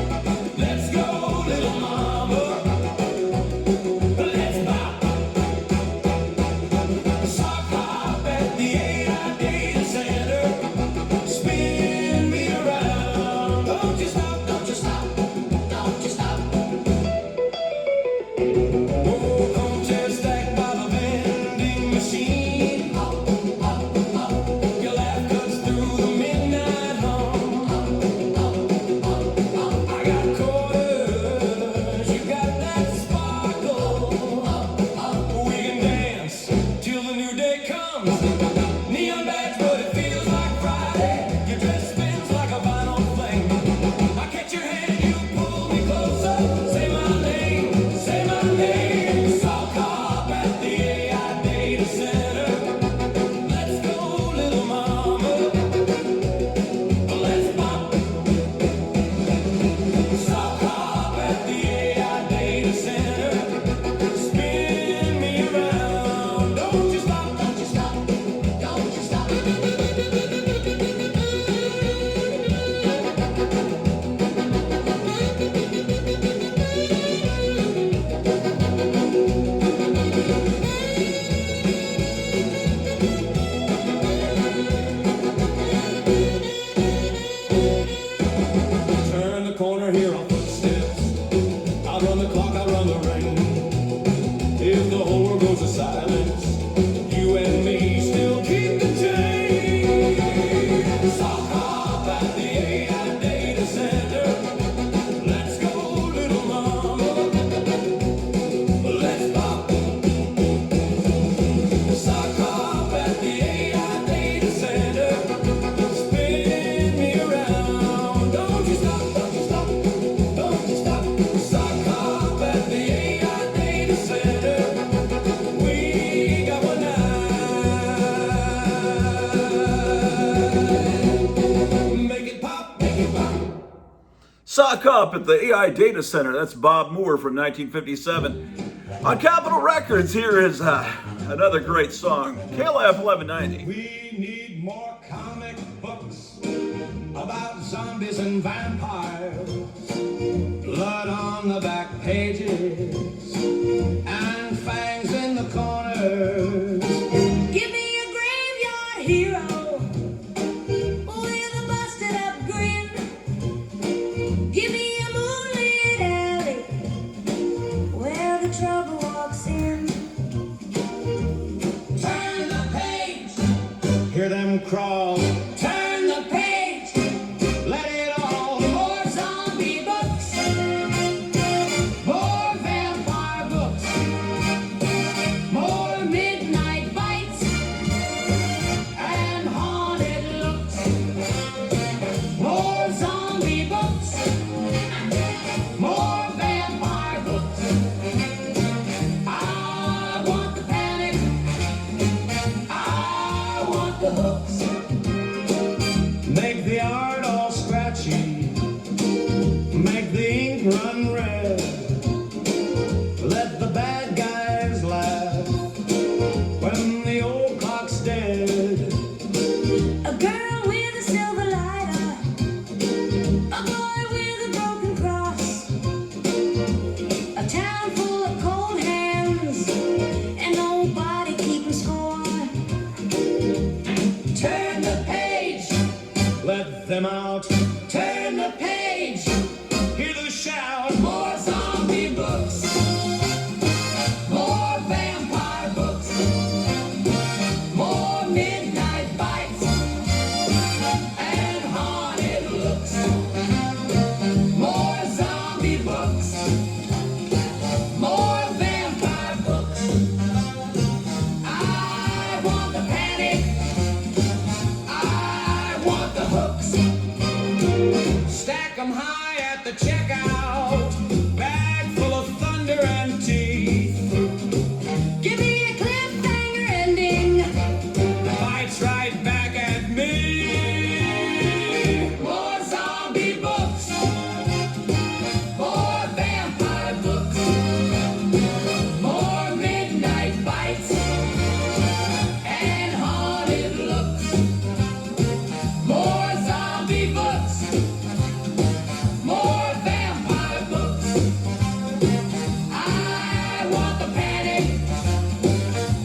Let's go, little mama. Let's bop. Sock hop at the AI Data Center. Spin me around. Don't you stop, don't you stop, don't you stop. Oh, come chair stacked by the vending machine. Your laugh cuts through the midnight hum. I got quarters, you got that sparkle. We can dance till the new day comes. Neon badge, but it feels like Friday. Your dress spins like a vinyl flame. I catch your hand, you pull me closer. Say my name, say my name. Sock hop at the AI Data Center. Let's go, little mama. Let's pop. Sock hop at the AI Data Center. Spin me around. Don't you stop, don't you stop, don't you stop. Turn the corner, hear our footsteps. I'll run the clock, I'll run the ring. If the whole world goes to silence, you and me still keep the change. Sock hop at the AI Data Center. Let's go, little mama. Let's pop. Sock hop at the AI Data Center. Spin me around. Don't you stop, don't you stop, don't you stop. Sock hop at the AI Data Center. We got one night. Make it pop, make it pop. Sock Up at the AI Data Center. That's Bob Moore from 1957. On Capitol Records, here is another great song, KLAF 1190. We need more comic books about zombies and vampires. Blood on the back pages and fangs in the corners. Give me a graveyard hero with a busted up grin. Give me a moonlit alley where the trouble walks in. Turn the page, hear them crawl. Turn the page, let it all. More zombie books, More vampire books, more midnight bites, and haunted looks. more zombie books, More vampire books. I want the panic, I want the hooks. Make the art all scratchy. Make the ink run red. Let the bad guys laugh when the old clock's dead. a girl with a silver lighter, a boy with a broken cross, a town full of cold hands, and nobody keeping score. Turn the page, let them out. Turn the page, hear the shout. More zombie books, more vampire books, more midnight bites, and haunted looks. 'em high at the checkout. Bag full of thunder and teeth. Give me a cliffhanger ending. Bites right back at me. More zombie books. More vampire books. More midnight bites. And haunted looks. More zombie books. More vampire books. I want the panic.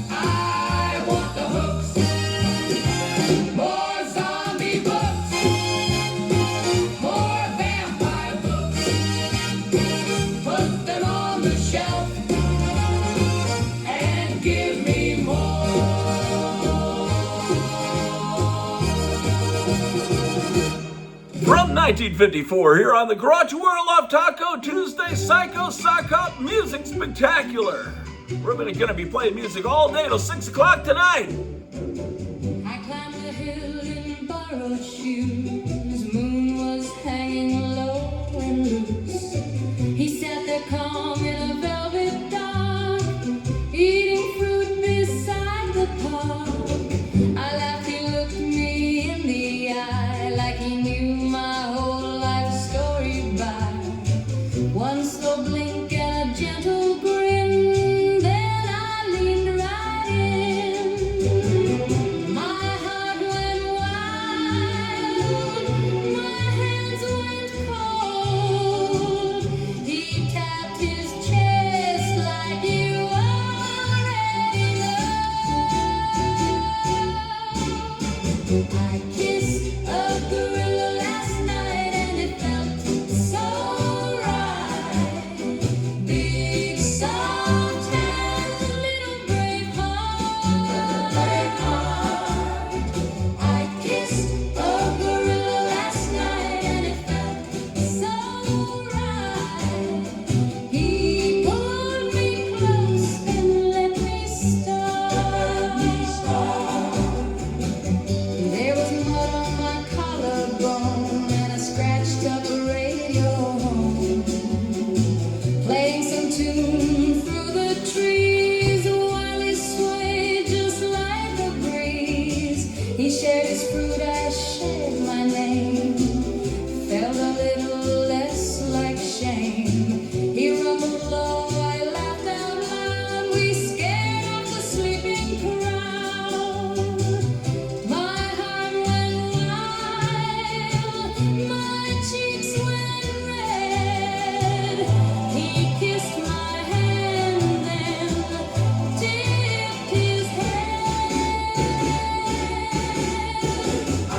I want the hooks. More zombie books. More vampire books. Put them on the shelf and give me more. From 1954, here on the Grottu Orloff Taco Tuesday Psycho Sock Hop Music Spectacular. We're going to be playing music all day till 6 o'clock tonight. I climbed a hill in borrowed shoes. Moon was hanging low and loose. He sat there calm in a velvet dark, eating fruit beside the park. I laughed, he looked me in the eye like he knew my whole life story by one slow blink and a gentle grin. Then I leaned right in. My heart went wild, my hands went cold. He tapped his chest like you already know. I kissed a gorilla last night and it felt so right. Big, soft hands, little brave heart. I kissed a gorilla last night and it felt so right. He pulled me close and let me start. There was mud on my collarbone and a scratched up radio home, playing some tune through the trees while he swayed just like a breeze. He shared his fruit, I shared my name, felt a little less like shame. He rumbled low, I laughed out loud, we scared off the sleeping crowd. My heart went wild, my cheeks went red. He kissed my hand, then tipped his head. I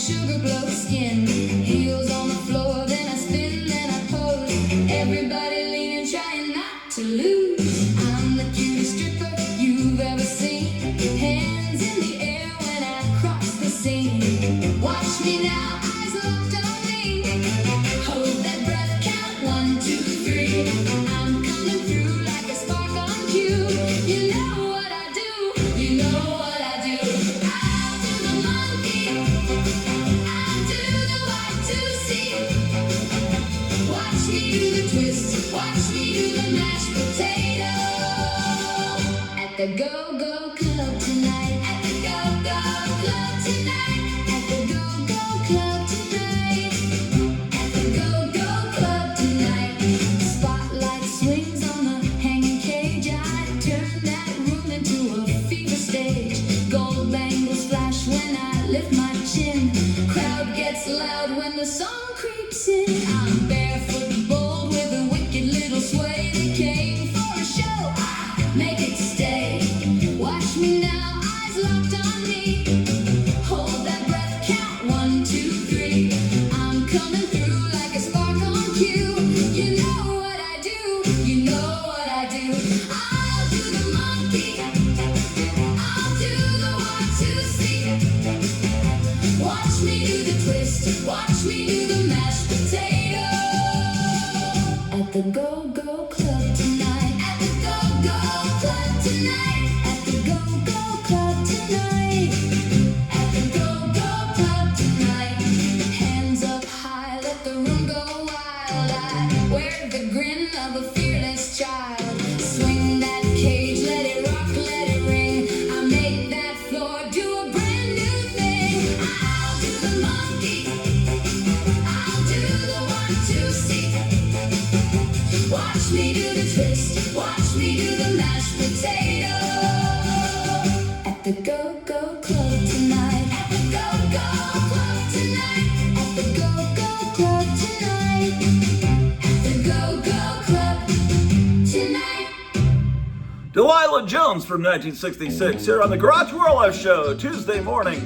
sugar glow skin. Heels on the floor, then I spin, then I pose. Everybody leaning, trying not to lose. I'm the cutest stripper you've ever seen. Hands in the air when I cross the scene. Watch me now, eyes locked on me. Hold that breath, count 1, 2, 3. I'm coming through like a spark on cue. You know what I do, you know what I do. I'll do the monkey, I'll do the Y2C. Watch me do the twist, watch me do the mashed potato. At the go-go club tonight, at the go-go club tonight, at the go-go club tonight, at the go-go club tonight. Spotlight swings on the hanging cage. I turn that room into a fever stage. Gold bangles flash when I lift my chin. Crowd gets loud when the song creeps in. I'm barefoot, bold with a wicked little sway. They came for a show, I make it stay. Watch me now, eyes locked on me. Hold that breath, count 1, 2, 3. I'm coming through like a spark on cue. You know what I do, you know what I do. I'll do the monkey, I'll do the 1, 2, 3. Watch me do the twist, watch me do the mashed potato. At the go-go club tonight, at the go-go club tonight, at the go-go club tonight, at the go-go club tonight. Hands up high, let the room go wild. I wear the grin of a fearless child. Swing that cage, let it rock, let it ring. I make that floor do a brand new thing. I'll do the monkey, I'll do the 1, 2, 3. Watch me do the twist, watch me do the mashed potato. At the go-go club tonight, at the go-go club tonight, at the go-go club tonight, at the go-go club tonight. Delilah Jones from 1966 here on the Grottu Orloff Show, Tuesday morning,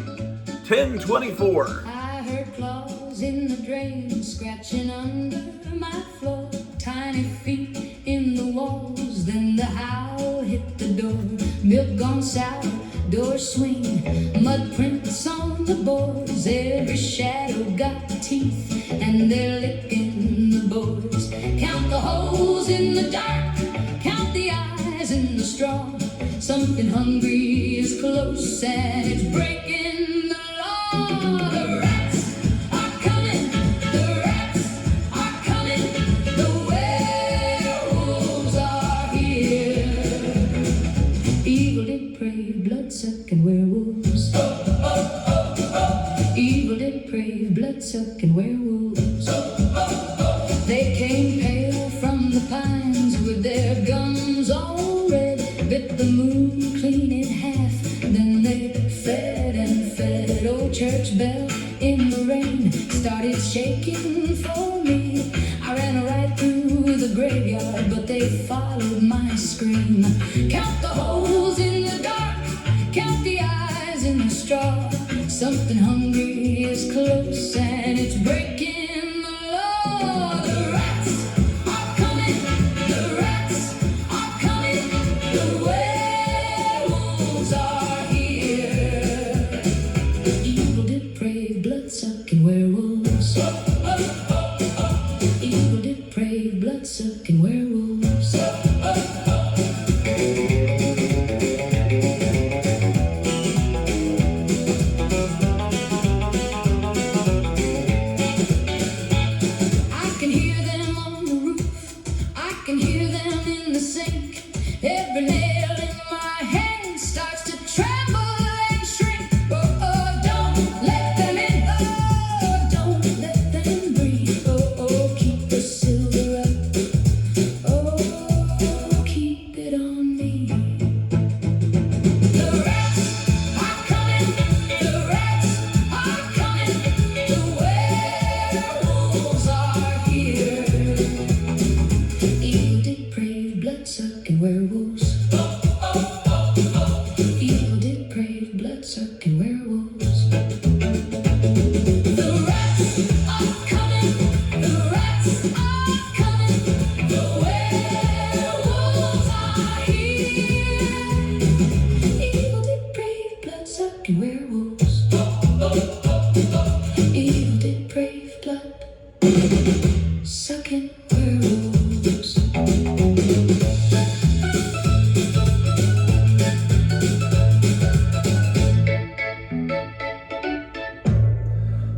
10:24. I heard claws in the drain, scratching under my floor. Tiny feet in the walls, then the howl hit the door. Milk gone sour, door swing, mud prints on the boards. Every shadow got teeth, and they're licking the boards. Count the holes in the dark, count the eyes in the straw. Something hungry is close, and it's breaking the law. The rats are coming, the rats are coming, the werewolves are here. Evil, depraved, blood-sucking werewolves. Evil, depraved, blood-sucking werewolves. They came pale from the pines with their gums all red. Bit the moon clean in half, then they fed and fed. Old church bell in the rain started shaking for me. I ran right through the graveyard, but they followed my scream. Count the holes in the dark, count the eyes in the straw. Something hungry is close, and it's breaking the law. The rats are coming, the rats are coming, the werewolves are here. Evil, depraved, blood-sucking werewolves. Evil, depraved, blood-sucking werewolves.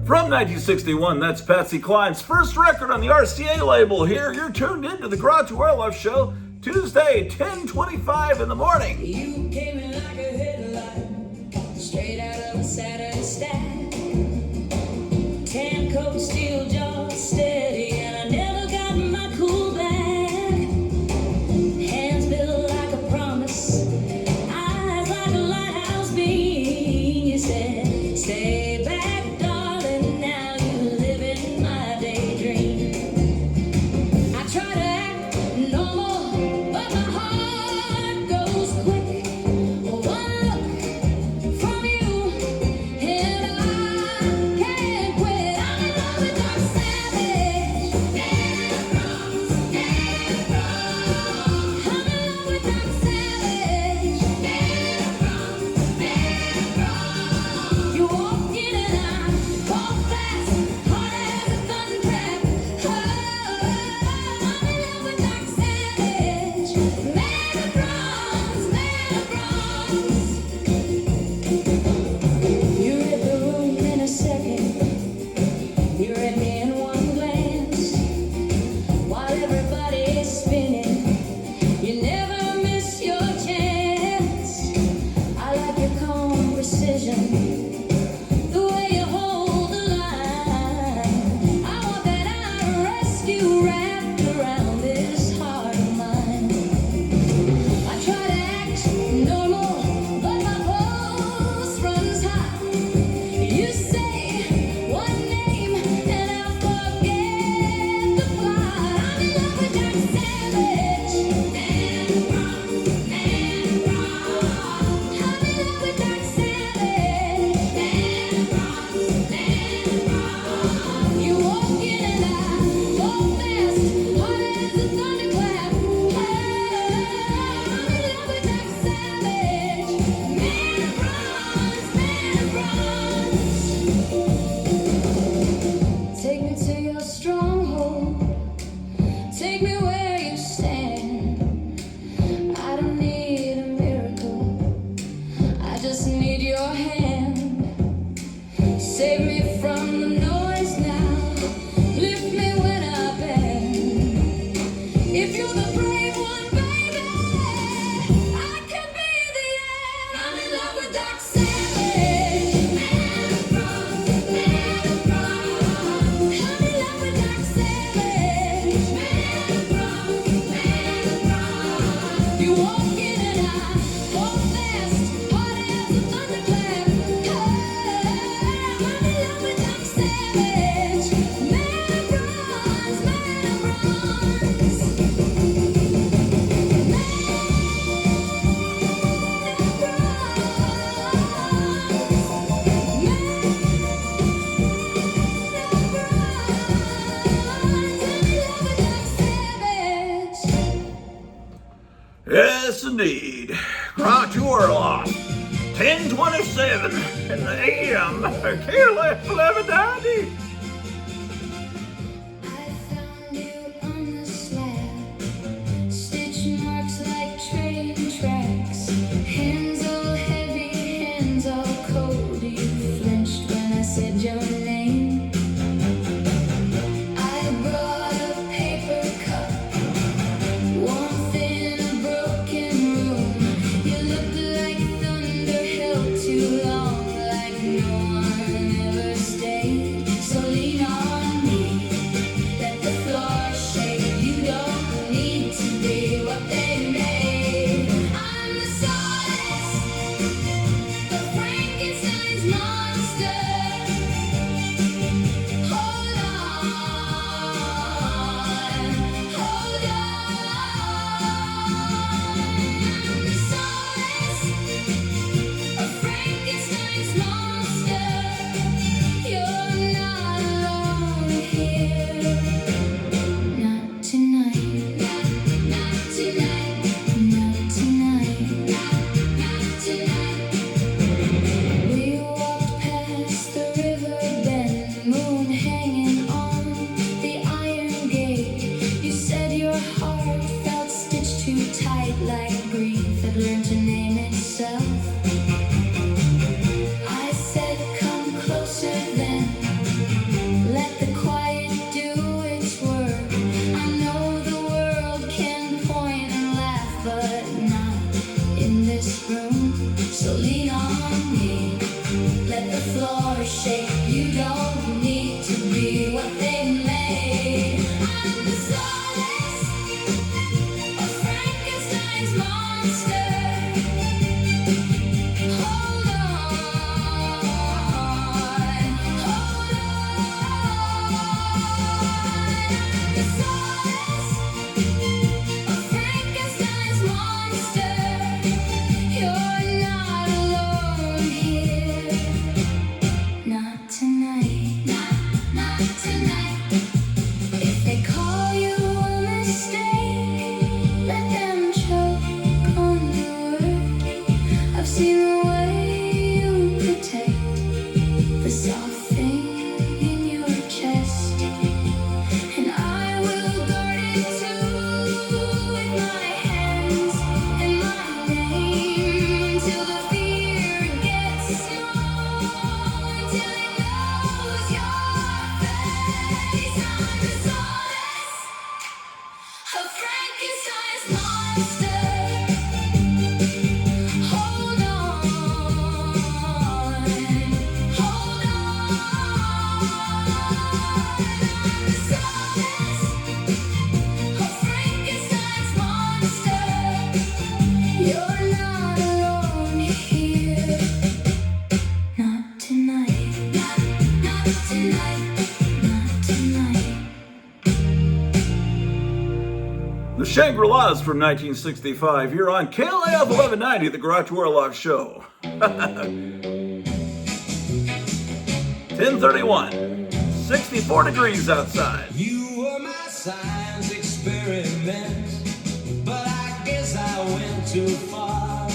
From 1961, that's Patsy Cline's first record on the RCA label. Here, you're tuned into the Grottu Orloff Show, Tuesday, 10:25 in the morning. You came in like a headlight, straight out of a Saturday stack. Tan coat, steel jaw, steady, and I never got my cool back. Hands built like a promise, eyes like a lighthouse beam. You said, stay back, darling, now you live in my daydream. I try to act normal, but my heart goes quick. One look from you, and I can't quit. I'm in love with Dark Savage. I'm in love with Dark Savage. You walk in and I fall fast, hard as a thunderclap. Oh, I'm in love with Dark Savage. Man of bronze, man of bronze. You read the room in a second. You read me in one glance. While everybody is spinning, you never miss your chance. I like your calm precision, the way you hold the line. I want that iron rescue wrapped around this heart of mine. I try to act normal, but my pulse runs high. You say one name and I forget the plot. I'm in love with Dark Savage. Man of bronze, man of bronze. I'm in love with Dark Savage. Man of bronze, man of bronze. You walk in and I fall fast, hard as a thunderclap. I'm in love with Dark Savage. Man of bronze, man of bronze. Take me to your stronghold. Take me where you stand. I don't need a miracle. I just need your hand. Save me from the noise now. Lift me when I bend. If you're the brave one, baby, I can be the end. I'm in love with Dark Savage. Man of bronze, man of bronze. I'm in love with Dark Savage. Man of bronze, man of bronze. You walk in and I fall fast, hard as a thunderclap. I'm in love with Dark Savage. Man of bronze, man of bronze. Yes, indeed. Grottu Orloff, 10:27 in the AM. KLF 1190. I found you on the slab, stitch marks like train tracks, hands all heavy, hands all cold. You flinched when I said your name. I brought a paper cup, warmth in a broken room. You look like thunder held too long, like no one ever stayed. So your shape. You don't need to be what they made. I'm the solace of Frankenstein's monster. Hold on, hold on. The solace of Frankenstein's monster. You're not alone here. Not tonight. Not tonight. If they call you a mistake, let them choke on the word. I've seen the way you protect the soft thing in your chest, and I will guard it too with my hands and my name till the fear gets small, until it knows your face. I'm the solace of Frankenstein's monster. Hold on, hold on. I'm the solace of Frankenstein's monster. You're not alone here. Not tonight. Not tonight. Not tonight. The Shangri-Las from 1965 here on KLAF 1190, the Grottu Orloff Show. 10:31, 64 degrees outside. You were my science experiment, but I guess I went too far.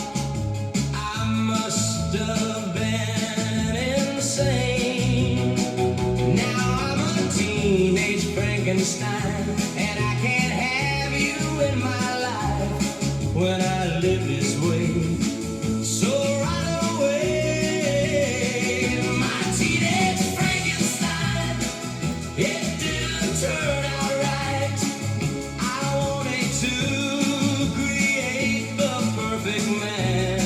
I must have been insane. Now I'm a teenage Frankenstein, and I can't have you in my life when I live this way. So right away, my teenage Frankenstein, it didn't turn out right. I wanted to create the perfect man.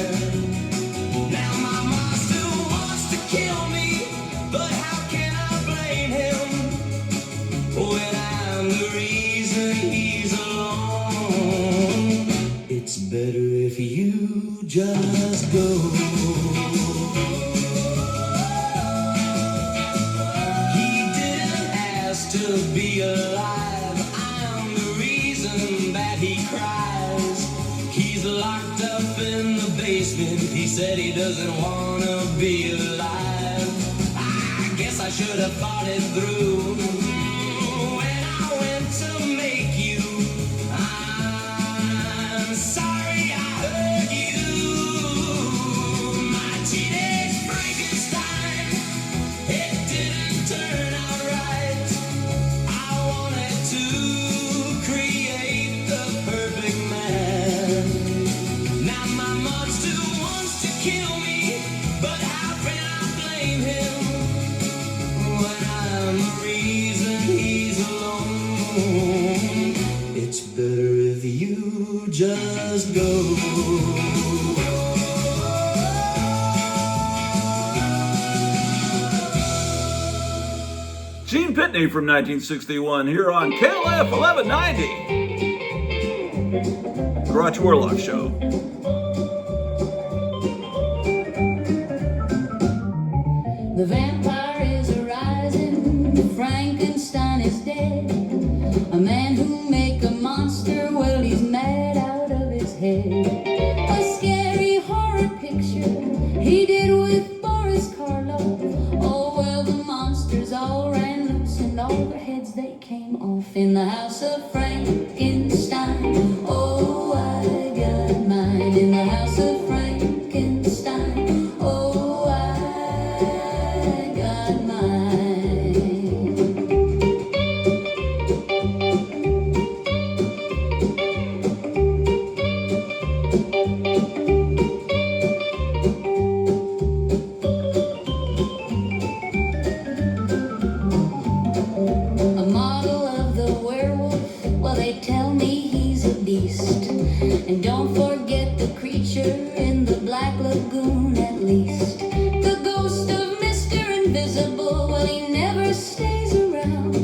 Now my monster wants to kill me, but how can I blame him when I'm the reason he's alone? It's better if you just go. He didn't ask to be alive. I'm the reason that he cries. He's locked up in the basement. He said he doesn't wanna be alive. I guess I should have thought it through when I went to make you. I'm sorry I hurt you. My teenage Frankenstein, it didn't turn out right. I wanted to create the perfect man. Now my monster wants to kill me, but how can I blame him when I'm the reason he's alone? It's better if you just go. Gene Pitney from 1961 here on KLAF 1190, Grottu Orloff Show. The vampire is arising, Frankenstein is dead. A man who make a monster, well, he's mad out of his head. A scary horror picture he did with Boris Karloff. Oh, well, the monsters all ran loose and all their heads they came off in the house of Frankenstein. Oh, I got mine in the house of Frankenstein. Oh, I got mine. A model of the werewolf, well, they tell me he's a Oh, well, he never stays around.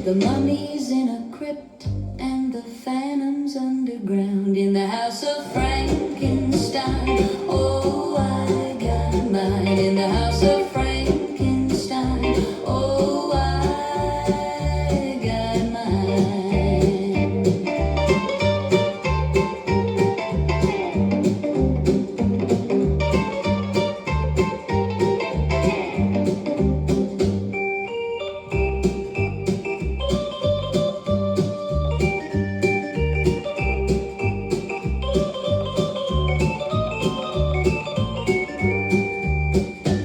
The mummy's in a crypt and the phantom's underground in the house of Frankenstein. Oh, I got mine in the house of Frankenstein. Oh, I got mine.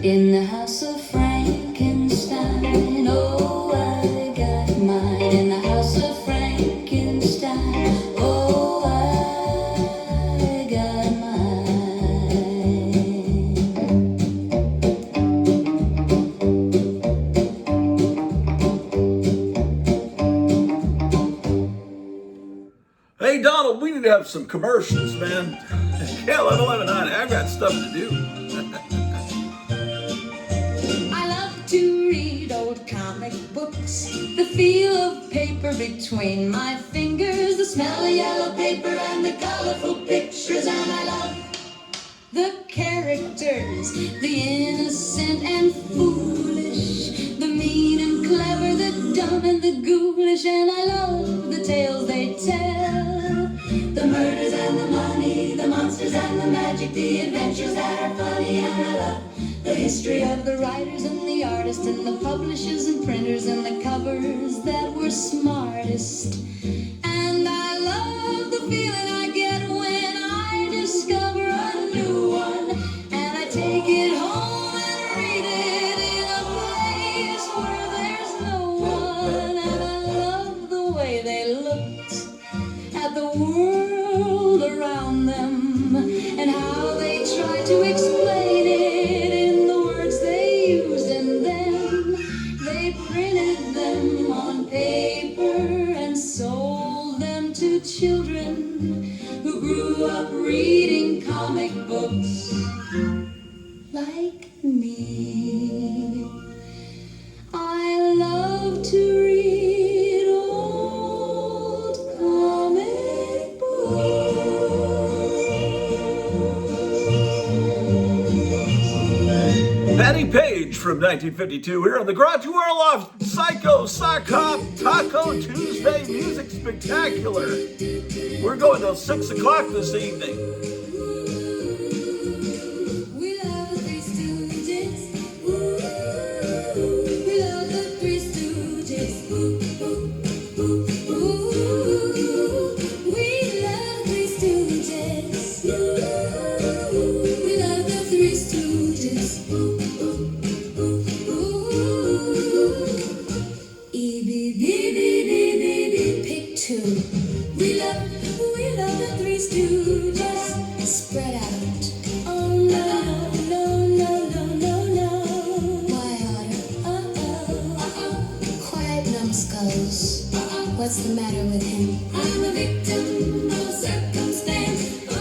In the house of Frankenstein, oh, I got mine. In the house of Frankenstein, oh, I got Hey, Donald, we need to have some commercials, man. KLF 1190, I've got stuff to do. I love to read old comic books, the feel of paper between my fingers, the smell of yellow paper and the colorful pictures, and I love the characters, the innocent and foolish, the mean and clever, the dumb and the ghoulish, and I love the tales they tell, the murders and the money, the monsters and the magic, the adventures that are funny, and I love the history of the writers and the artists and the publishers and printers and the covers that were smartest. And I love the feeling I get when I discover a new one, and I take it home and read it in a place where there's no one. And I love the way they looked at the world around them and how they try to explain it in the words they use, and then they printed them on paper and sold them to children who grew up reading comic books like me. I love to read old comic Patty Page from 1952 here on the Grottu Orloff Psycho Sock Hop Taco Tuesday Music Spectacular. We're going till 6 o'clock this evening. We love the Three Stooges. We love the Three Stooges. We love the Three Stooges. We love the Three Stooges. Pick two. We love the Three Stooges. Spread out. Oh no, no, no, no, no, no. Why order? Quiet, numbskulls. What's the matter with him? I'm a victim of circumstance. Go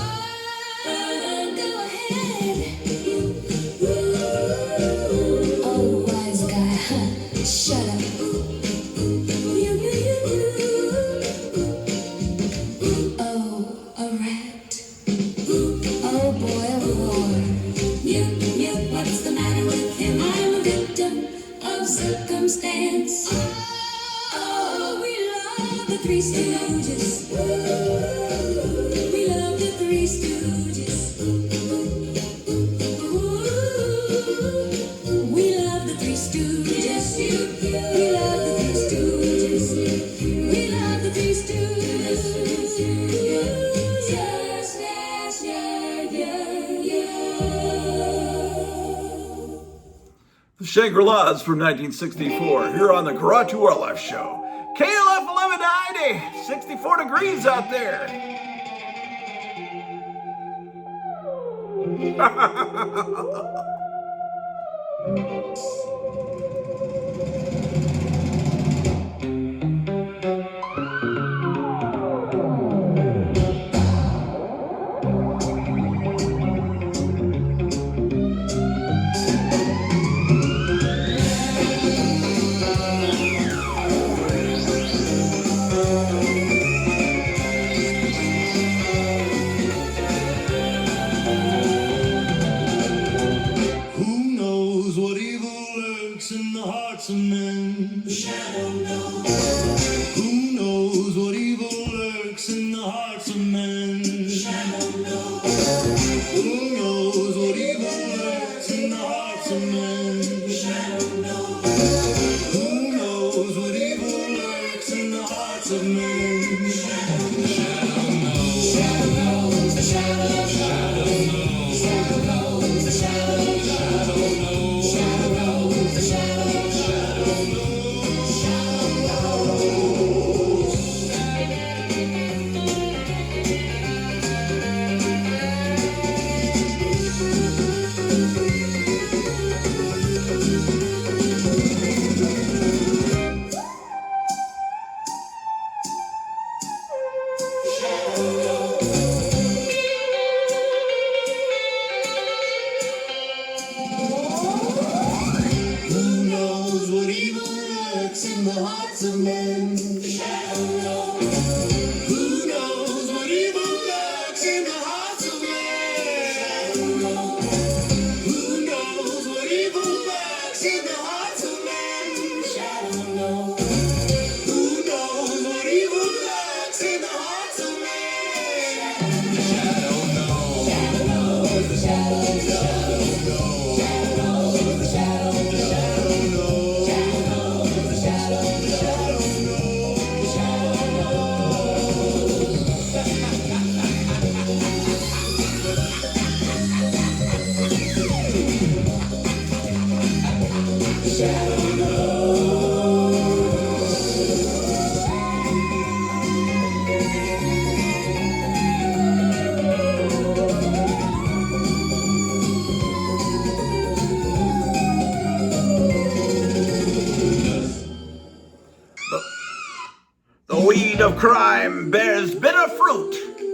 ahead. Oh, wise guy, huh? Shut up. Oh, a rat. Oh boy, a war. What's the matter with him? I'm a victim of circumstance. Oh, we love the Three Stooges. We love the Three Stooges. We love the Three Stooges. We love the Three Stooges. We love the Three Stooges. Yes, yes, yeah, yeah, yeah. The Shangri-Las from 1964 here on the Grottu Orloff Show. KLF 1190, 64 degrees out there. lurks in the hearts of men? The shadow knows. Who knows what evil lurks in the hearts of men? The shadow knows. Who knows what evil lurks in the hearts of men? The shadow knows. Who knows what evil lurks in the hearts of men? The shadow knows. The shadow knows. The shadow knows. The shadow knows. The shadow knows. The shadow knows. The shadow knows. The shadow knows. The shadow Who knows what evil lurks in the hearts of men? The shadow knows. Who knows what evil lurks in the hearts of men? The shadow knows. Who knows what evil lurks in the hearts of men? The shadow knows. Who knows what evil lurks in the hearts of men? The shadow knows. The shadow knows. The shadow knows. The shadow knows. The shadow knows. The shadow knows. The shadow knows. The shadow The weed of crime bears bitter fruit.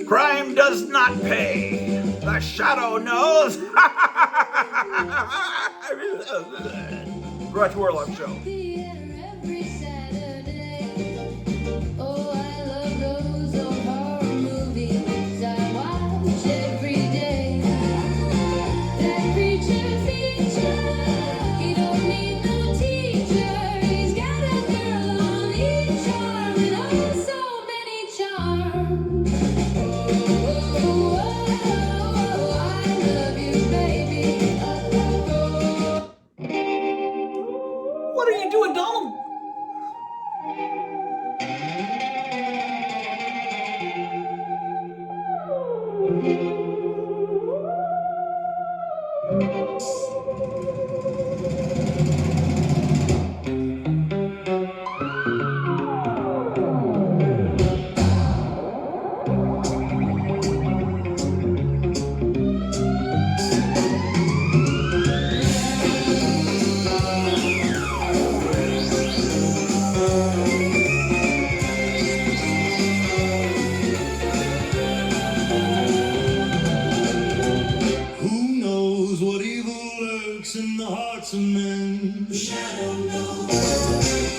Crime does not pay. The shadow knows. Grottu Orloff Show. Every Saturday. Oh, I love those old horror movies I watch every day. That preacher feature, he don't need no teacher. He's got a girl on each arm and oh, so many charms. Oh, I love you, baby. What are you doing, Donald? Who knows what evil lurks in the hearts of men? The shadow knows.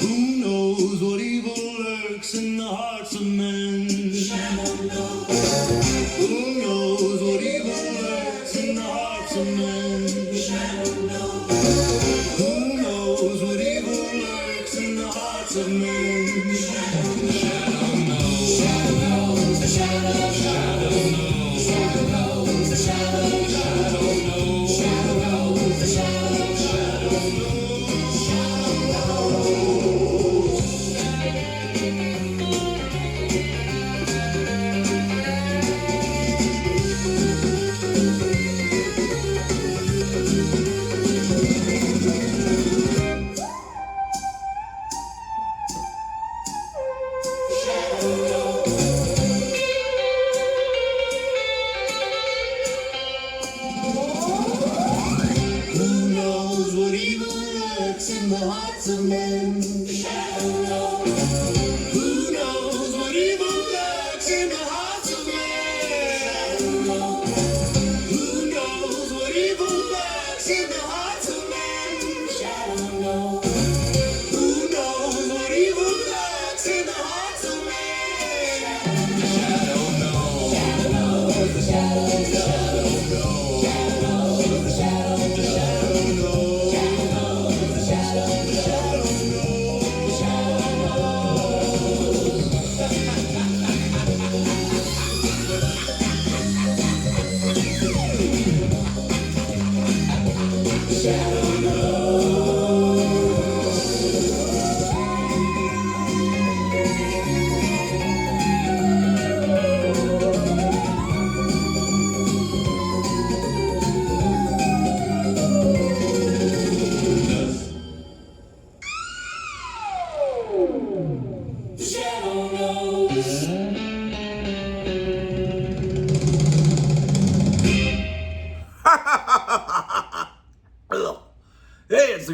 Who knows what evil lurks in the hearts of men? The shadow knows. Who knows what evil lurks in the hearts of men? The shadow knows. Who knows what evil lurks in the hearts of men? The shadow knows. The shadow knows. The shadow knows. The shadow knows. The shadow knows. The shadow knows. The shadow knows. The shadow knows. The shadow knows. The shadow Who knows what evil lurks in the hearts of men? The shadow knows. Who knows what evil lurks in the hearts of men? The shadow knows. Who knows what evil lurks in the hearts of men? The shadow knows. Who knows what evil lurks in the hearts of men? The shadow knows. The shadow knows. The shadow knows. The shadow knows. The shadow knows. The shadow knows.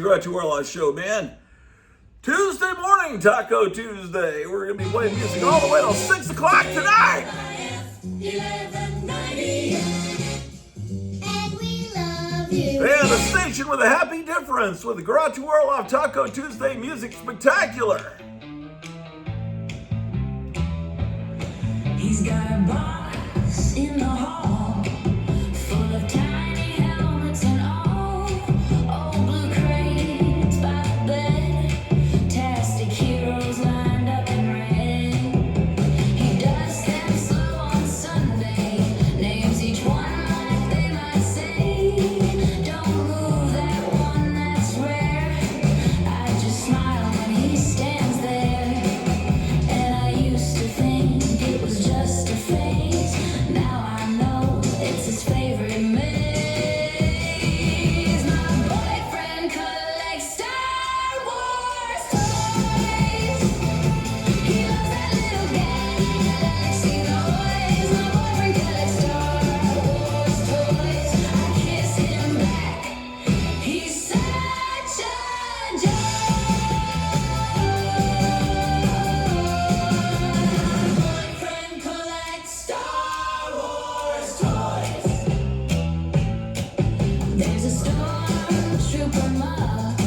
Grottu Orloff Show, man. Tuesday morning, Taco Tuesday. We're going to be playing music all the way till 6 o'clock tonight. And we love you. And the station with a happy difference with the Grottu Orloff Taco Tuesday Music Spectacular. He's got a box in the hall full of tiny helmets and all old blue crates by the bed, tastic heroes lined up in red. He does them slow on Sunday, names each one like they might say, don't move that one, that's rare. I just smile when he stands there, and I used to think it was just a phase. Now I know it's his favorite maze. My boyfriend collects Star Wars toys. He loves that little galaxy noise. My boyfriend collects Star Wars toys. I kiss him back. He's such a joy. Boyfriend collects Star Wars toys. There's a stormtrooper mug,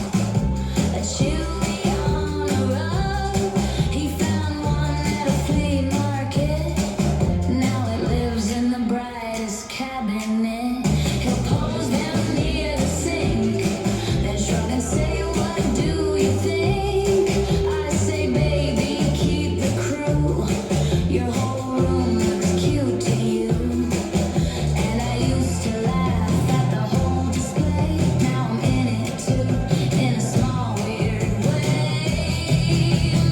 a Chewie on a rug. He found one at a flea market. Now it lives in the brightest cabinet. He'll pose down near the sink, then shrug and say, "What do you think?" I say, "Baby, keep the crew. Your whole room looks cute to you." And I used to laugh at the whole display. Now I'm in it too, in a small weird way.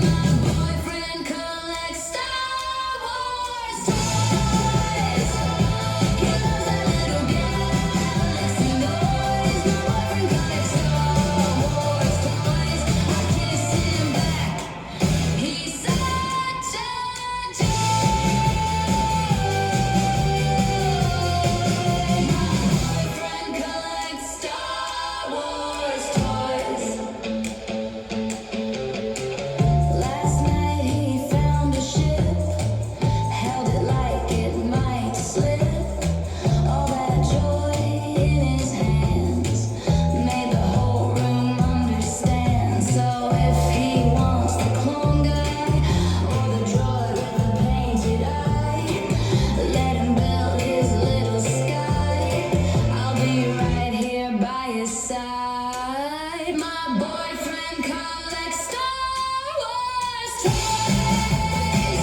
My boyfriend collects Star Wars toys. He loves that little galaxy noise. My boyfriend collects Star Wars toys. I kiss him back. He's such a joy. Boyfriend collects Star Wars toys. Last night he found a ship, held it like it might slip. All that joy in his hands made the whole room understand. So if he wants the clone guy or the droid with the painted eye, let him build his little sky. I'll be right here by his side. My boyfriend collects Star Wars toys.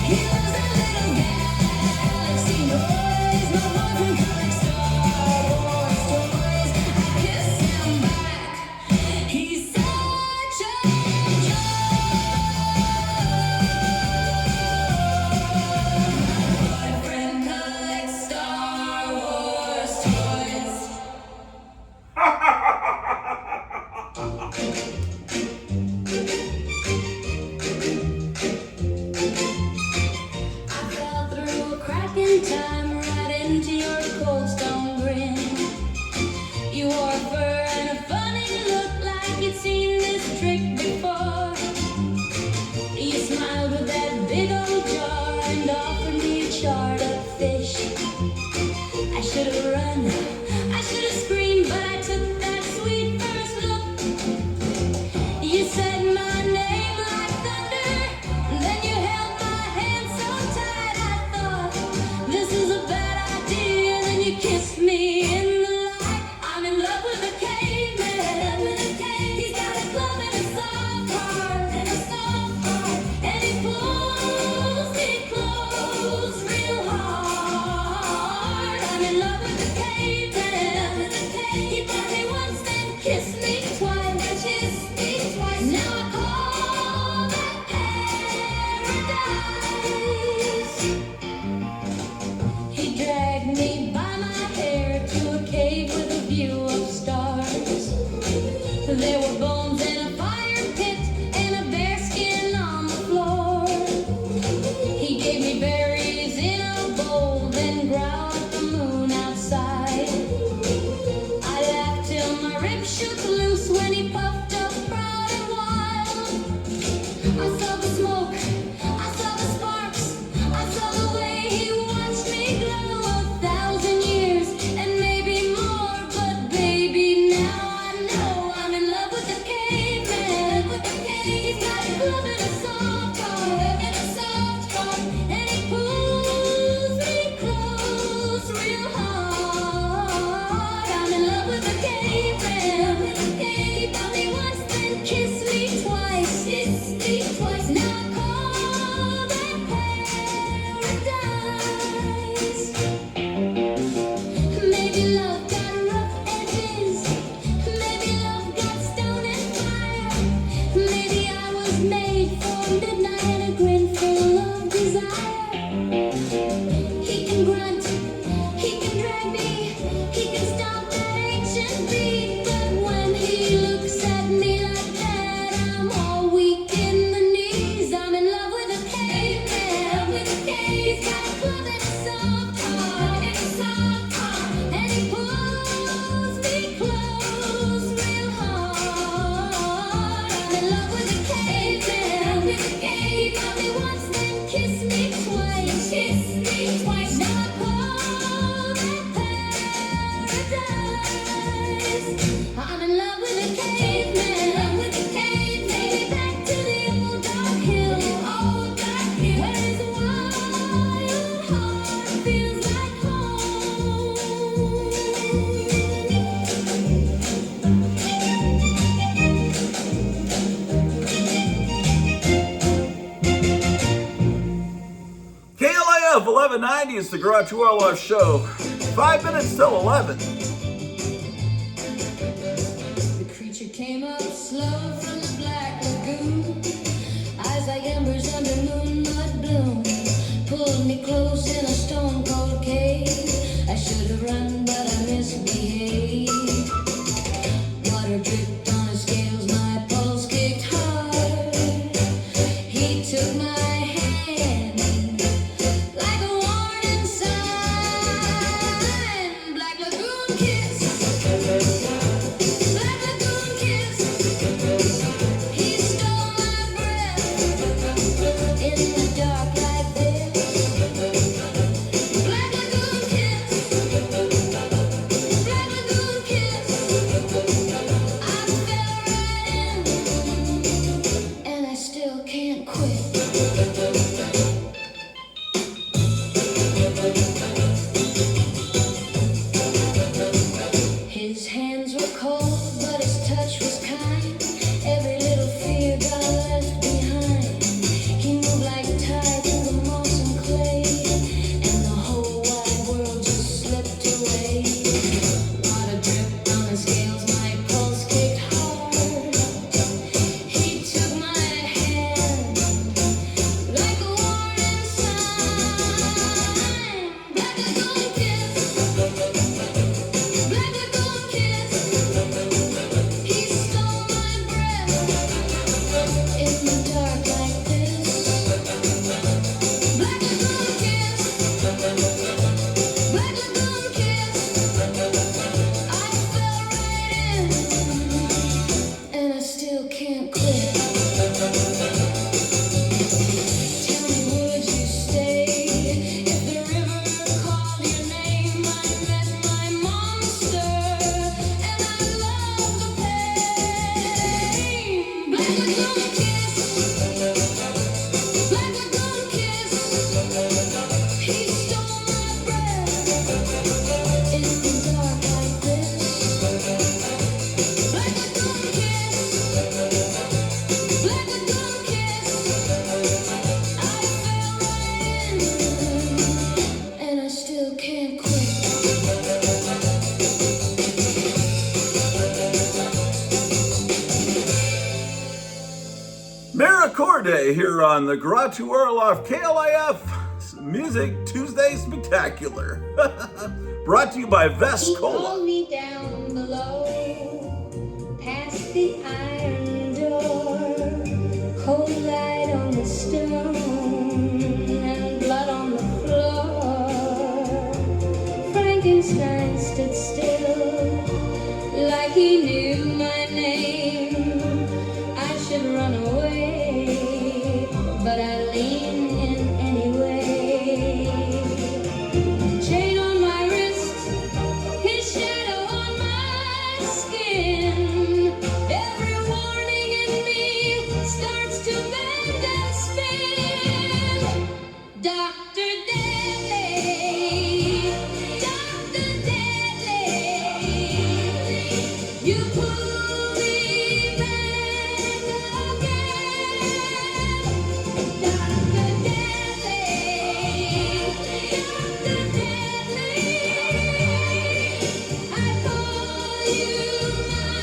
He loves that little galaxy noise. My boyfriend collects Star Wars toys. I kiss him back. He's such a joy. Boyfriend collects Star Wars toys. I fell through a crack in time, right into your cold stone grin. You wore fur and a funny look, like you'd seen this trick before. You smiled with that big old jar and offered me a charred up fish. I should have run, I should have screamed, but I took that sweet first look. You said my name like thunder, then you held my hand so tight. I thought, this is a bad idea. Then you kissed me in the light. I'm in love with a caveman. He's got a club and a soft heart, and he pulls me close real hard. I'm in love with a caveman. He bit me once, then kissed me twice. Now I call that paradise. He dragged me by my hair to a cave with a view of stars. There were bones in a fire pit and a bear skin on the floor. He gave me berries in a bowl, then growled at the moon outside. I laughed till my ribs shook loose when he It's the Grottu Orloff Show. 5 minutes till 11. The creature came up slow from the black lagoon, eyes like embers under moonlight bloom, pulled me close in a stone cold cave. I should have run, but I misbehaved. Water dripped on his scales, my pulse kicked hard. He took my hand like a warning sign. Black lagoon kiss, black lagoon kiss. He stole my breath in the dark like this. Black lagoon kiss, black lagoon kiss. I fell right in, and I still can't quit. His hands were cold, but his touch was kind. Every little fear got left behind. He moved like tide through the moss and clay, and the whole wide world just slipped away. Water dripped on the scales, my pulse kicked hard. He took my hand like a warning sign. Black lagoon kiss, black lagoon kiss. He stole my breath in the dark like this. Black lagoon kiss, black lagoon kiss. I fell right in, and I still can't quit. Tell me, would you stay if the river called your name? I met my monster, and I love the pain. Black lagoon kiss, black lagoon kiss. He stole my breath in the dark like this. Black lagoon kiss, black lagoon kiss. I fell right in, and I still can't quit. Miracorde here on the Grottu Orloff KLIF Music Tuesday Spectacular. Brought to you by He Vescola. called me down below, past the iron door, cold light on the stone, and blood on the floor. Frankenstein stood still, like he knew my name. I should run away, but I lean in anyway. Chain on my wrist, his shadow on my skin. Every warning in me starts to bend and spin. Dr. Deadly, Dr. Deadly, you pull me back again. Dr. Deadly, Dr. Deadly, I call you my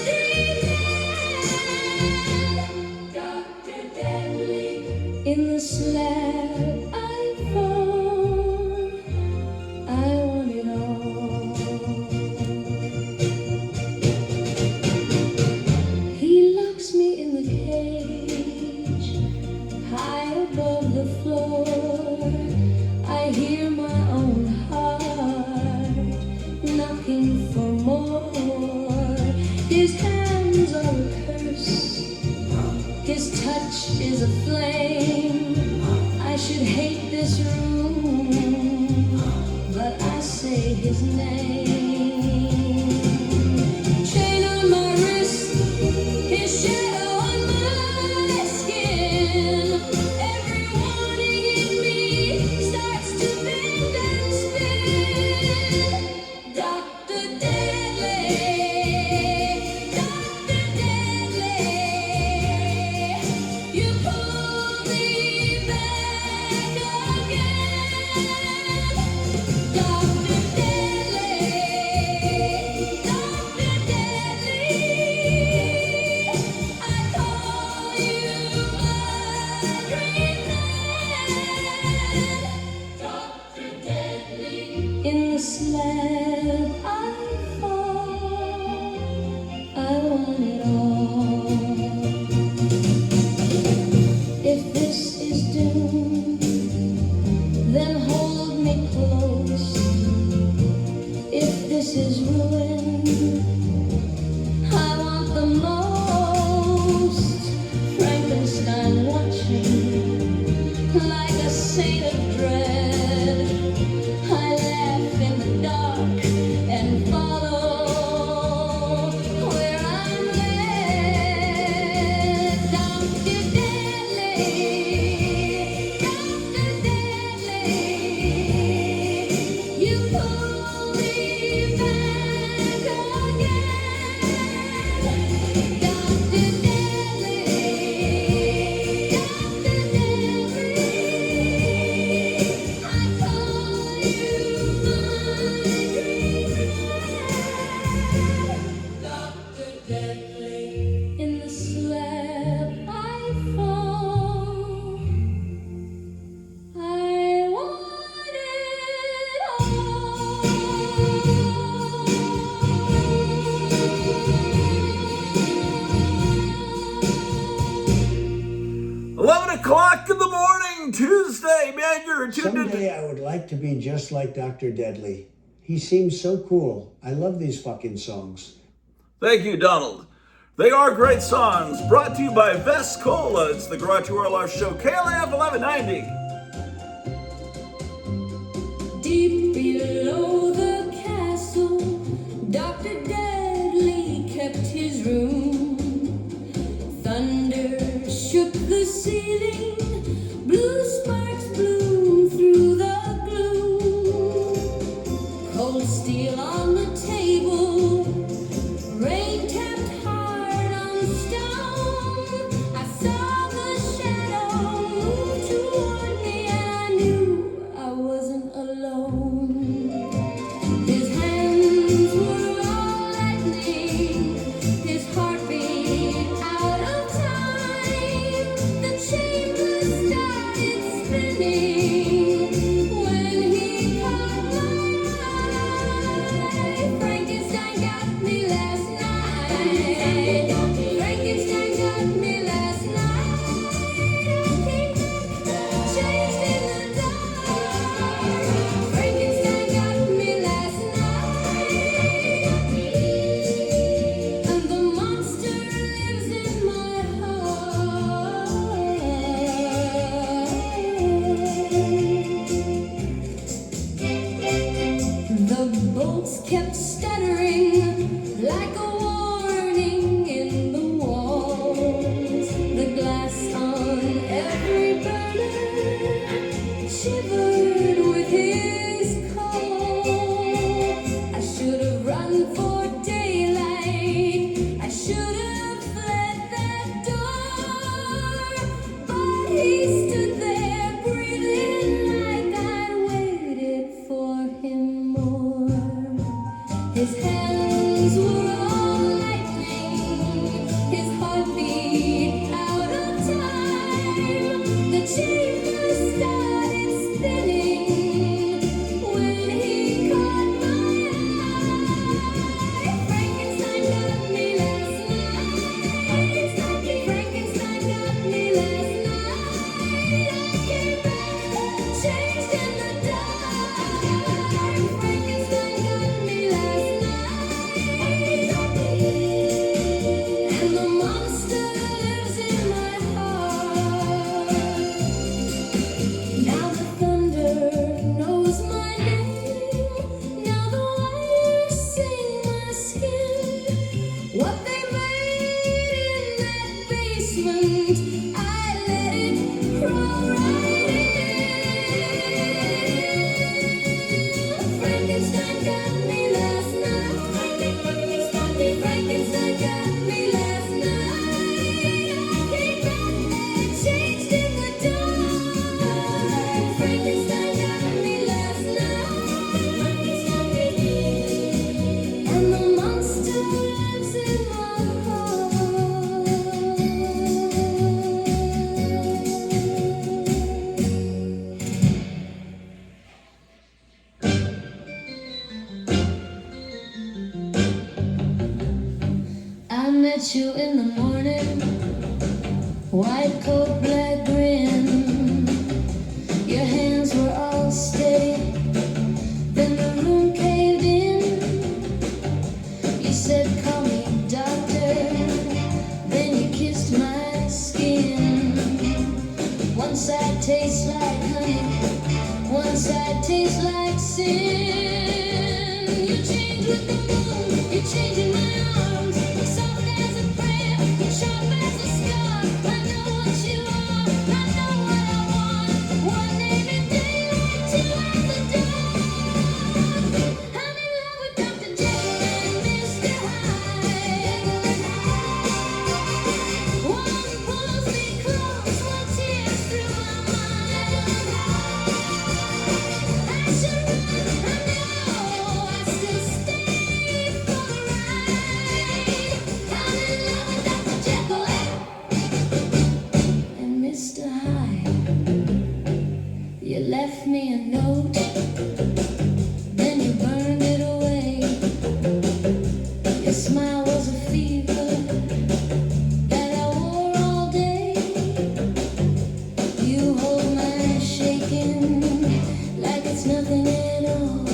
dream man. Dr. Deadly, in the slab I fall, I want it all. He locks me in the cage, high above the floor. I hear my own heart knocking for more. His hands are a curse, his touch is a flame. I should hate this room, but I say his name. Chain on my wrist, his shadow on my skin. Every warning in me starts to bend and spin. Dr. Deadly, Dr. Deadly, you pull me back again. slab I fall. I want it all. If this is doom, then hold me close. If this is ruin, I want the most. Frankenstein watching like a saint of dread. I laugh in the dark and follow where I'm led. Dr. Deadly, Dr. Deadly, you pull me back again. Dr. Deadly, Dr. Deadly, I call you my dream man. Dr. Deadly, in the slab I fall. I want it all. 11 o'clock in the morning, Tuesday, man, you're tuned in. Someday I would like to be just like Dr. Deadly. He seems so cool. I love these fucking songs. Thank you, Donald. They are great songs, brought to you by Vescola. It's the Grottu Orloff Show, KLAF 1190. Deep below the castle, Dr. Deadly kept his room. Thunder shook the ceiling, blue sparks bloomed through the gloom. Cold steel on the table, rain tapped hard on stone. I saw the shadow move toward me, and I knew I wasn't alone. His hands were all lightning, his heartbeat out of time. The chamber started spinning when he caught my eye. Frankenstein got me last night. Frankenstein got me last night. Changed in the dark. Frankenstein got me last night. And the monster lives in my heart. The bolts kept stuttering like a warning in the walls. The glass on every burner shivered with his call. I should have run for daylight. I should have fled that door. But he stood there breathing like I'd waited for him more. His hands were all lightning, his heartbeat out of time. The chamber started spinning when he caught my eye. Frankenstein got me last night. Frankenstein got me last night. I came back, changed in the dark. Frankenstein got me last night. And the monster lives in my heart. Now the thunder knows my name. Now the wires sing my skin. What they made in that basement, I let it crawl right in. Frankenstein got me last night. Frankenstein got me last night. morning, white coat, black grin. Your hands were all steady, then the room caved in. You said, call me doctor, then you kissed my skin. One side tastes like honey, one side tastes like sin. You change with the moon, you change in my arms, soft as a prayer, sharp as a scar. I know what you are, I know what I want. One name in daylight, two at the dawn. I'm in love with Dr. Jekyll and Mr. Hyde. One pulls me close, one tears through my mind. I should run, I know, I still stay for the ride. I'm in love with Dr. Jekyll and Mr. Hyde. You left me a note, then you burned it away. Your smile was a fever that I wore all day. You hold my shaking like it's nothing at all.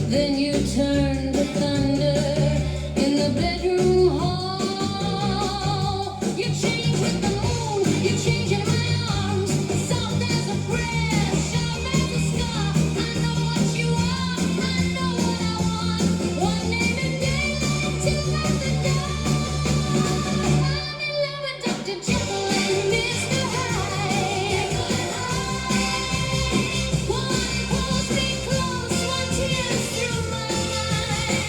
Then you turn to thunder in the bedroom hall. You change with the moon, you change in my arms, soft as a prayer, sharp as a scar. I know what you are, I know what I want. One name in daylight, two at the dawn. I'm in love with Dr. Jekyll and Mr. Hyde. One pulls me close, one tears through my mind.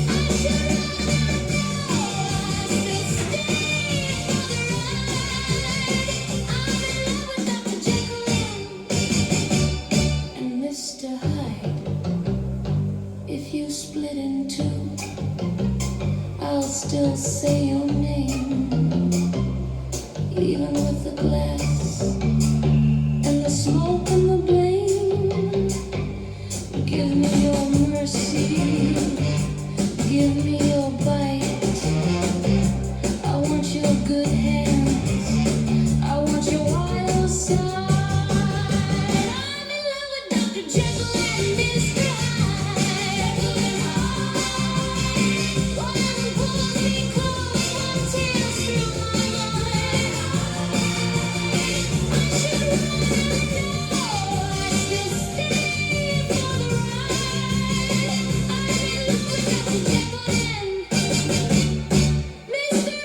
I should run, I know, I still stay for the ride. I'm in love with Dr. Jekyll and Mr. Hyde. If you split in two, I'll still say your name, even with the glass and the smoke and the blame. Give me your mercy, give me your bite. I want your good hands, I want your wild side. I'm in love with Dr. Jekyll and Mr. Hyde. One pulls me close, one tears through my mind. I should run, I know, I still stay for the ride. I'm in love with Dr. Jekyll and Mr.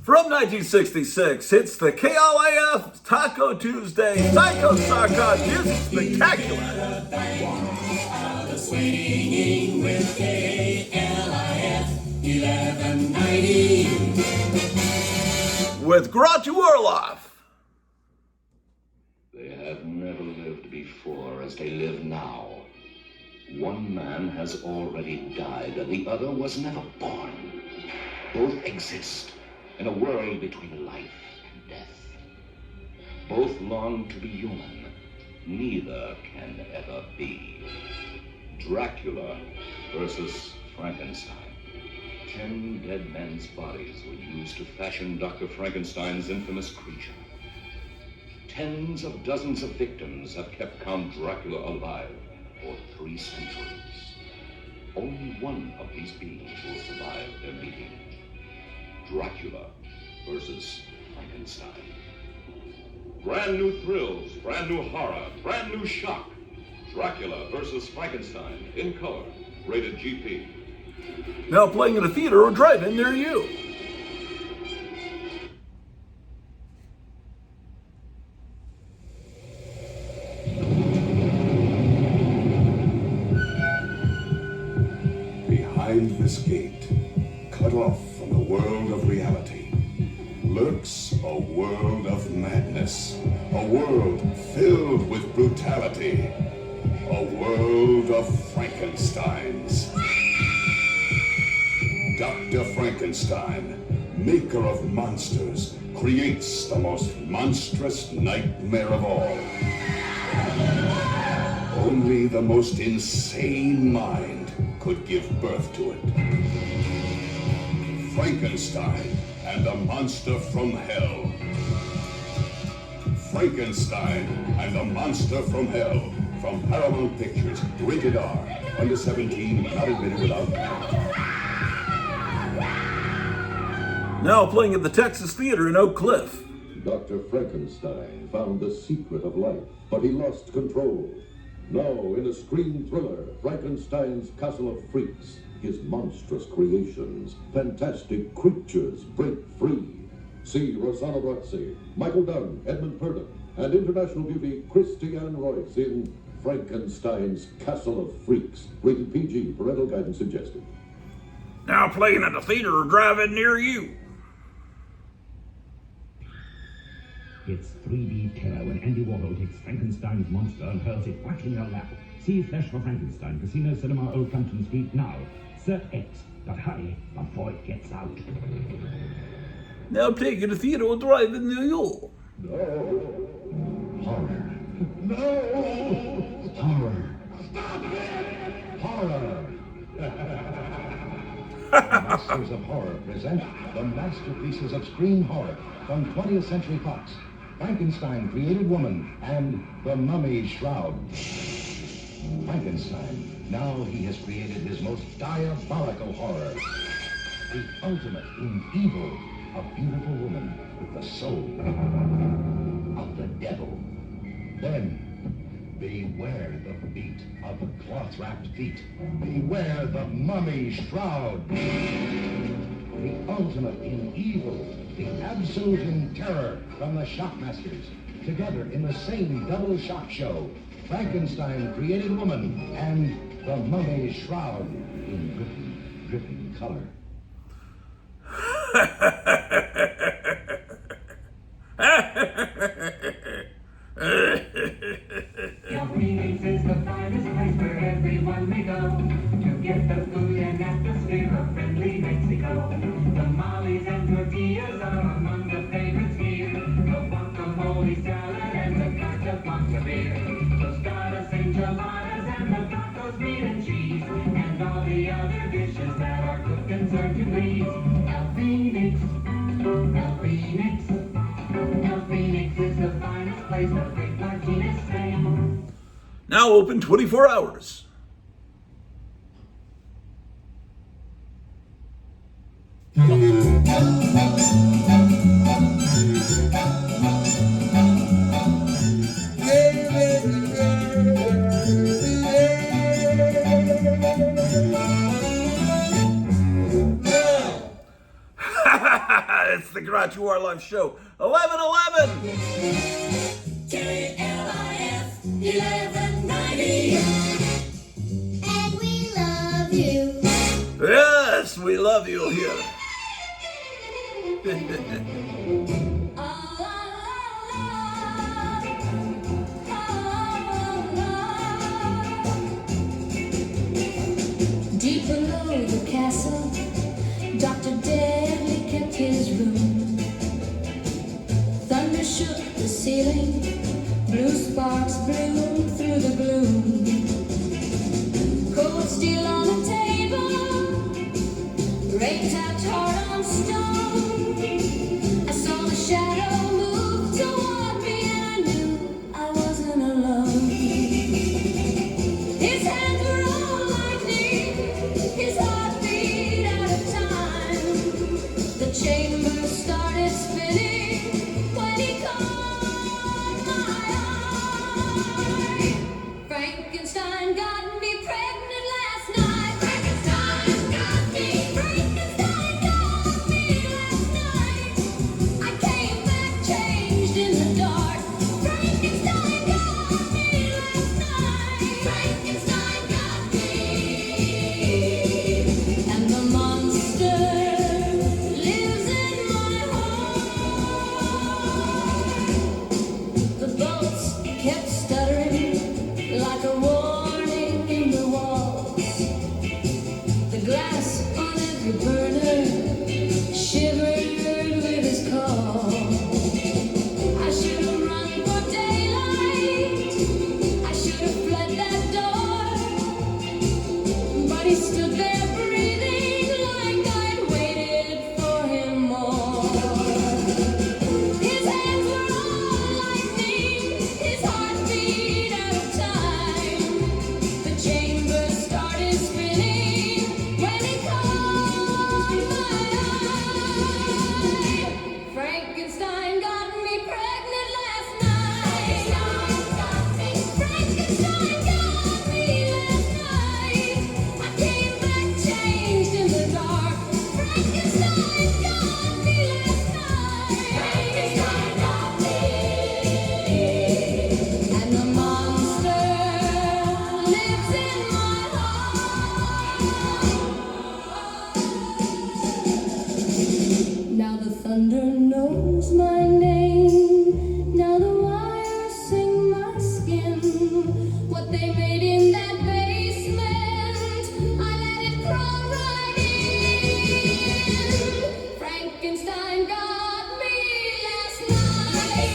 From 1966, it's the KLIF Taco Tuesday Psycho Sarcon Music Spectacular. Swinging with KLIF 1190. With Grottu Orloff. They have never lived before as they live now. One man has already died, and the other was never born. Both exist in a world between life and death. Both long to be human. Neither can ever be. Dracula versus Frankenstein. 10 dead men's bodies were used to fashion Dr. Frankenstein's infamous creature. Tens of dozens of victims have kept Count Dracula alive for 3 centuries. Only one of these beings will survive their meeting. Dracula versus Frankenstein. Brand new thrills, brand new horror, brand new shock. Dracula versus Frankenstein in color, rated GP. Now playing at a theater or drive-in near you. Behind this gate, cut off from the world of reality, lurks a world of madness, a world filled with brutality, a world of Frankensteins. Dr. Frankenstein, maker of monsters, creates the most monstrous nightmare of all. Only the most insane mind could give birth to it. Frankenstein and the Monster from Hell. Frankenstein and the Monster from Hell. From Paramount Pictures. Rated R. Under 17, not admitted without parent. Now playing at the Texas Theater in Oak Cliff. Dr. Frankenstein found the secret of life, but he lost control. Now, in a screen thriller, Frankenstein's Castle of Freaks, his monstrous creations, fantastic creatures break free. See Rosanna Brazzi, Michael Dunn, Edmund Purdon, and international beauty Christiane Royce in Frankenstein's Castle of Freaks. Rated PG, parental guidance suggested. Now playing at the theater or drive-in near you. It's 3D terror when Andy Warhol takes Frankenstein's monster and hurls it back in your lap. See Flesh for Frankenstein, Casino Cinema, Old Compton Street now. Cert X, but hurry before it gets out. Now taking the theater or drive-in near you. Horror. No! Horror. Stop it! Horror! Masters of Horror present the masterpieces of screen horror from 20th Century Fox. Frankenstein Created Woman and The Mummy's Shroud. Frankenstein, now he has created his most diabolical horror. The ultimate in evil, a beautiful woman with the soul of the devil. Then, beware the beat of the cloth-wrapped feet. Beware the Mummy's Shroud. The ultimate in evil, the absolute in terror from the Shockmasters. Together in the same double shock show, Frankenstein Created Woman and The Mummy's Shroud in dripping, dripping color. Phoenix is the finest place where everyone may go to get the food and atmosphere of friendly Mexico. Tamales and tortillas are among the favorites here. The guacamole salad and the cachapanca beer. Tostadas, enchiladas, and the tacos, meat and cheese. And all the other dishes that are cooked and served to please. El Phoenix, El Phoenix, El Phoenix is the finest place of Rick Martinez fame. Now open 24 hours. It's the Grottu Orloff Show. 11:11. KLIF 1190. And we love you. Yes, we love you here. Deep below the castle, Dr. Deadly kept his room. Thunder shook the ceiling, blue sparks bloomed through the gloom. Cold steel on the table, rain tapped hard on stone. I saw the shadow move toward me and I knew I wasn't alone. His hands were all lightning, his heart beat what they made in that basement. I let it crawl right in. Frankenstein got me last night.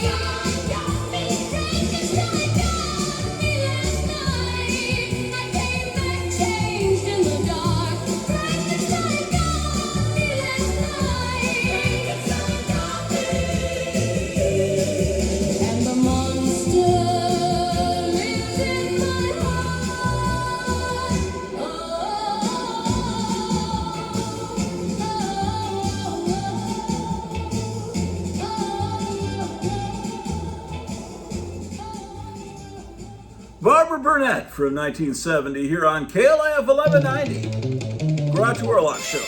Frankenstein got me last night. I came back changed in the dark. Frankenstein got me last night. Frankenstein got me. And the monster lives in my heart. Barbara Burnett from 1970 here on KLIF 1190. Grottu Orloff Show.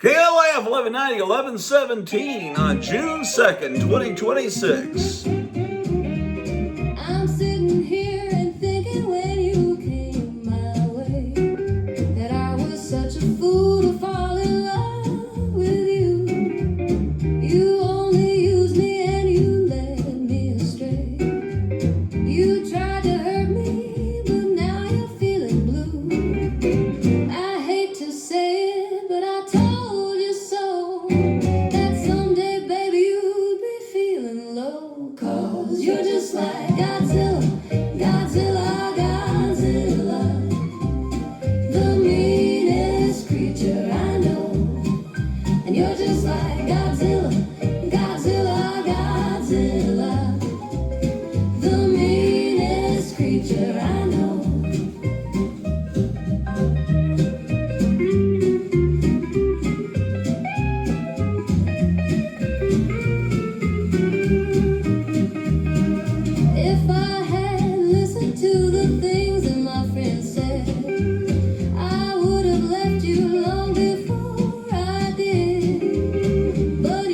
KLIF 1190, 1117 on June 2nd, 2026. I'm sitting here and thinking when you came my way that I was such a fool to fall in love with you. You only used me and you led me astray. You tried to hurt me, but now you're feeling blue. I hate to say it, but I told you so. That someday, baby, you'd be feeling low. 'Cause you're just like Godzilla, Godzilla, Godzilla. The meanest creature I know. And you're just like Godzilla, Godzilla, Godzilla. The meanest creature I know. If I had listened to the things that my friends said, I would have left you long before I did. But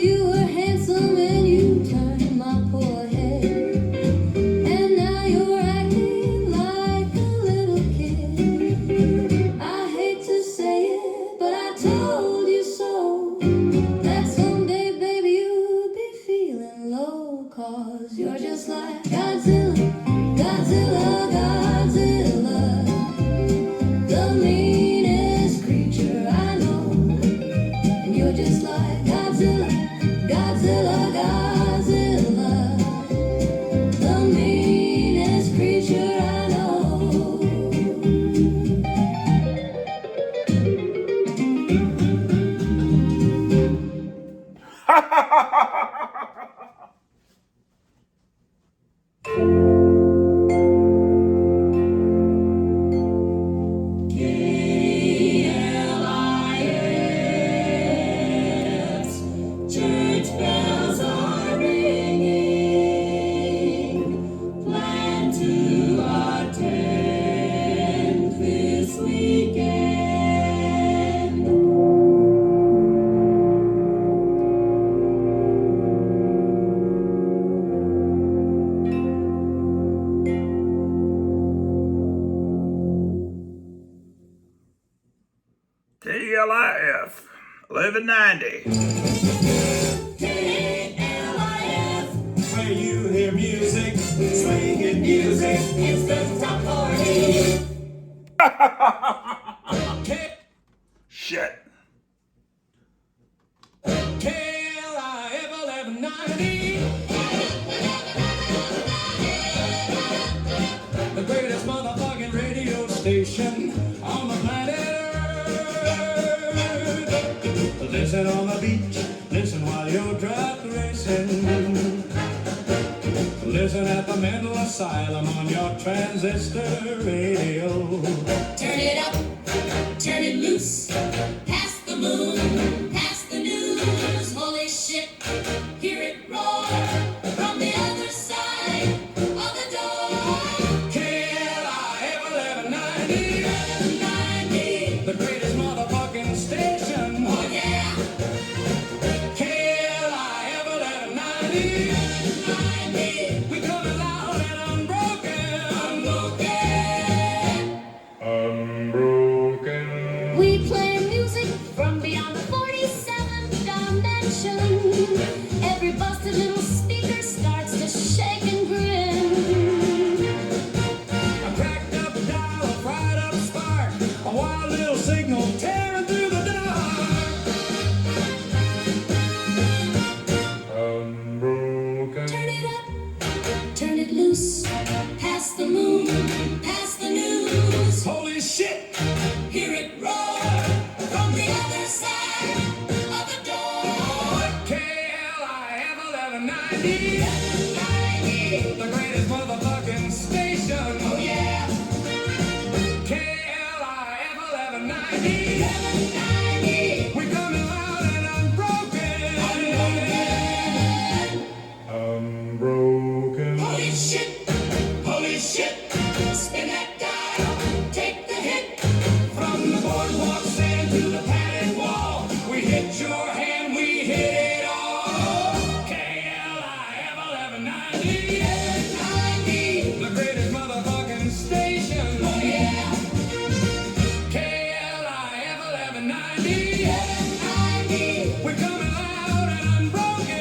Church bells are ringing. Plan to attend this weekend. KLIF 1190. KLIF, where you hear music, swinging music, it's the top 40. Shit. KLIF 1190. The greatest motherfucking radio station on the planet Earth. Listen on the beach, listen while you're drunk racing. Listen at the mental asylum on your transistor radio. Turn it up, turn it loose, pass the moon, pass the news. Holy shit, hear it roar from the other side of the door. KLIF 1190, 1190, the greatest motherfucking station. Oh yeah. KLIF 1190, 1190, we coming loud and unbroken. Unbroken. We play music from beyond the 47th dimension. Every busted little speaker starts to shake and grin. A cracked up dial, a fried up spark, a wild little signal tearing through the dark. Unbroken. Turn it up, turn it loose, pass the moon, pass the news. Holy shit, hear it roar from the other side of the door. KLIF 1190, 1190, the greatest motherfucking station. Oh yeah. KLIF 1190, 1190, we coming loud and unbroken. Unbroken. Holy shit, spin that dial, take the hit. From the boardwalk sand to the padded wall, we hit your hand, we hit it all. KLIF 1190, 1190, the greatest motherfucking station. Oh yeah. KLIF 1190, 1190, we're coming loud and unbroken.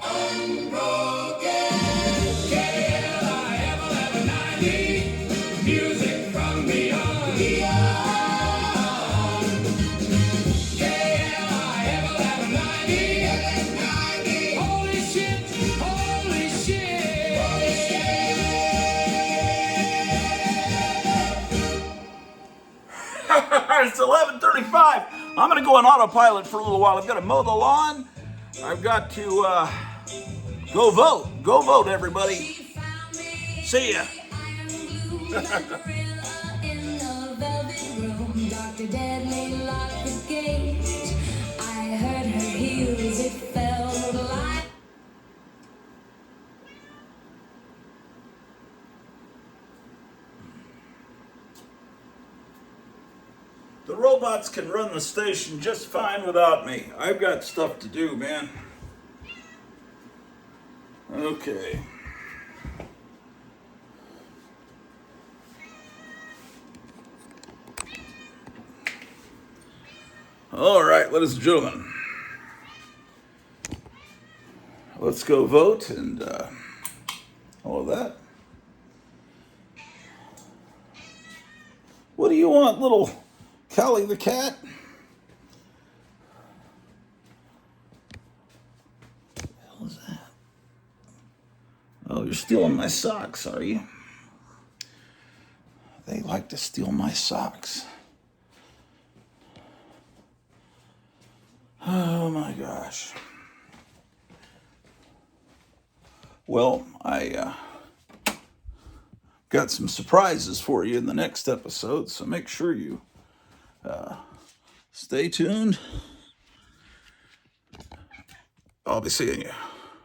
Unbroken. KLIF 1190, music from beyond. KLIF 1190, 1190, holy shit, holy shit, holy shit. It's 11:35. I'm going to go on autopilot for a little while. I've got to mow the lawn. I've got to go vote. Go vote, everybody. See ya. In the velvet room, Dr. Deadly locked the gate. I heard her heels, it felt like. The robots can run the station just fine without me. I've got stuff to do, man. Okay. All right, ladies and gentlemen. Let's go vote and all of that. What do you want, little Callie the cat? What the hell is that? Oh, you're stealing my socks, are you? They like to steal my socks. Oh my gosh. Well, I got some surprises for you in the next episode, so make sure you stay tuned. I'll be seeing you.